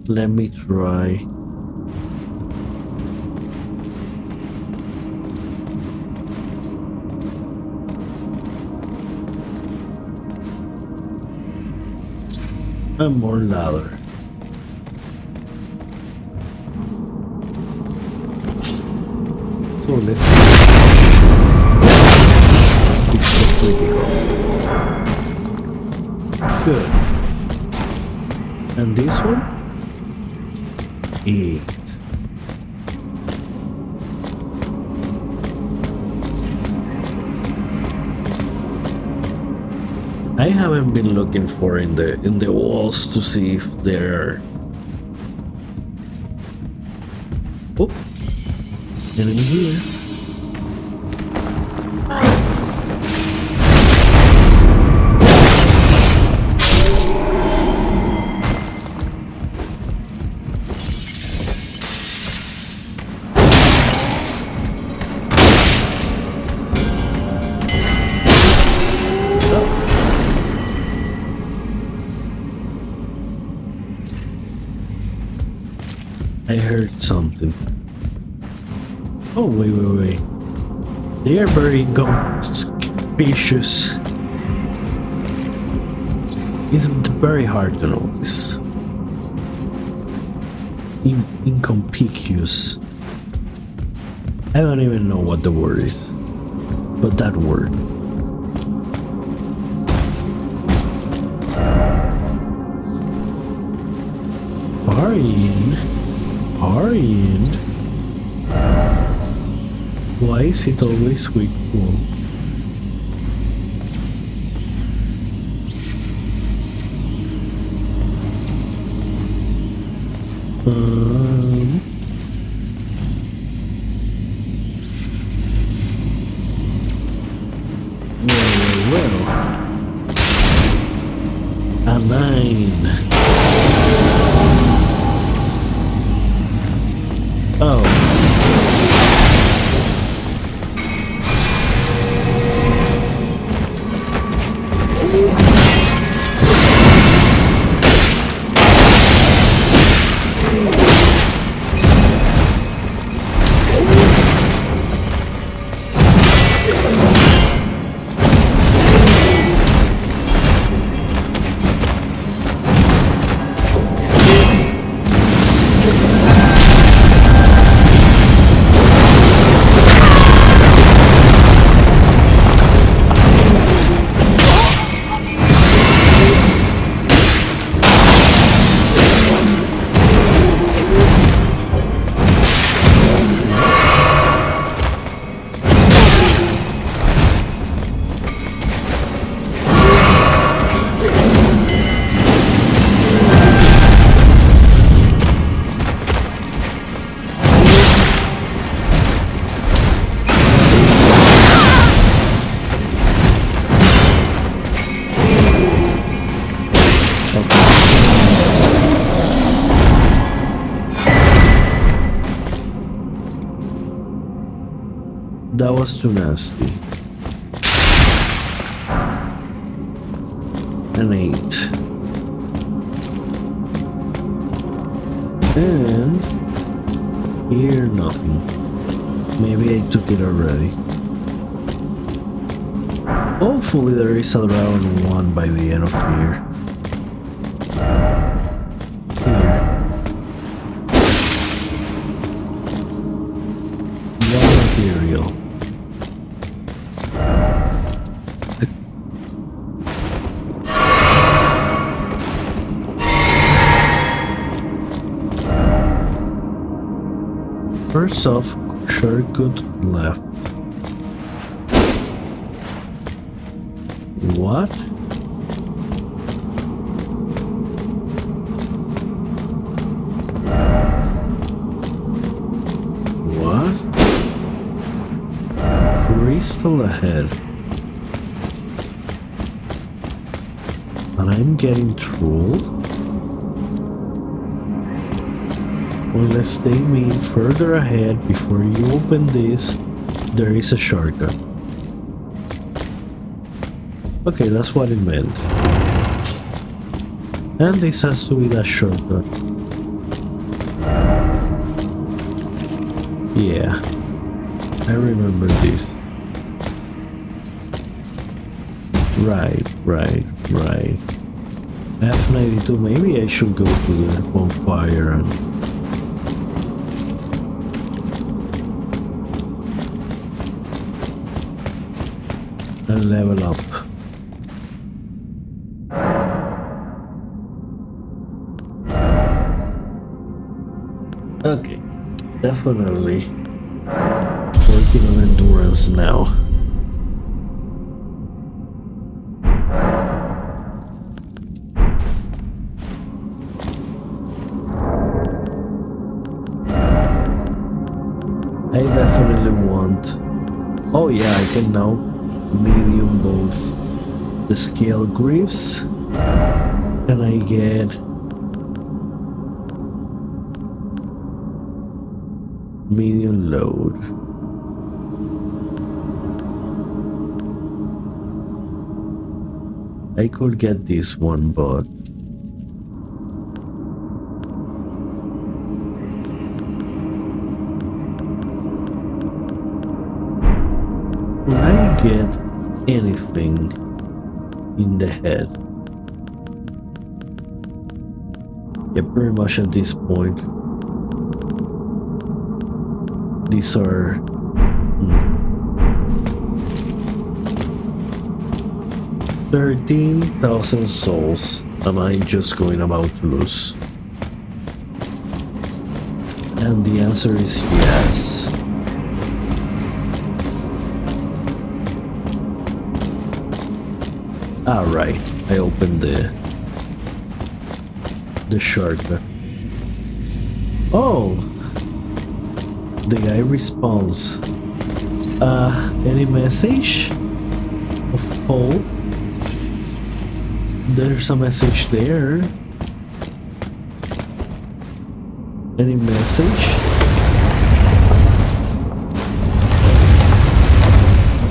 Let me try. And more ladder. So let's see. It's so critical. Good. And this one? 8. I haven't been looking for in the walls to see if there are. Oh, enemy here. I heard something. Oh, wait. They are very conspicuous. It's very hard to notice. Inconspicuous. I don't even know what the word is. But that word. Hurrying. Why is it always weak pull? Well. A 9. Oh. That was too nasty. An 8. And here nothing. Maybe I took it already. Hopefully there is a round 1 by the end of here. Material. First off, shortcut left. What? What? Crystal ahead. And I'm getting trolled? Unless they mean further ahead before you open this, there is a shortcut. Okay, that's what it meant. And this has to be that shortcut. Yeah, I remember this. Right. F92, maybe I should go to the bonfire and level up. Okay, definitely working on endurance now. I definitely want... Oh yeah, I can now medium both the scale griefs. Can I get medium load? I could get this one, but will I get anything in the head? Yeah, pretty much at this point. These are 13,000 souls. Am I just going about to lose? And the answer is yes. Alright, I opened the shortcut. Oh! The guy responds. Any message? Of Paul? There's a message there. Any message?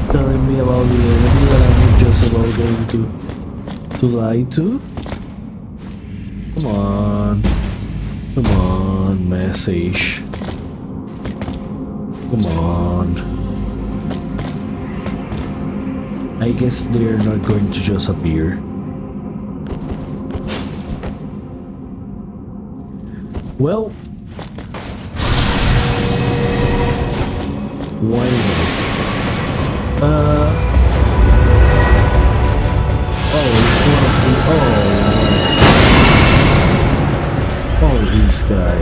Telling me about the enemy that I'm just about going to lie to? Come on. Come on, message. Come on. I guess they're not going to just appear. Well, why not? Oh, it's one of the... Oh, this guy.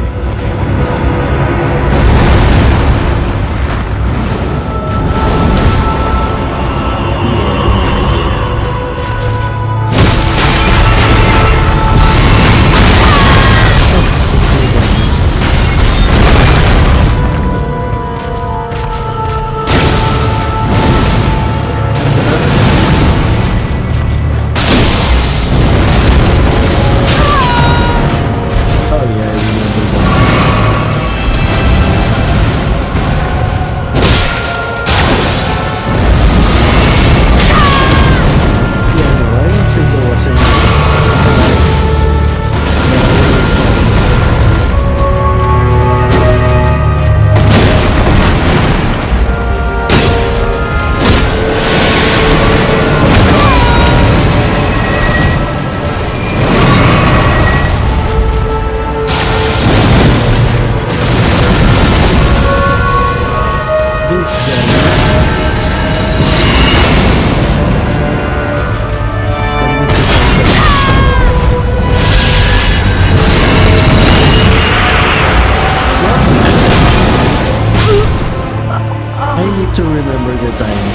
To remember the time.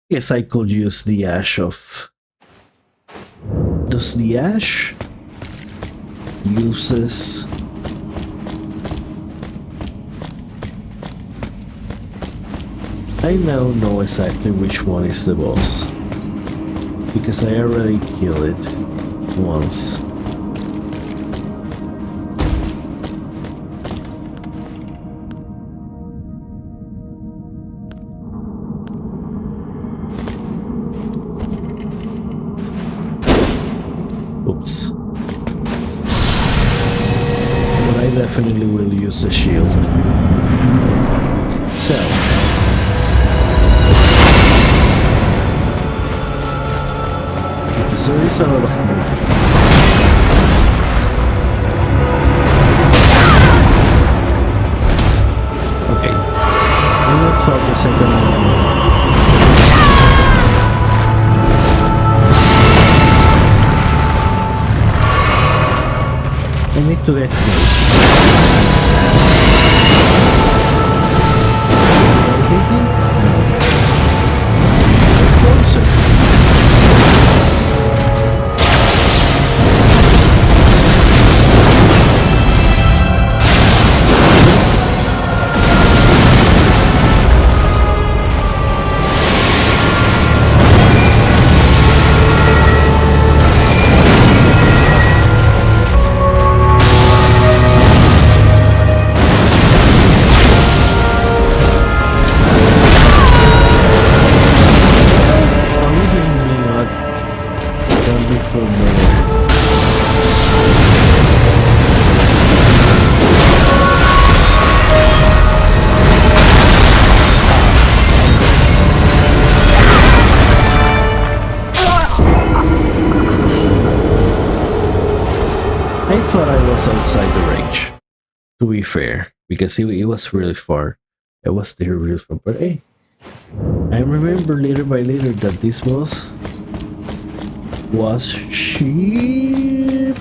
Yes, I could use the ash of... Does the ash uses... I now know exactly which one is the boss. Because I already killed it once. Oops. But I definitely will use the shield. So. Because there is a lot of movement. Okay. I thought the second one. I need to get close. Closer. I thought I was outside the range, to be fair, because it was really far. I was there really far, but hey, I remember little by little that this boss was cheap.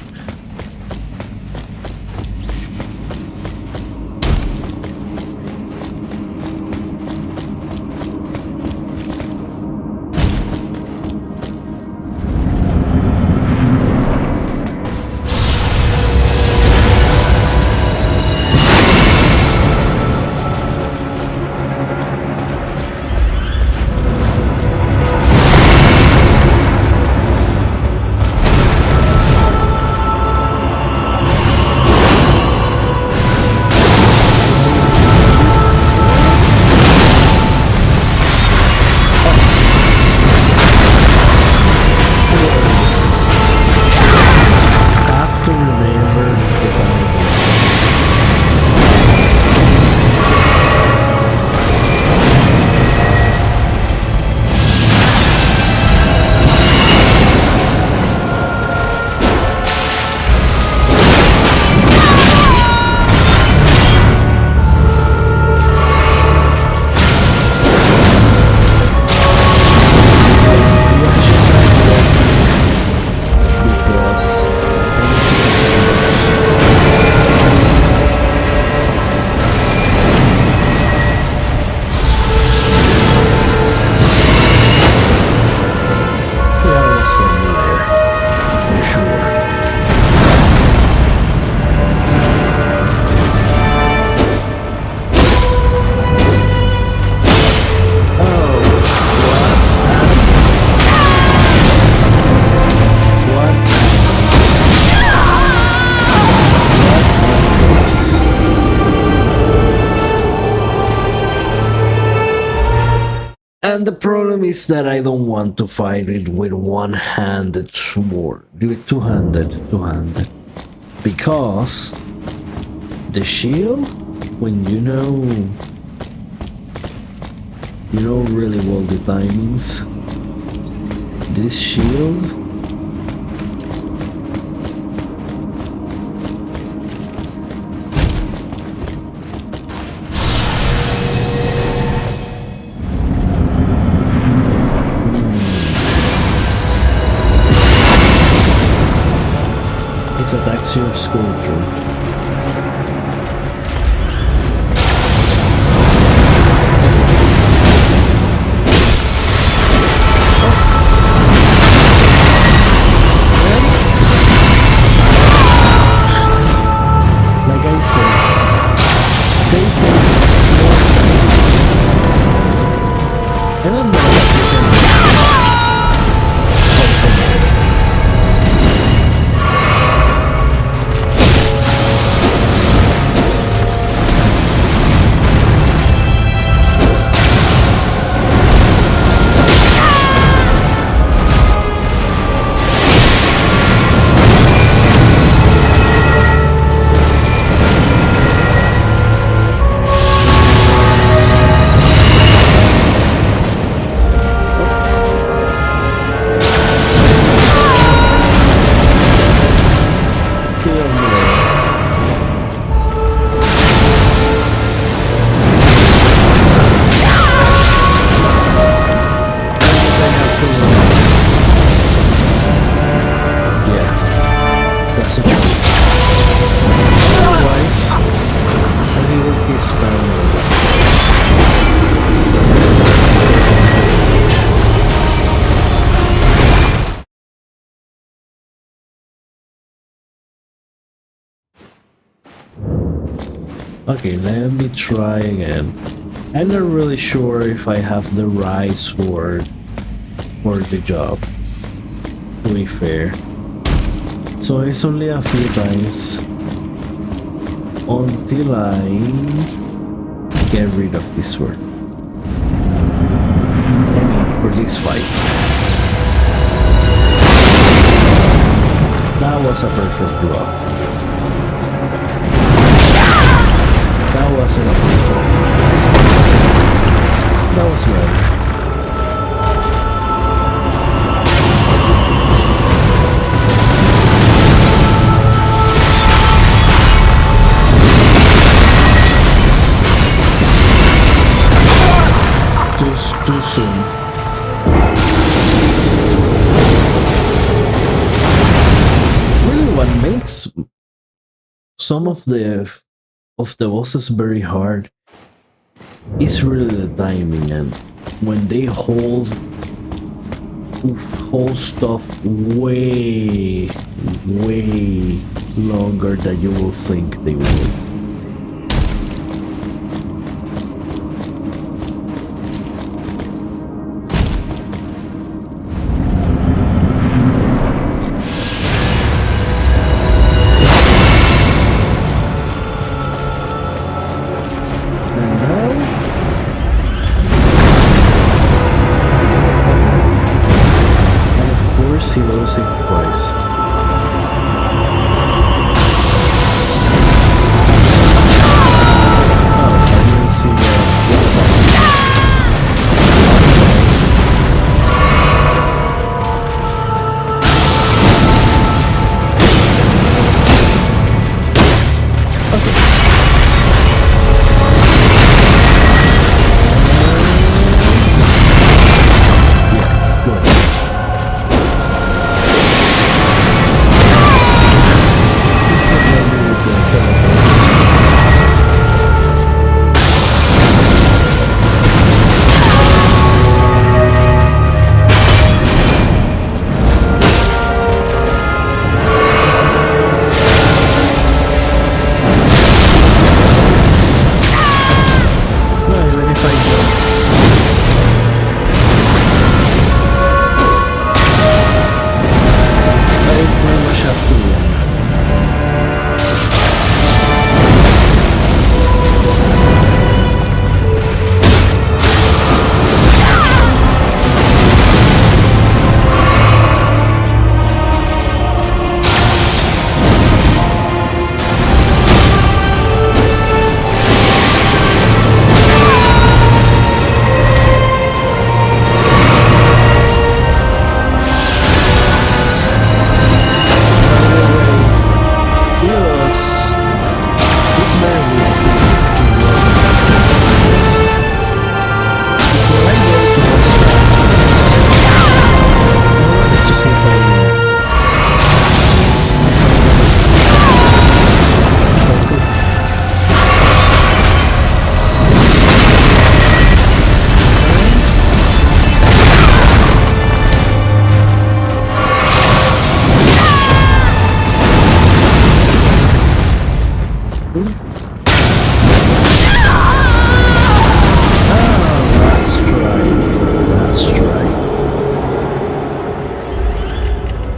And the problem is that I don't want to fight it with one-handed sword. Do it two-handed. Because the shield, when you know really well the timings, this shield attacks your sculpture. He's spamming. Okay, let me try again. I'm not really sure if I have the right sword for the job, to be fair. So it's only a few times until I get rid of this sword. I mean, for this fight. That was a perfect draw. That wasn't a perfect. That was better. Too soon. Really, what makes some of the bosses very hard is really the timing, and when they hold stuff way longer than you will think they will. He loves it twice. Oh, I didn't see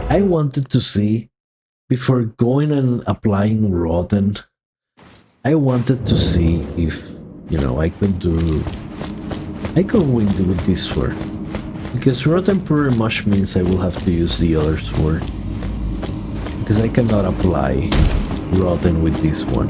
I wanted to see, before going and applying Rotten, I wanted to see if, I could win with this sword. Because Rotten pretty much means I will have to use the other sword. Because I cannot apply Rotten with this one.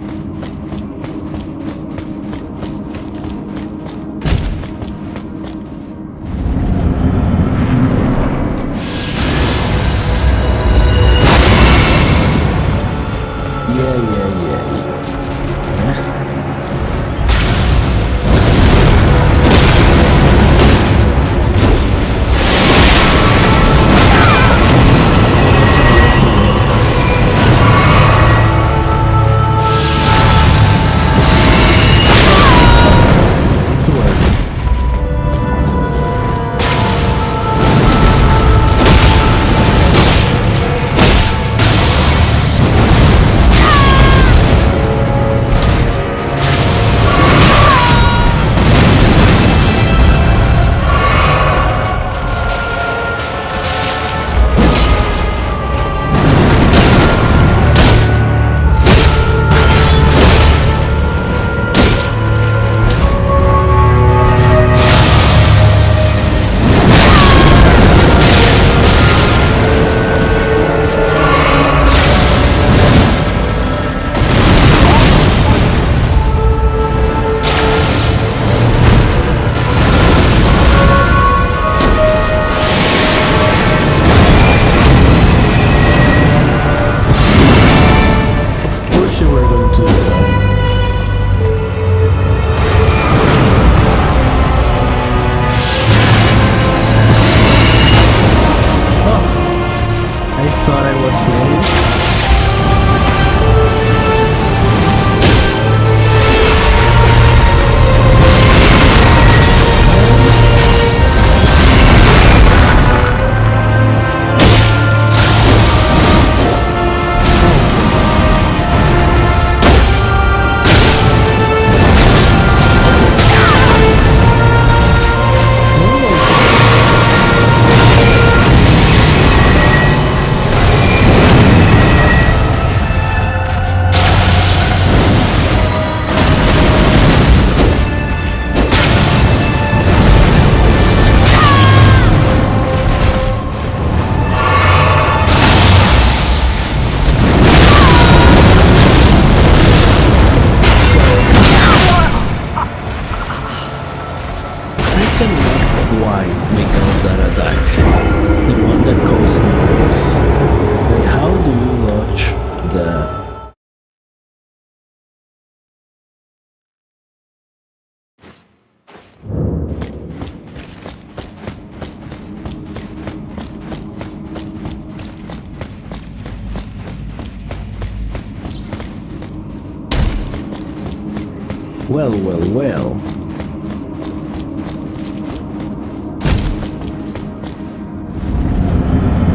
Well, well, well.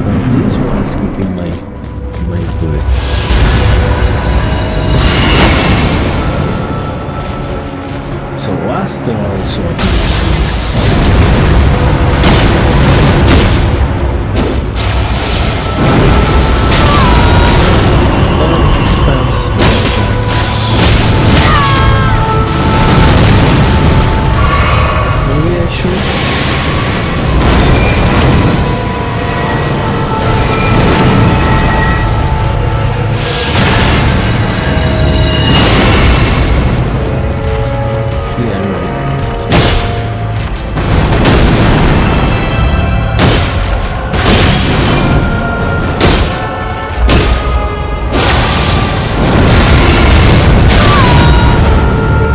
Now this one is kicking my butt. So Aston also appears. Spams maybe I should. Yeah, right.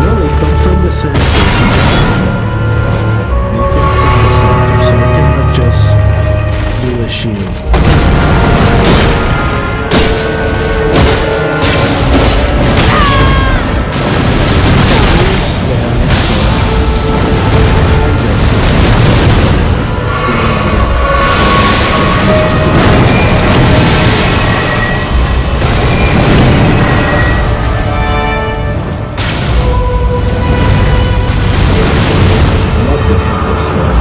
No, they come from the center. They come from the center, so I cannot just do a shield. What the hell is that?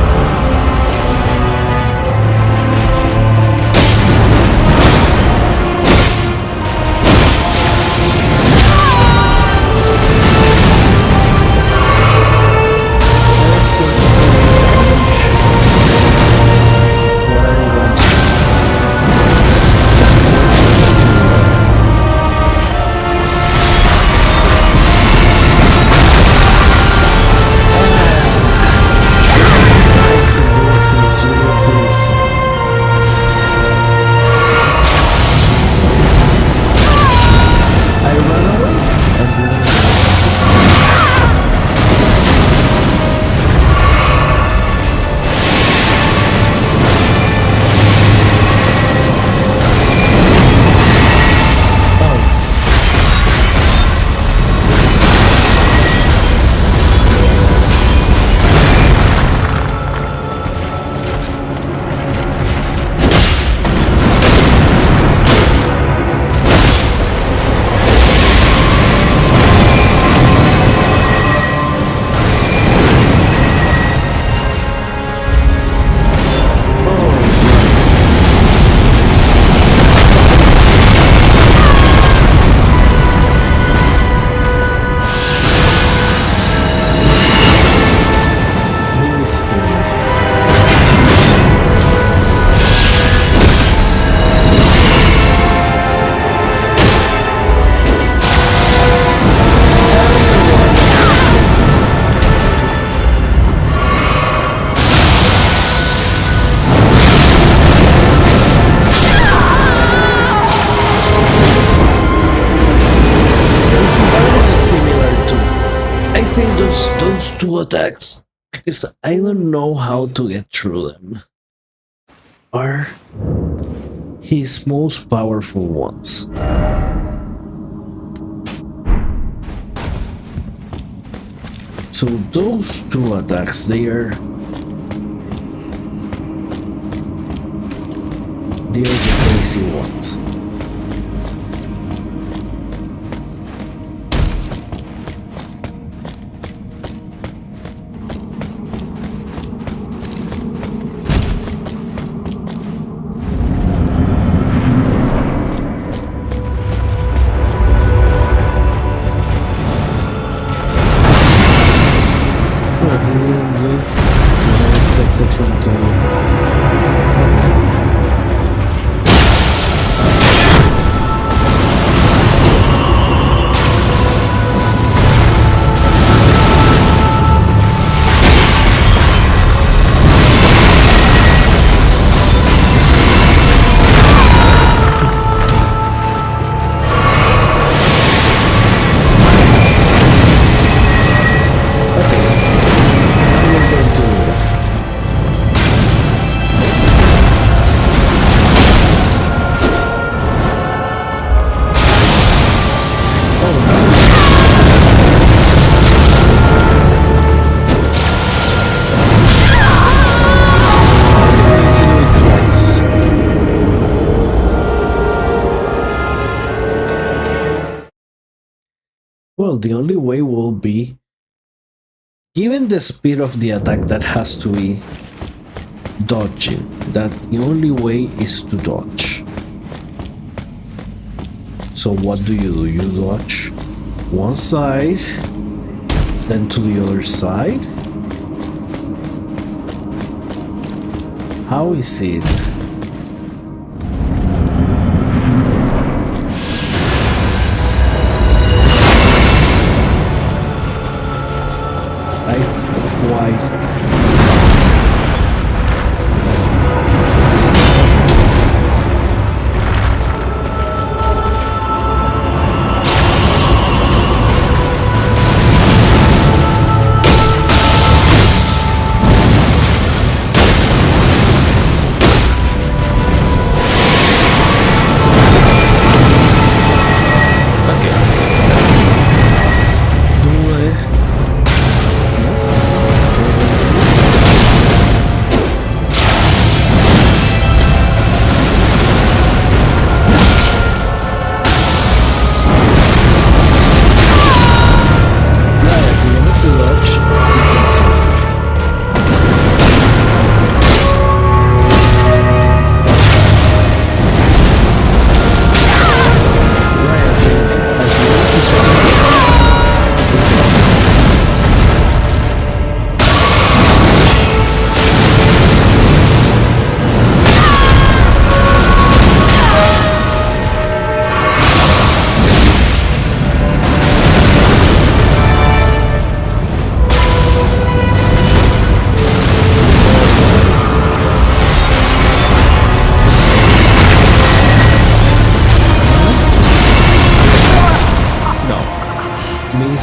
Those two attacks, because I don't know how to get through them, are his most powerful ones. So those two attacks, they are the crazy ones. Well, the only way will be, given the speed of the attack, that has to be dodging. That the only way is to dodge. So what do? You dodge one side, then to the other side? How is it? Why?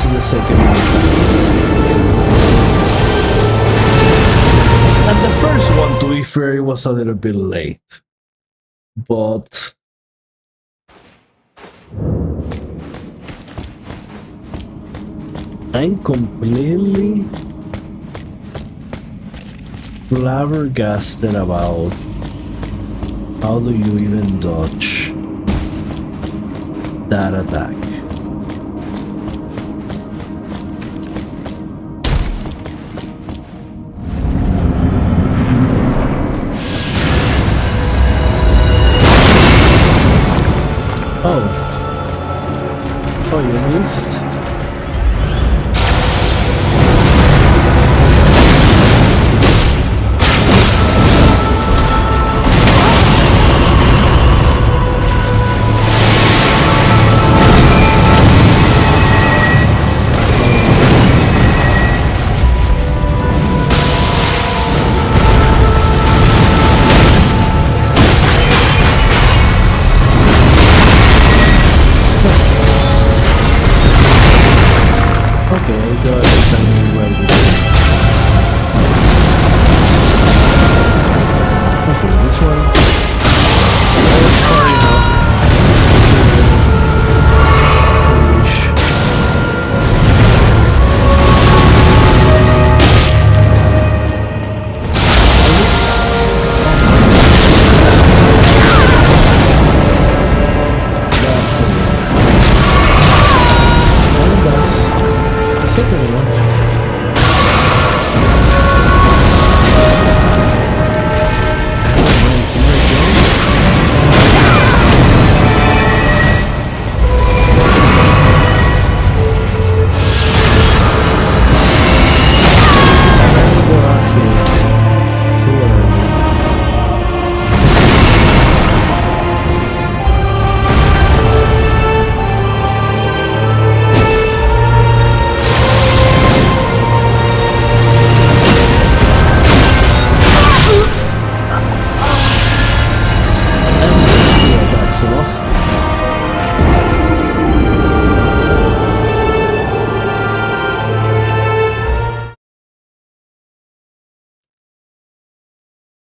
The second one. And the first one, to be fair, it was a little bit late. But I'm completely flabbergasted about how do you even dodge that attack. Oh, you missed? Okay, I got it right with it. Okay, this one. It's far enough. Second one.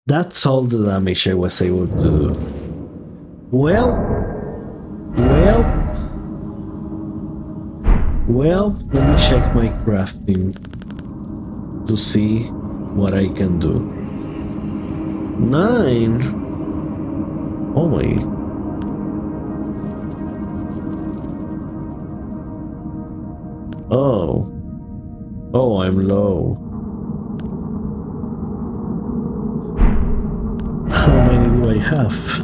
That's all the damage I was able to do. Well, let me check my crafting to see what I can do. 9. Oh my. Oh. Oh, I'm low. How many do I have?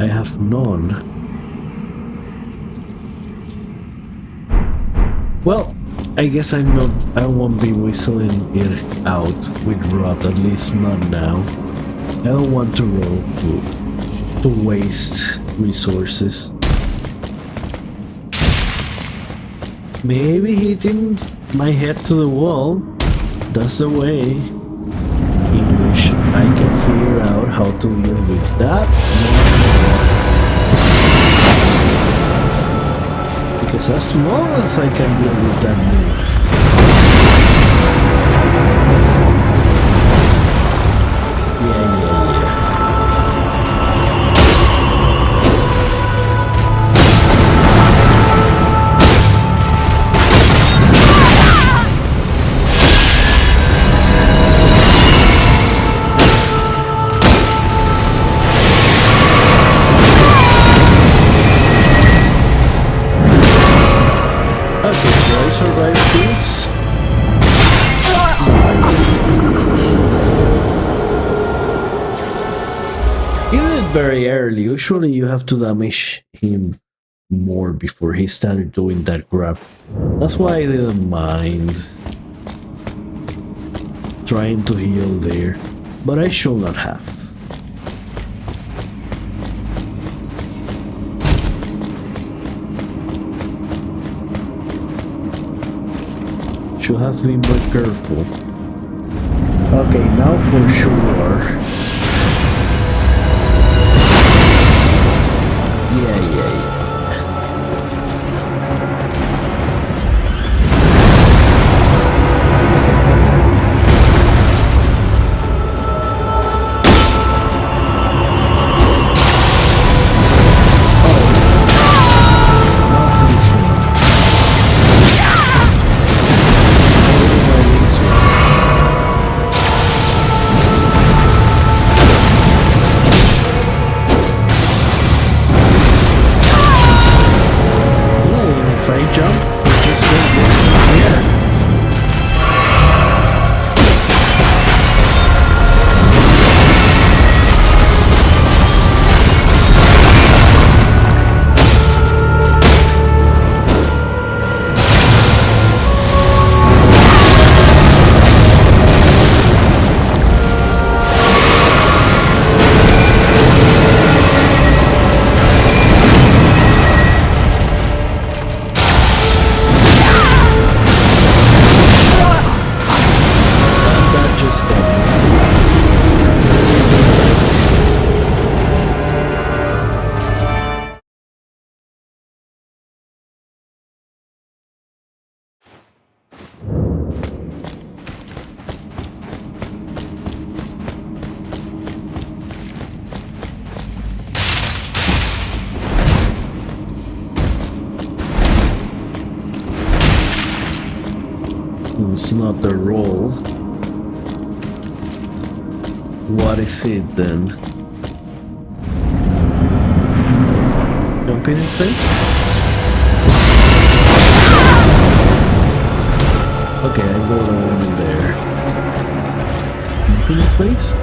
I have none. Well, I guess I won't be whistling it out with Rot, at least not now. I don't want to roll to waste resources. Maybe hitting my head to the wall. That's the way in which I can figure out how to deal with that. Because as long as I can deal with that move. Yeah. Survive this? He did it very early. Usually you have to damage him more before he started doing that grab. That's why I didn't mind trying to heal there, but I should not have. Should have been more careful. Okay, now for sure. Yeah. It's not the roll. What is it then? Jumping in place? Okay, I go down in there. Jumping in place?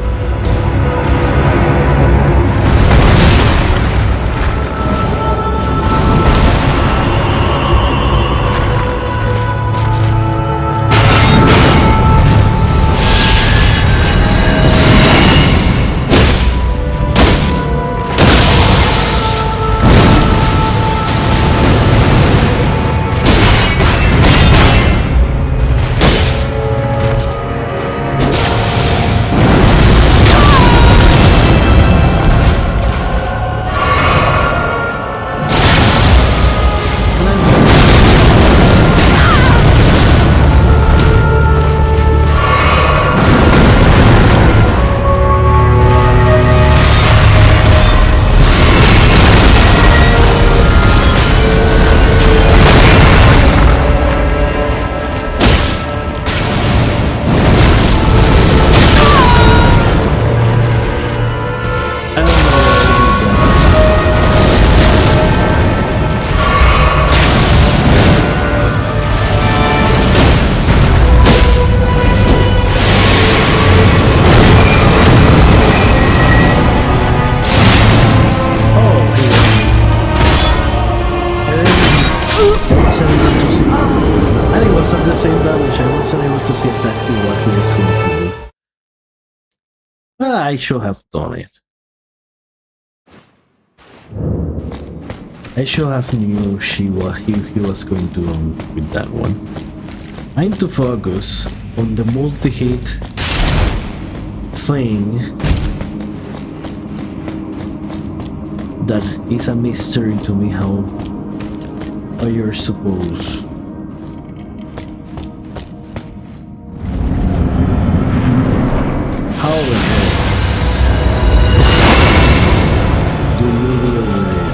because of the same damage, I wasn't able to see exactly what he was going to do. Well, I should have done it. I should have knew he was going to run with that one. I need to focus on the multi-hit thing that is a mystery to me how you're supposed. How the hell do you deal with it?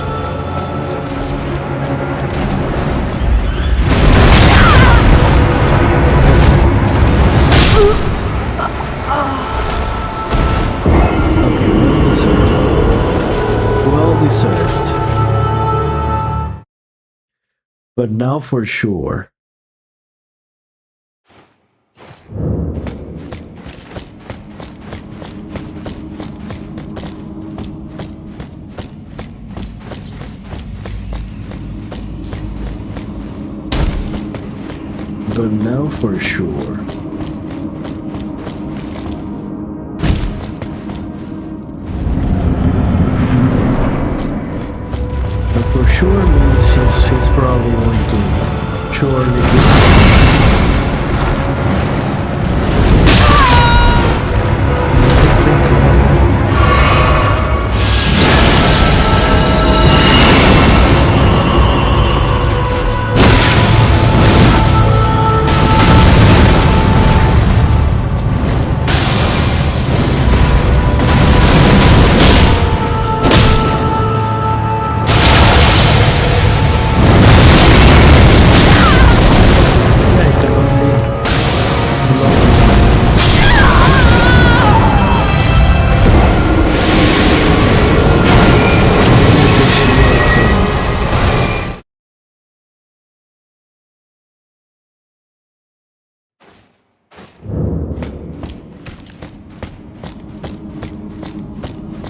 Okay, well deserved. Well deserved. But now for sure. But now for sure. But for sure means he's probably going to surely get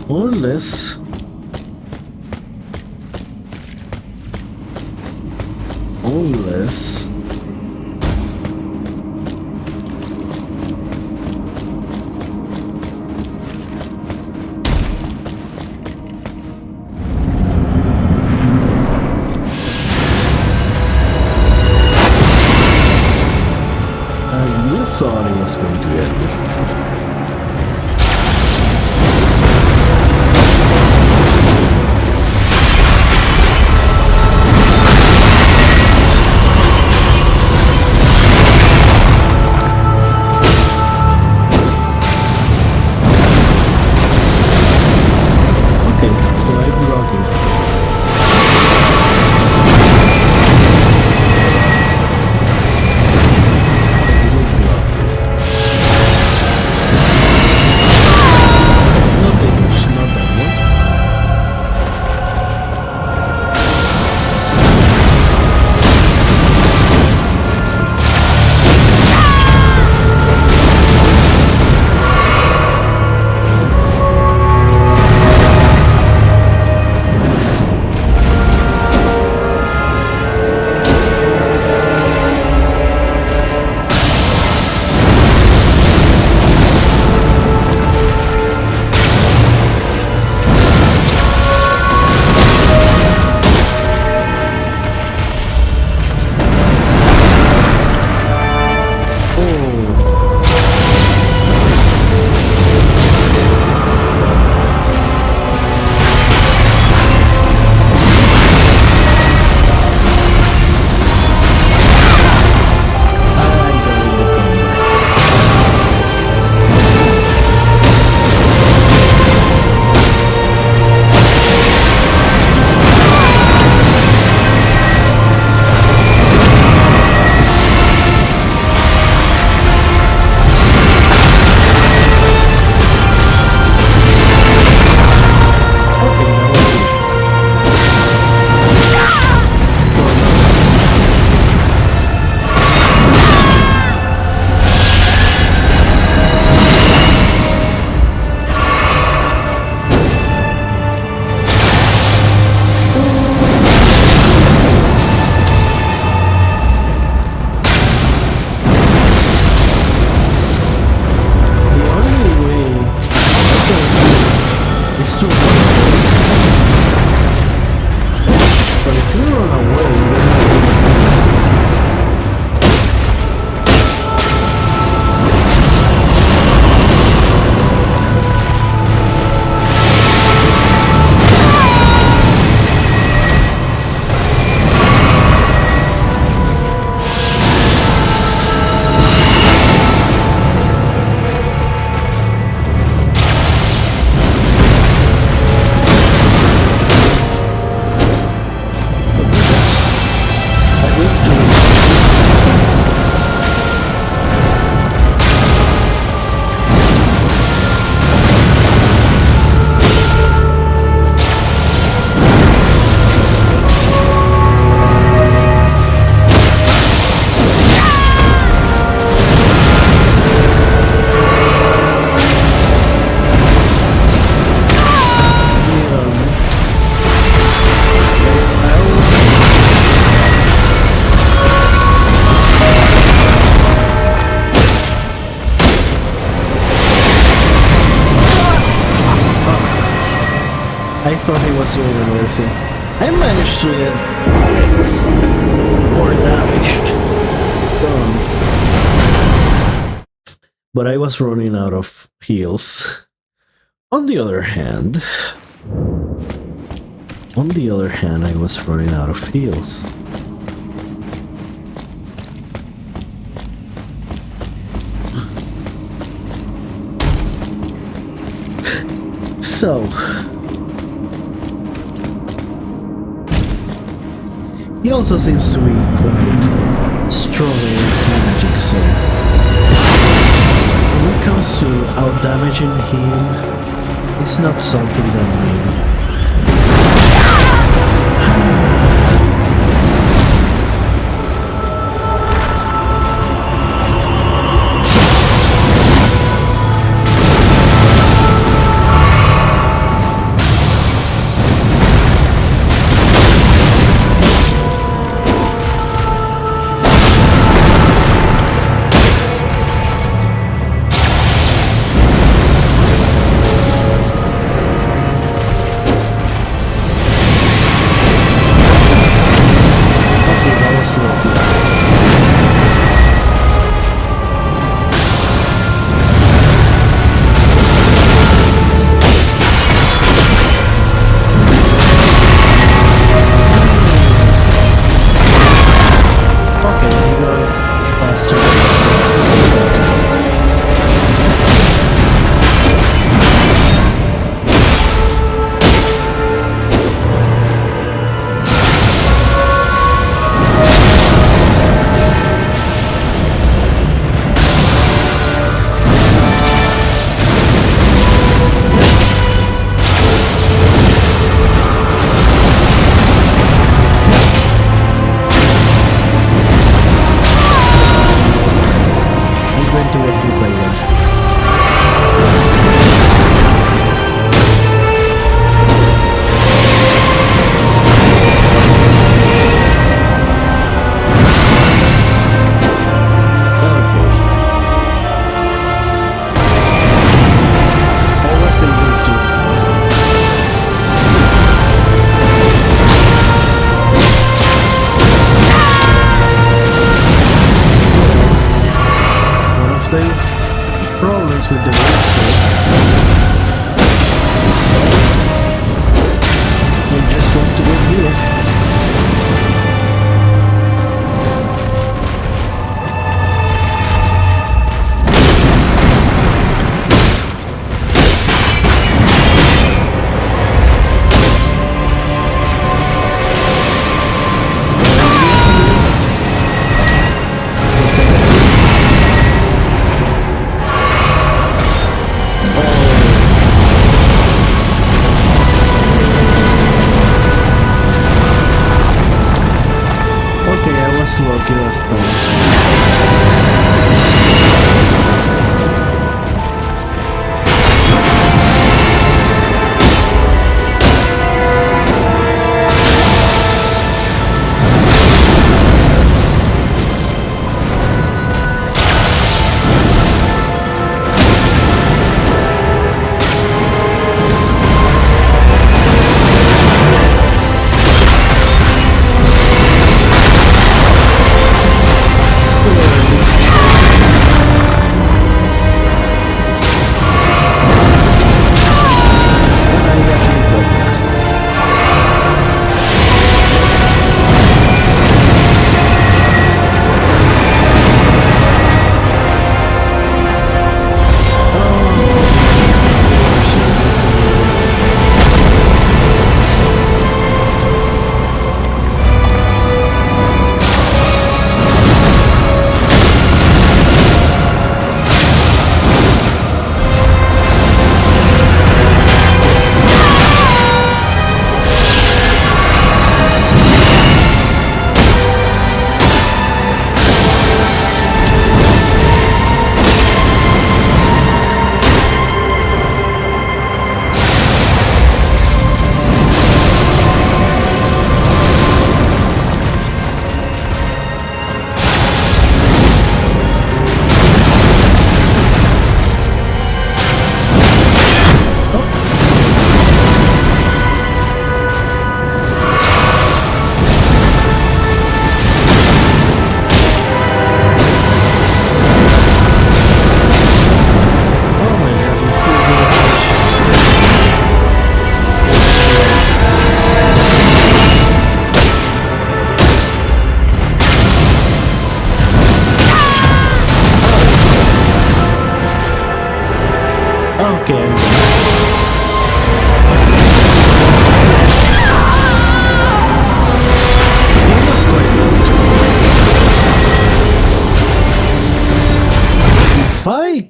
unless you thought he was going to get me. he was doing another thing. I managed to get more damage done, but I was running out of heals. On the other hand, I was running out of heals. So, he also seems to be quite strong in his magic, so when it comes to out-damaging him, it's not something that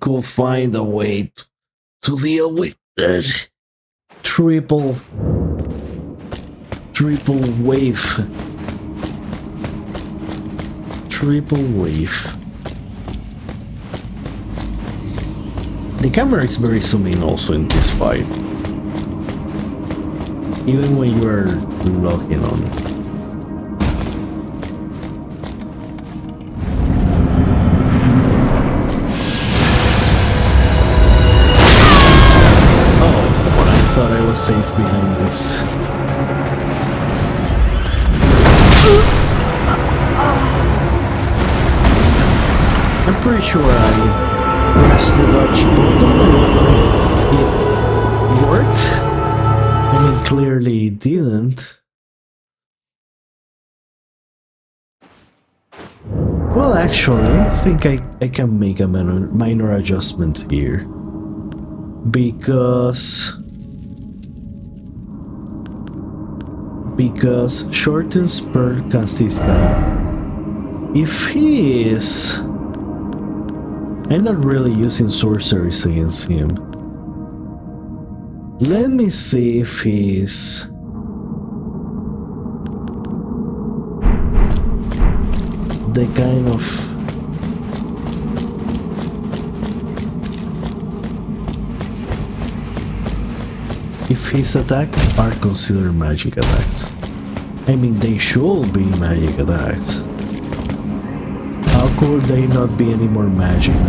could find a way to deal with that triple wave. Triple wave. The camera is very zoom in also in this fight. Even when you are locking on. Oh, I thought I was safe behind this. I'm pretty sure I pressed the dodge button and it worked. I mean, clearly it didn't. Well, actually, I think I can make a minor adjustment here. Because shortens per casting time. If he is... I'm not really using sorceries against him. Let me see if he's... the kind of... if his attacks are considered magic attacks. I mean, they should be magic attacks. How could they not be any more magic? No,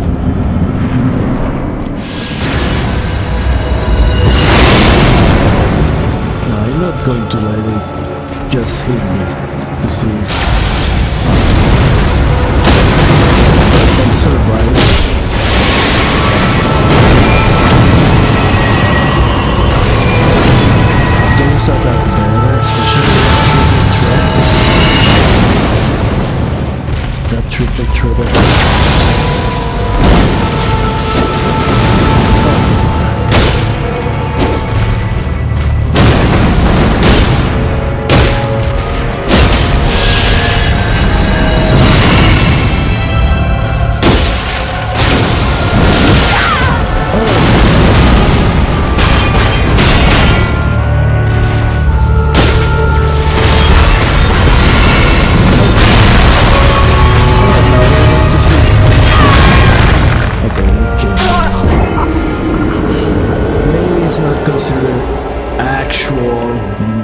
I'm not going to let it just hit me to see if I can survive. Those attack better, especially that triple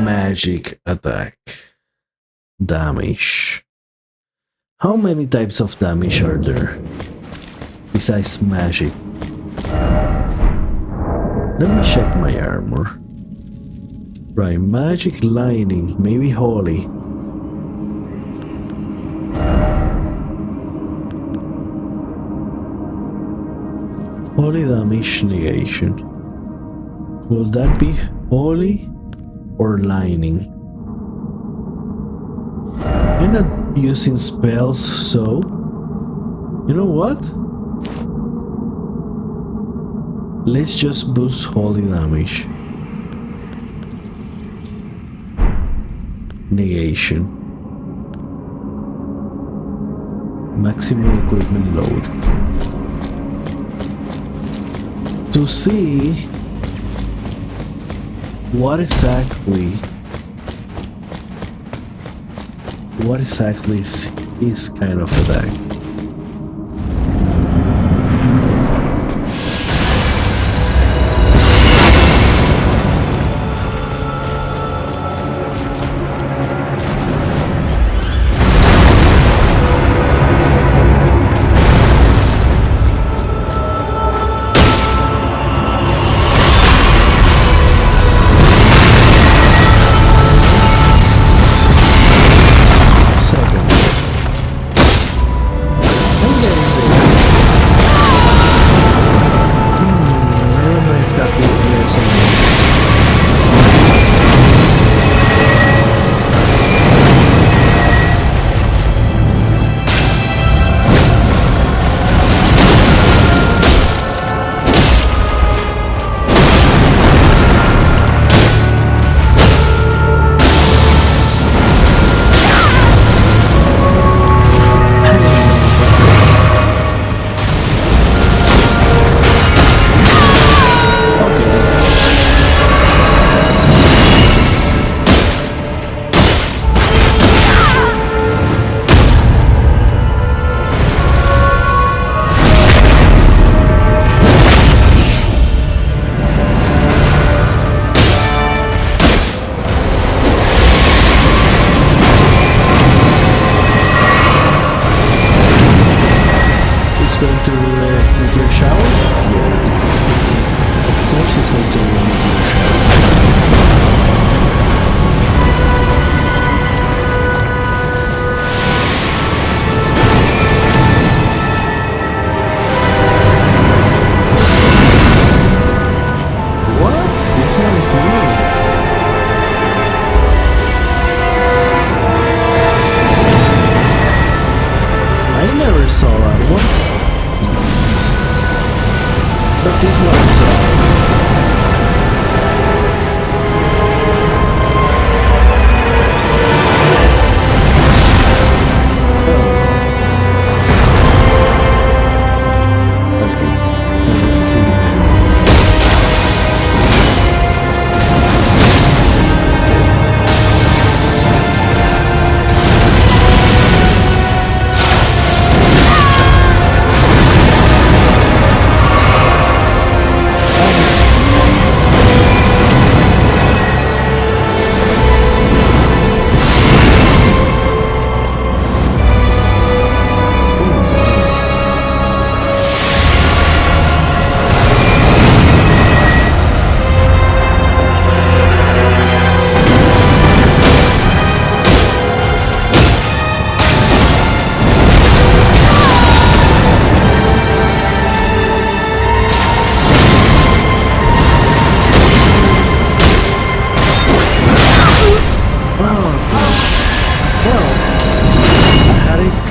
magic attack damage. How many types of damage are there besides magic? Let me check my armor. Right, magic, lightning, maybe holy. Holy damage negation. Will that be holy or lightning? I'm not using spells, so you know what? Let's just boost holy damage. Negation. Maximum equipment load. To see what exactly is kind of attack.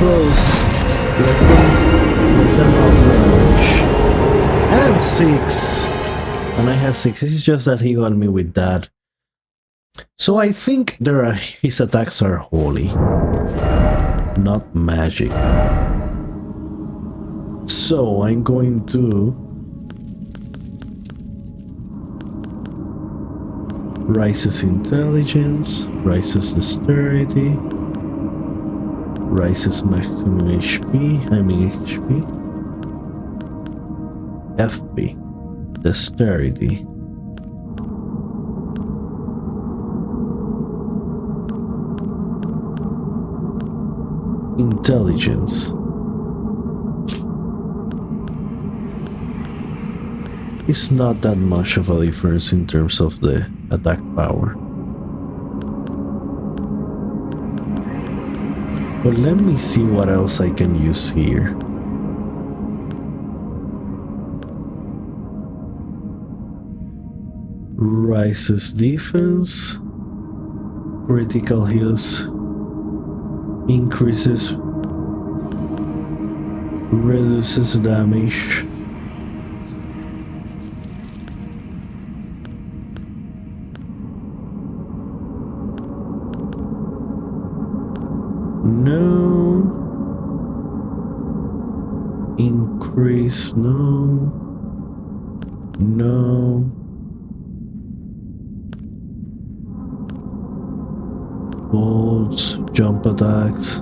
close. Less than half the damage. And 6. And I had 6. It's just that he got me with that. So I think his attacks are holy, not magic. So I'm going to Rises intelligence, rises dexterity, rises maximum HP, HP, FP, dexterity. Intelligence. It's not that much of a difference in terms of the attack power. But let me see what else I can use here. Rises defense, critical heals, increases, reduces damage. No. Increase, no. No. Bolts, jump attacks.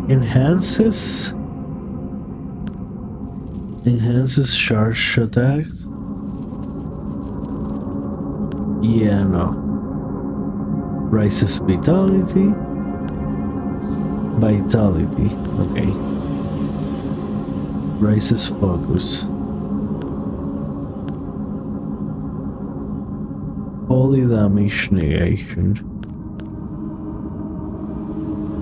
Enhances charge attacks. Yeah, no. Rises vitality. Vitality, okay. Rises focus. Holy damage negation.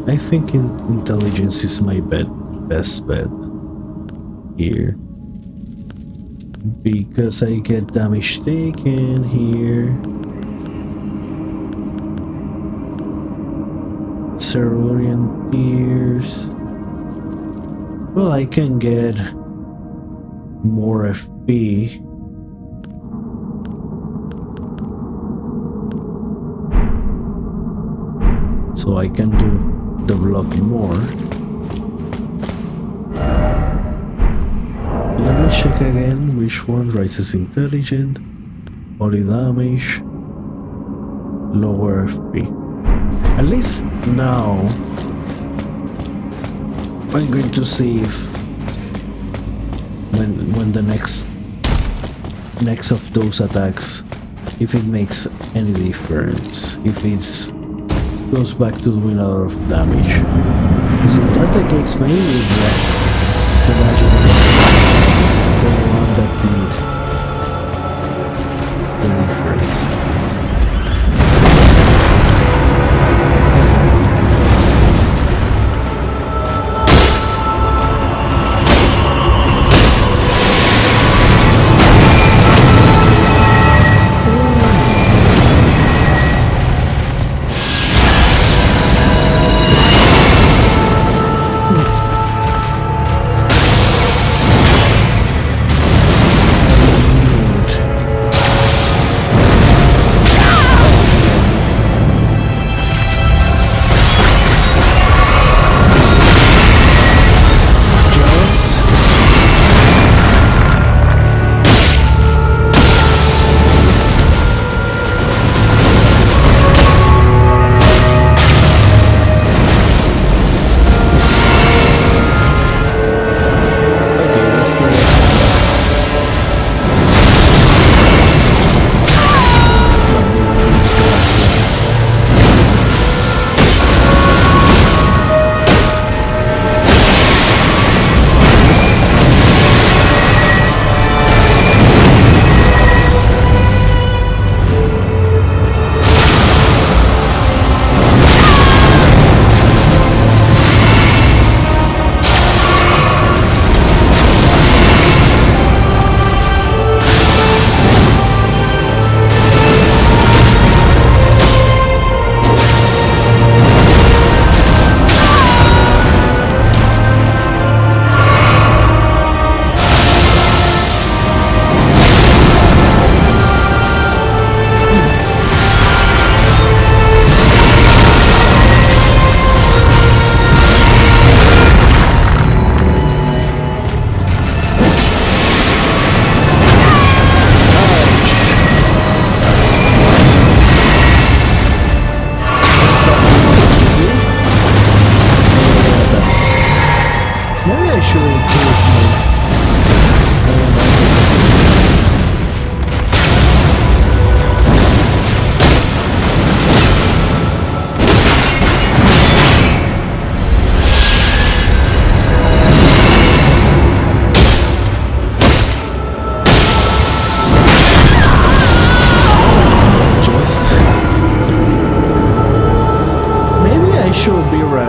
I think intelligence is my best bet here. Because I get damage taken here. Cerulean Tears. Well, I can get more FP. So I can develop more. Let me check again which one rises intelligent, body damage, lower FP. At least now I'm going to see if when the next of those attacks, if it makes any difference, if it goes back to doing a lot of damage. Is it that the case? Maybe it was the magic, the one that did the difference.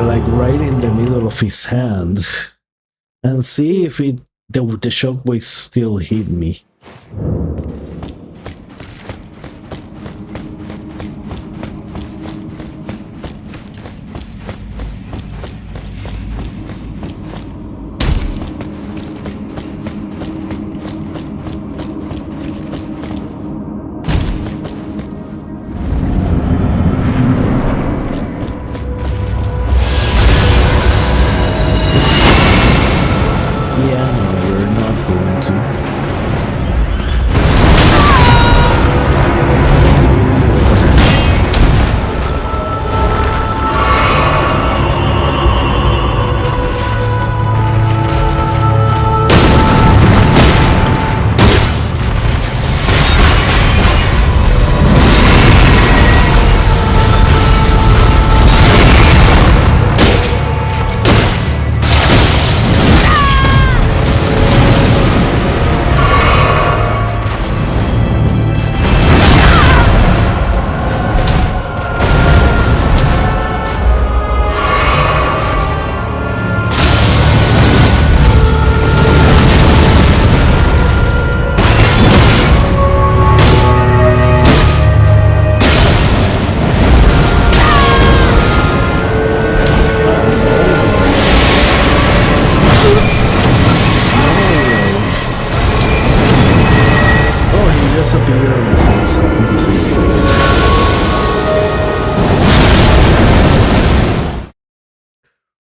like right in the middle of his hand and see if the shockwave still hit me.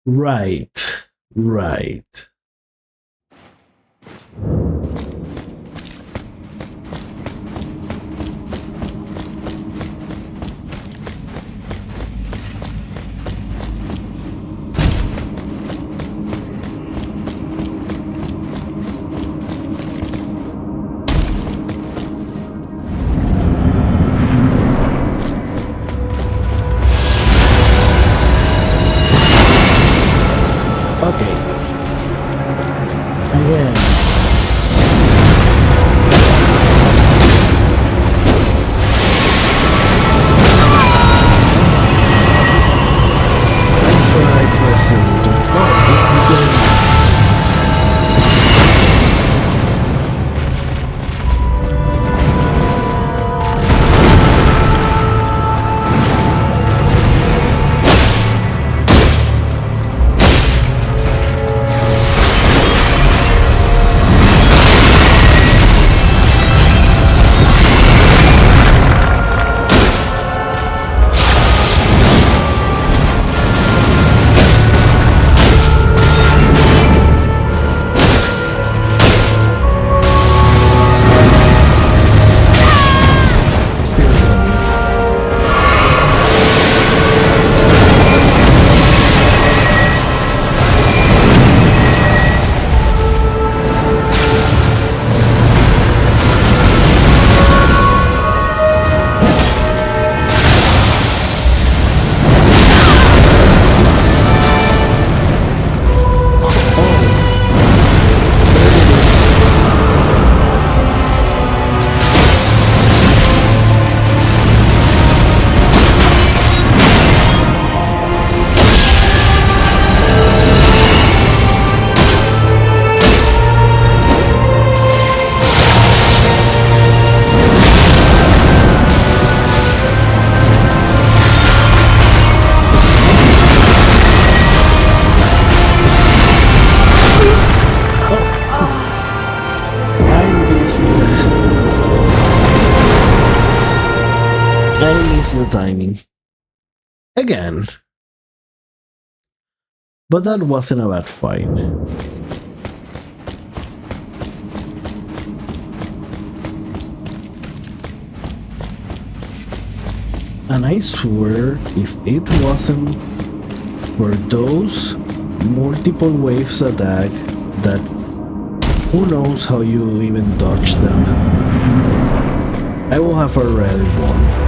Right, right. Okay. Again. Thanks for I present. Oh, The timing again, but that wasn't a bad fight. And I swear, if it wasn't for those multiple waves attack, that who knows how you even dodge them, I will have already won.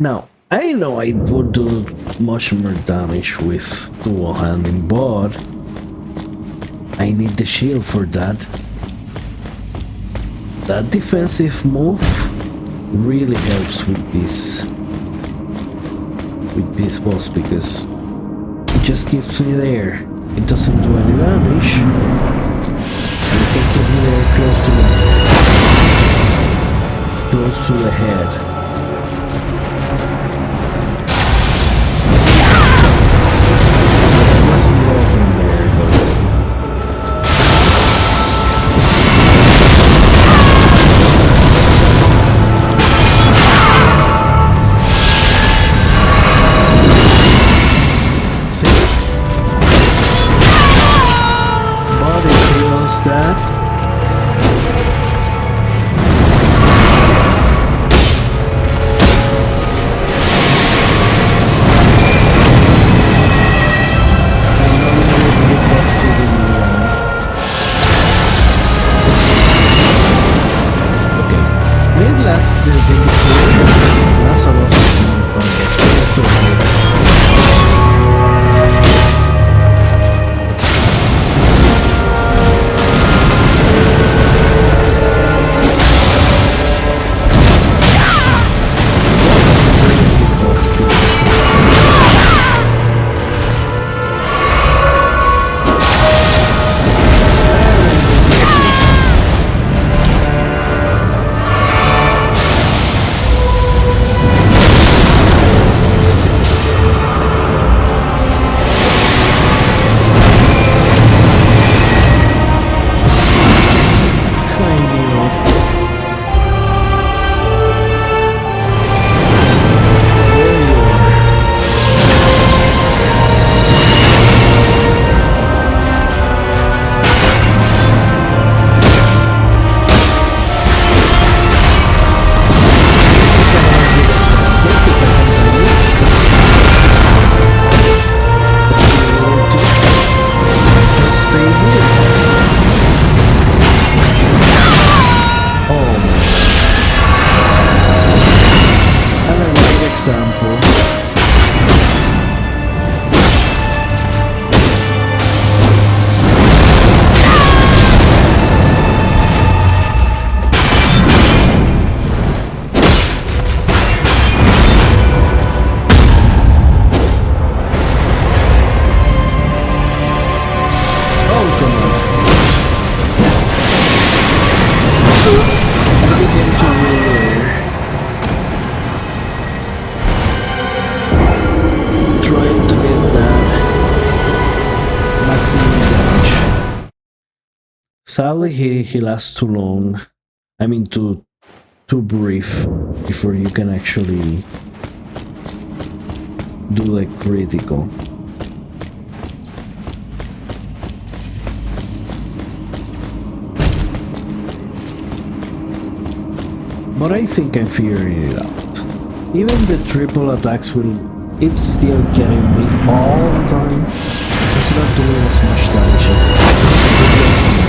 Now, I know I would do much more damage with dual-handing, but I need the shield for that. That defensive move really helps with this boss because it just keeps me there. It doesn't do any damage. And it can keep me there close to the head. Sadly, he lasts too long. I mean, too brief before you can actually do the critical. But I think I'm figuring it out. Even the triple attacks it's still getting me all the time. It's not doing as much damage as it does.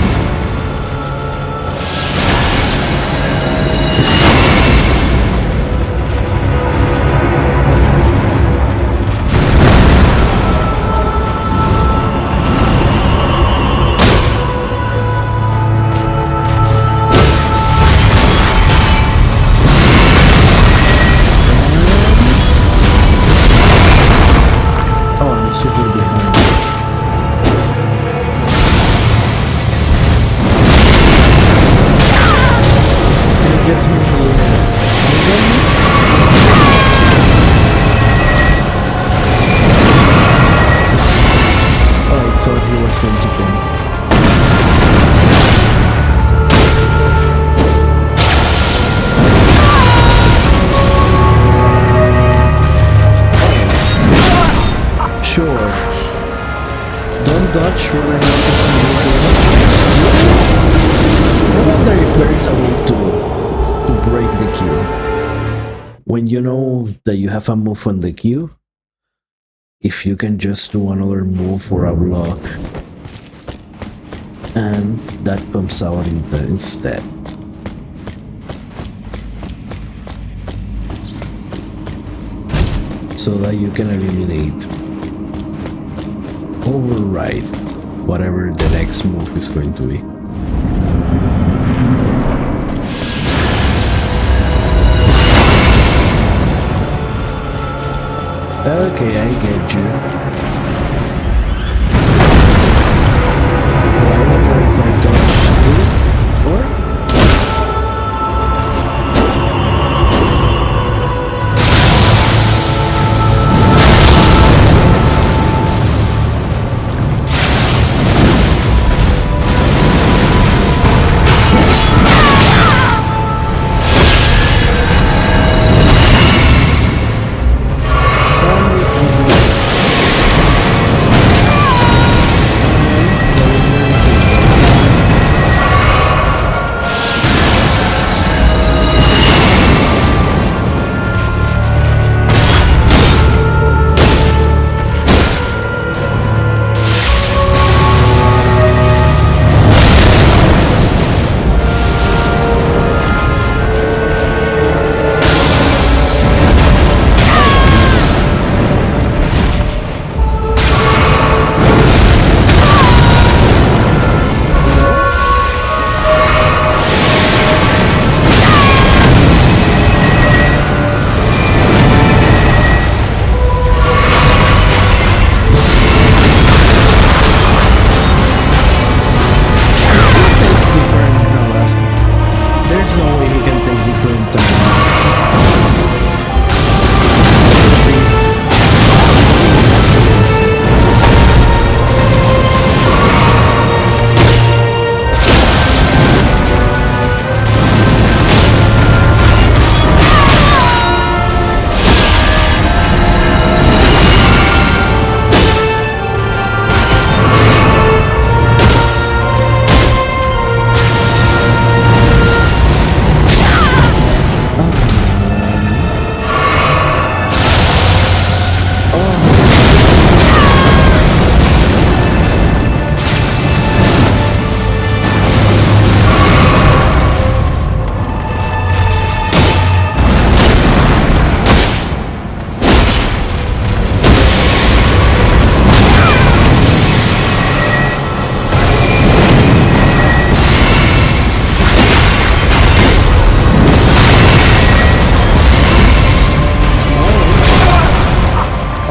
Dodge when I wonder if there is a way to break the queue. When you know that you have a move on the queue, if you can just do another move or a block, and that comes out instead. so that you can eliminate, override whatever the next move is going to be. Okay, I get you. I don't know if I dodged it or...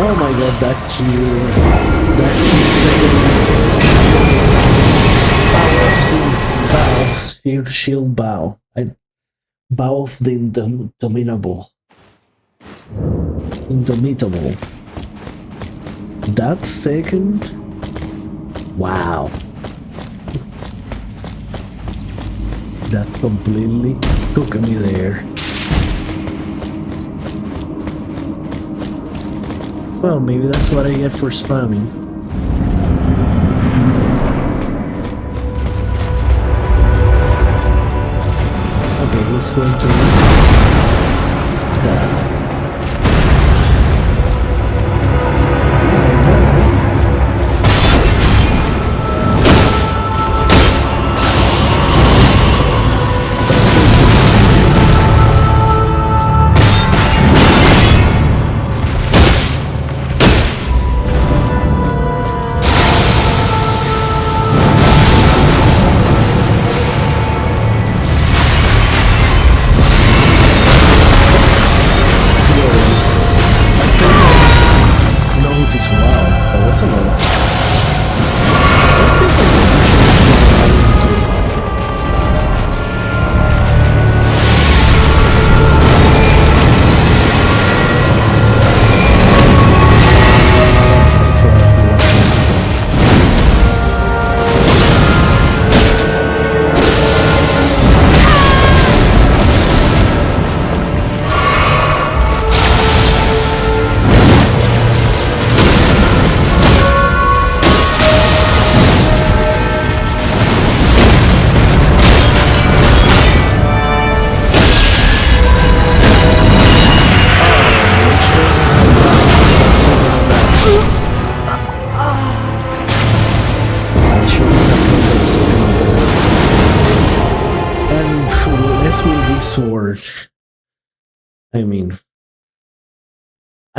Oh my god, that second bow, shield bow. Bow of the indomitable. Indomitable. That second, wow. That completely took me there. Well, maybe that's what I get for spamming. Okay, he's going to that.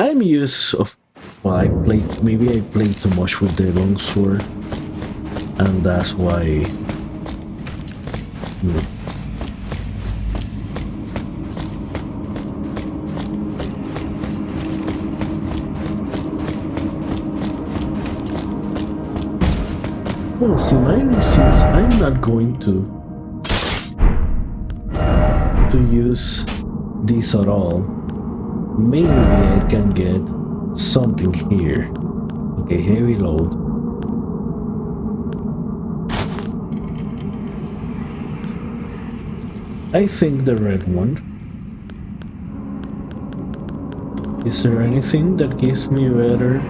I'm used of. Well, maybe I played too much with the longsword, and that's why. Well, since I'm not going to use this at all, maybe I can get something here. Okay, heavy load. I think the red one. Is there anything that gives me better?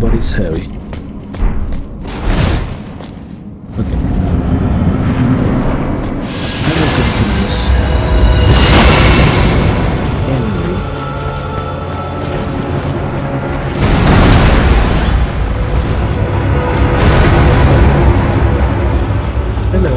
But it's heavy. Okay. I will continue this. Anyway. Hello.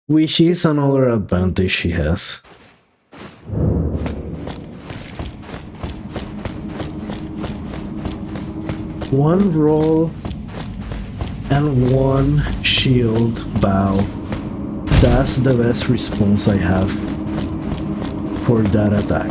Which is another advantage she has. One roll and one shield bow. That's the best response I have for that attack.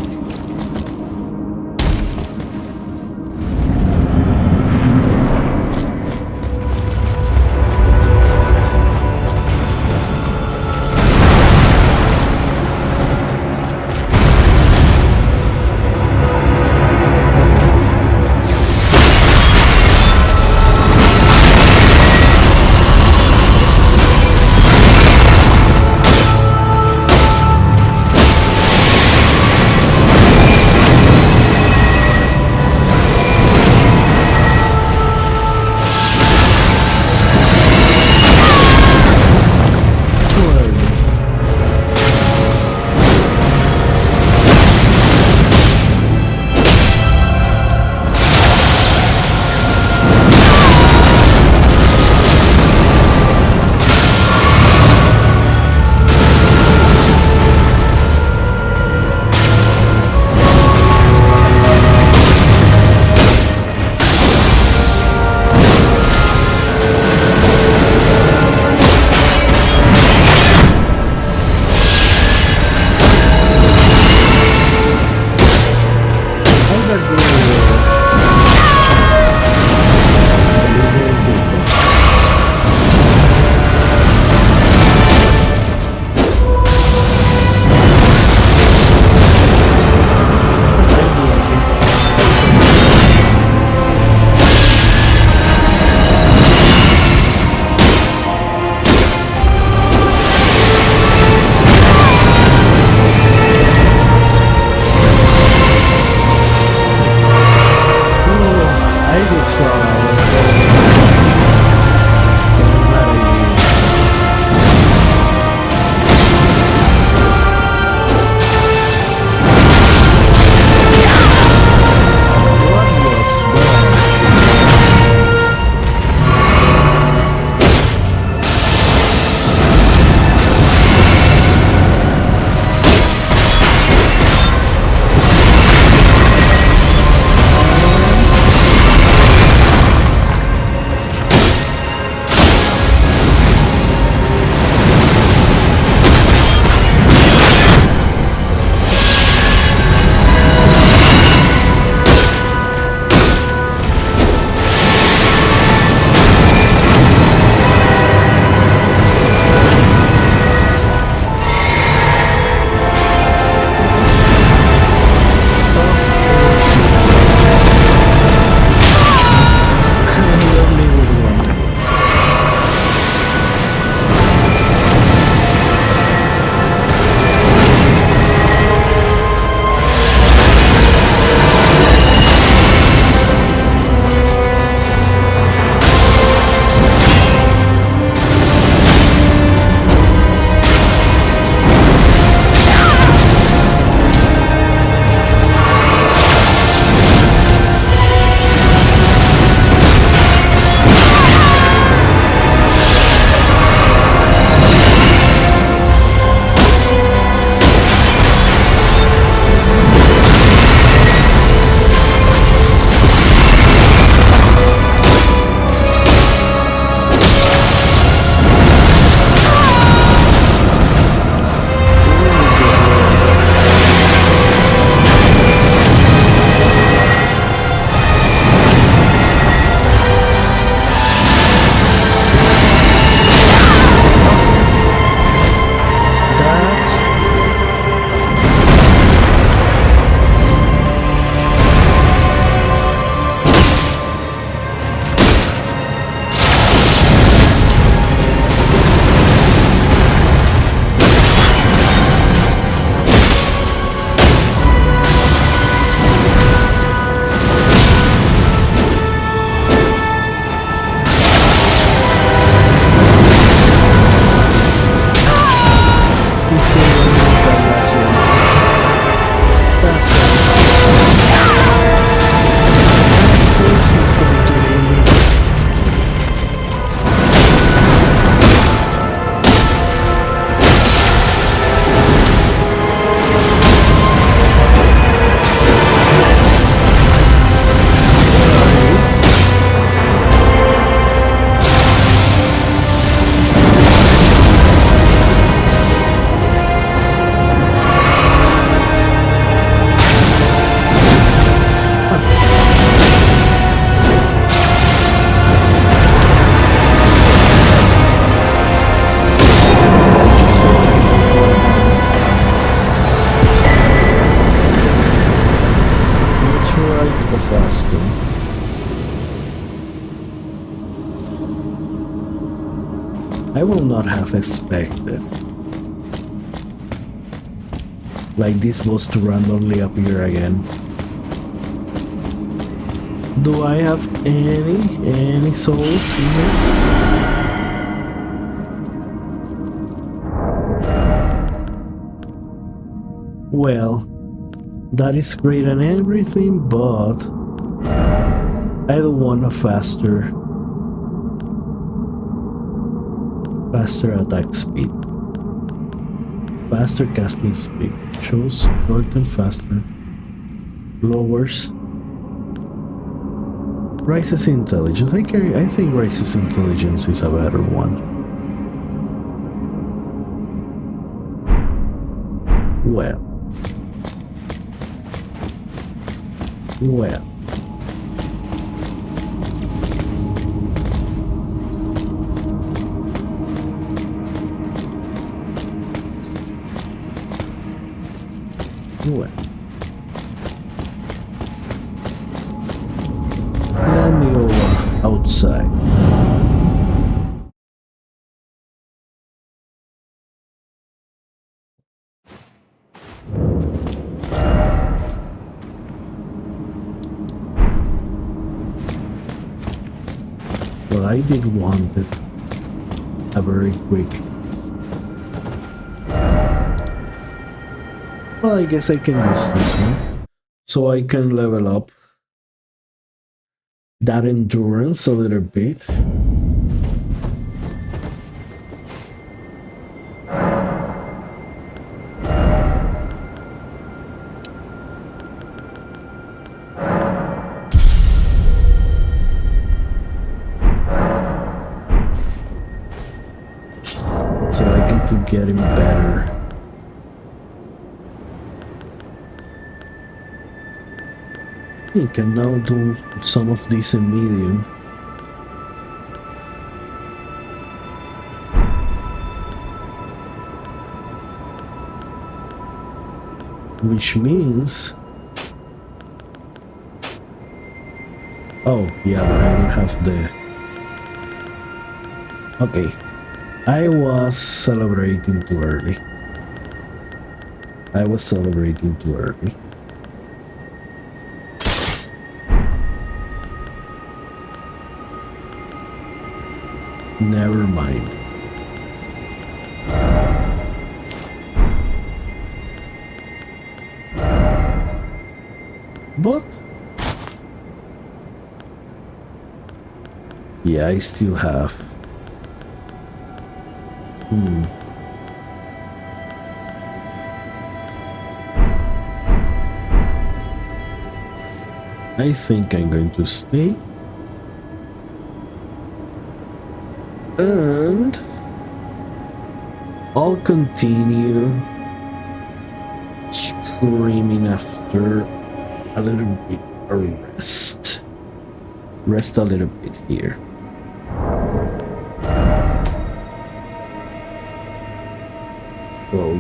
I will not have expected like this boss to randomly appear again. Do I have any souls here? Well, that is great and everything, but I don't want a faster attack speed. Faster casting speed. Shows short and faster. Lowers. Rises intelligence. I think Rises intelligence is a better one. Well. Well. Well. Let me go outside. Well, I did want it a very quick. Well, I guess I can use this one. So I can level up that endurance a little bit. So I can keep getting better. You can now do some of this in medium. Which means... Oh, yeah, but I don't have the... Okay. I was celebrating too early. Never mind. But yeah, I still have. I think I'm going to stay. And I'll continue streaming after a little bit of rest. Rest a little bit here. So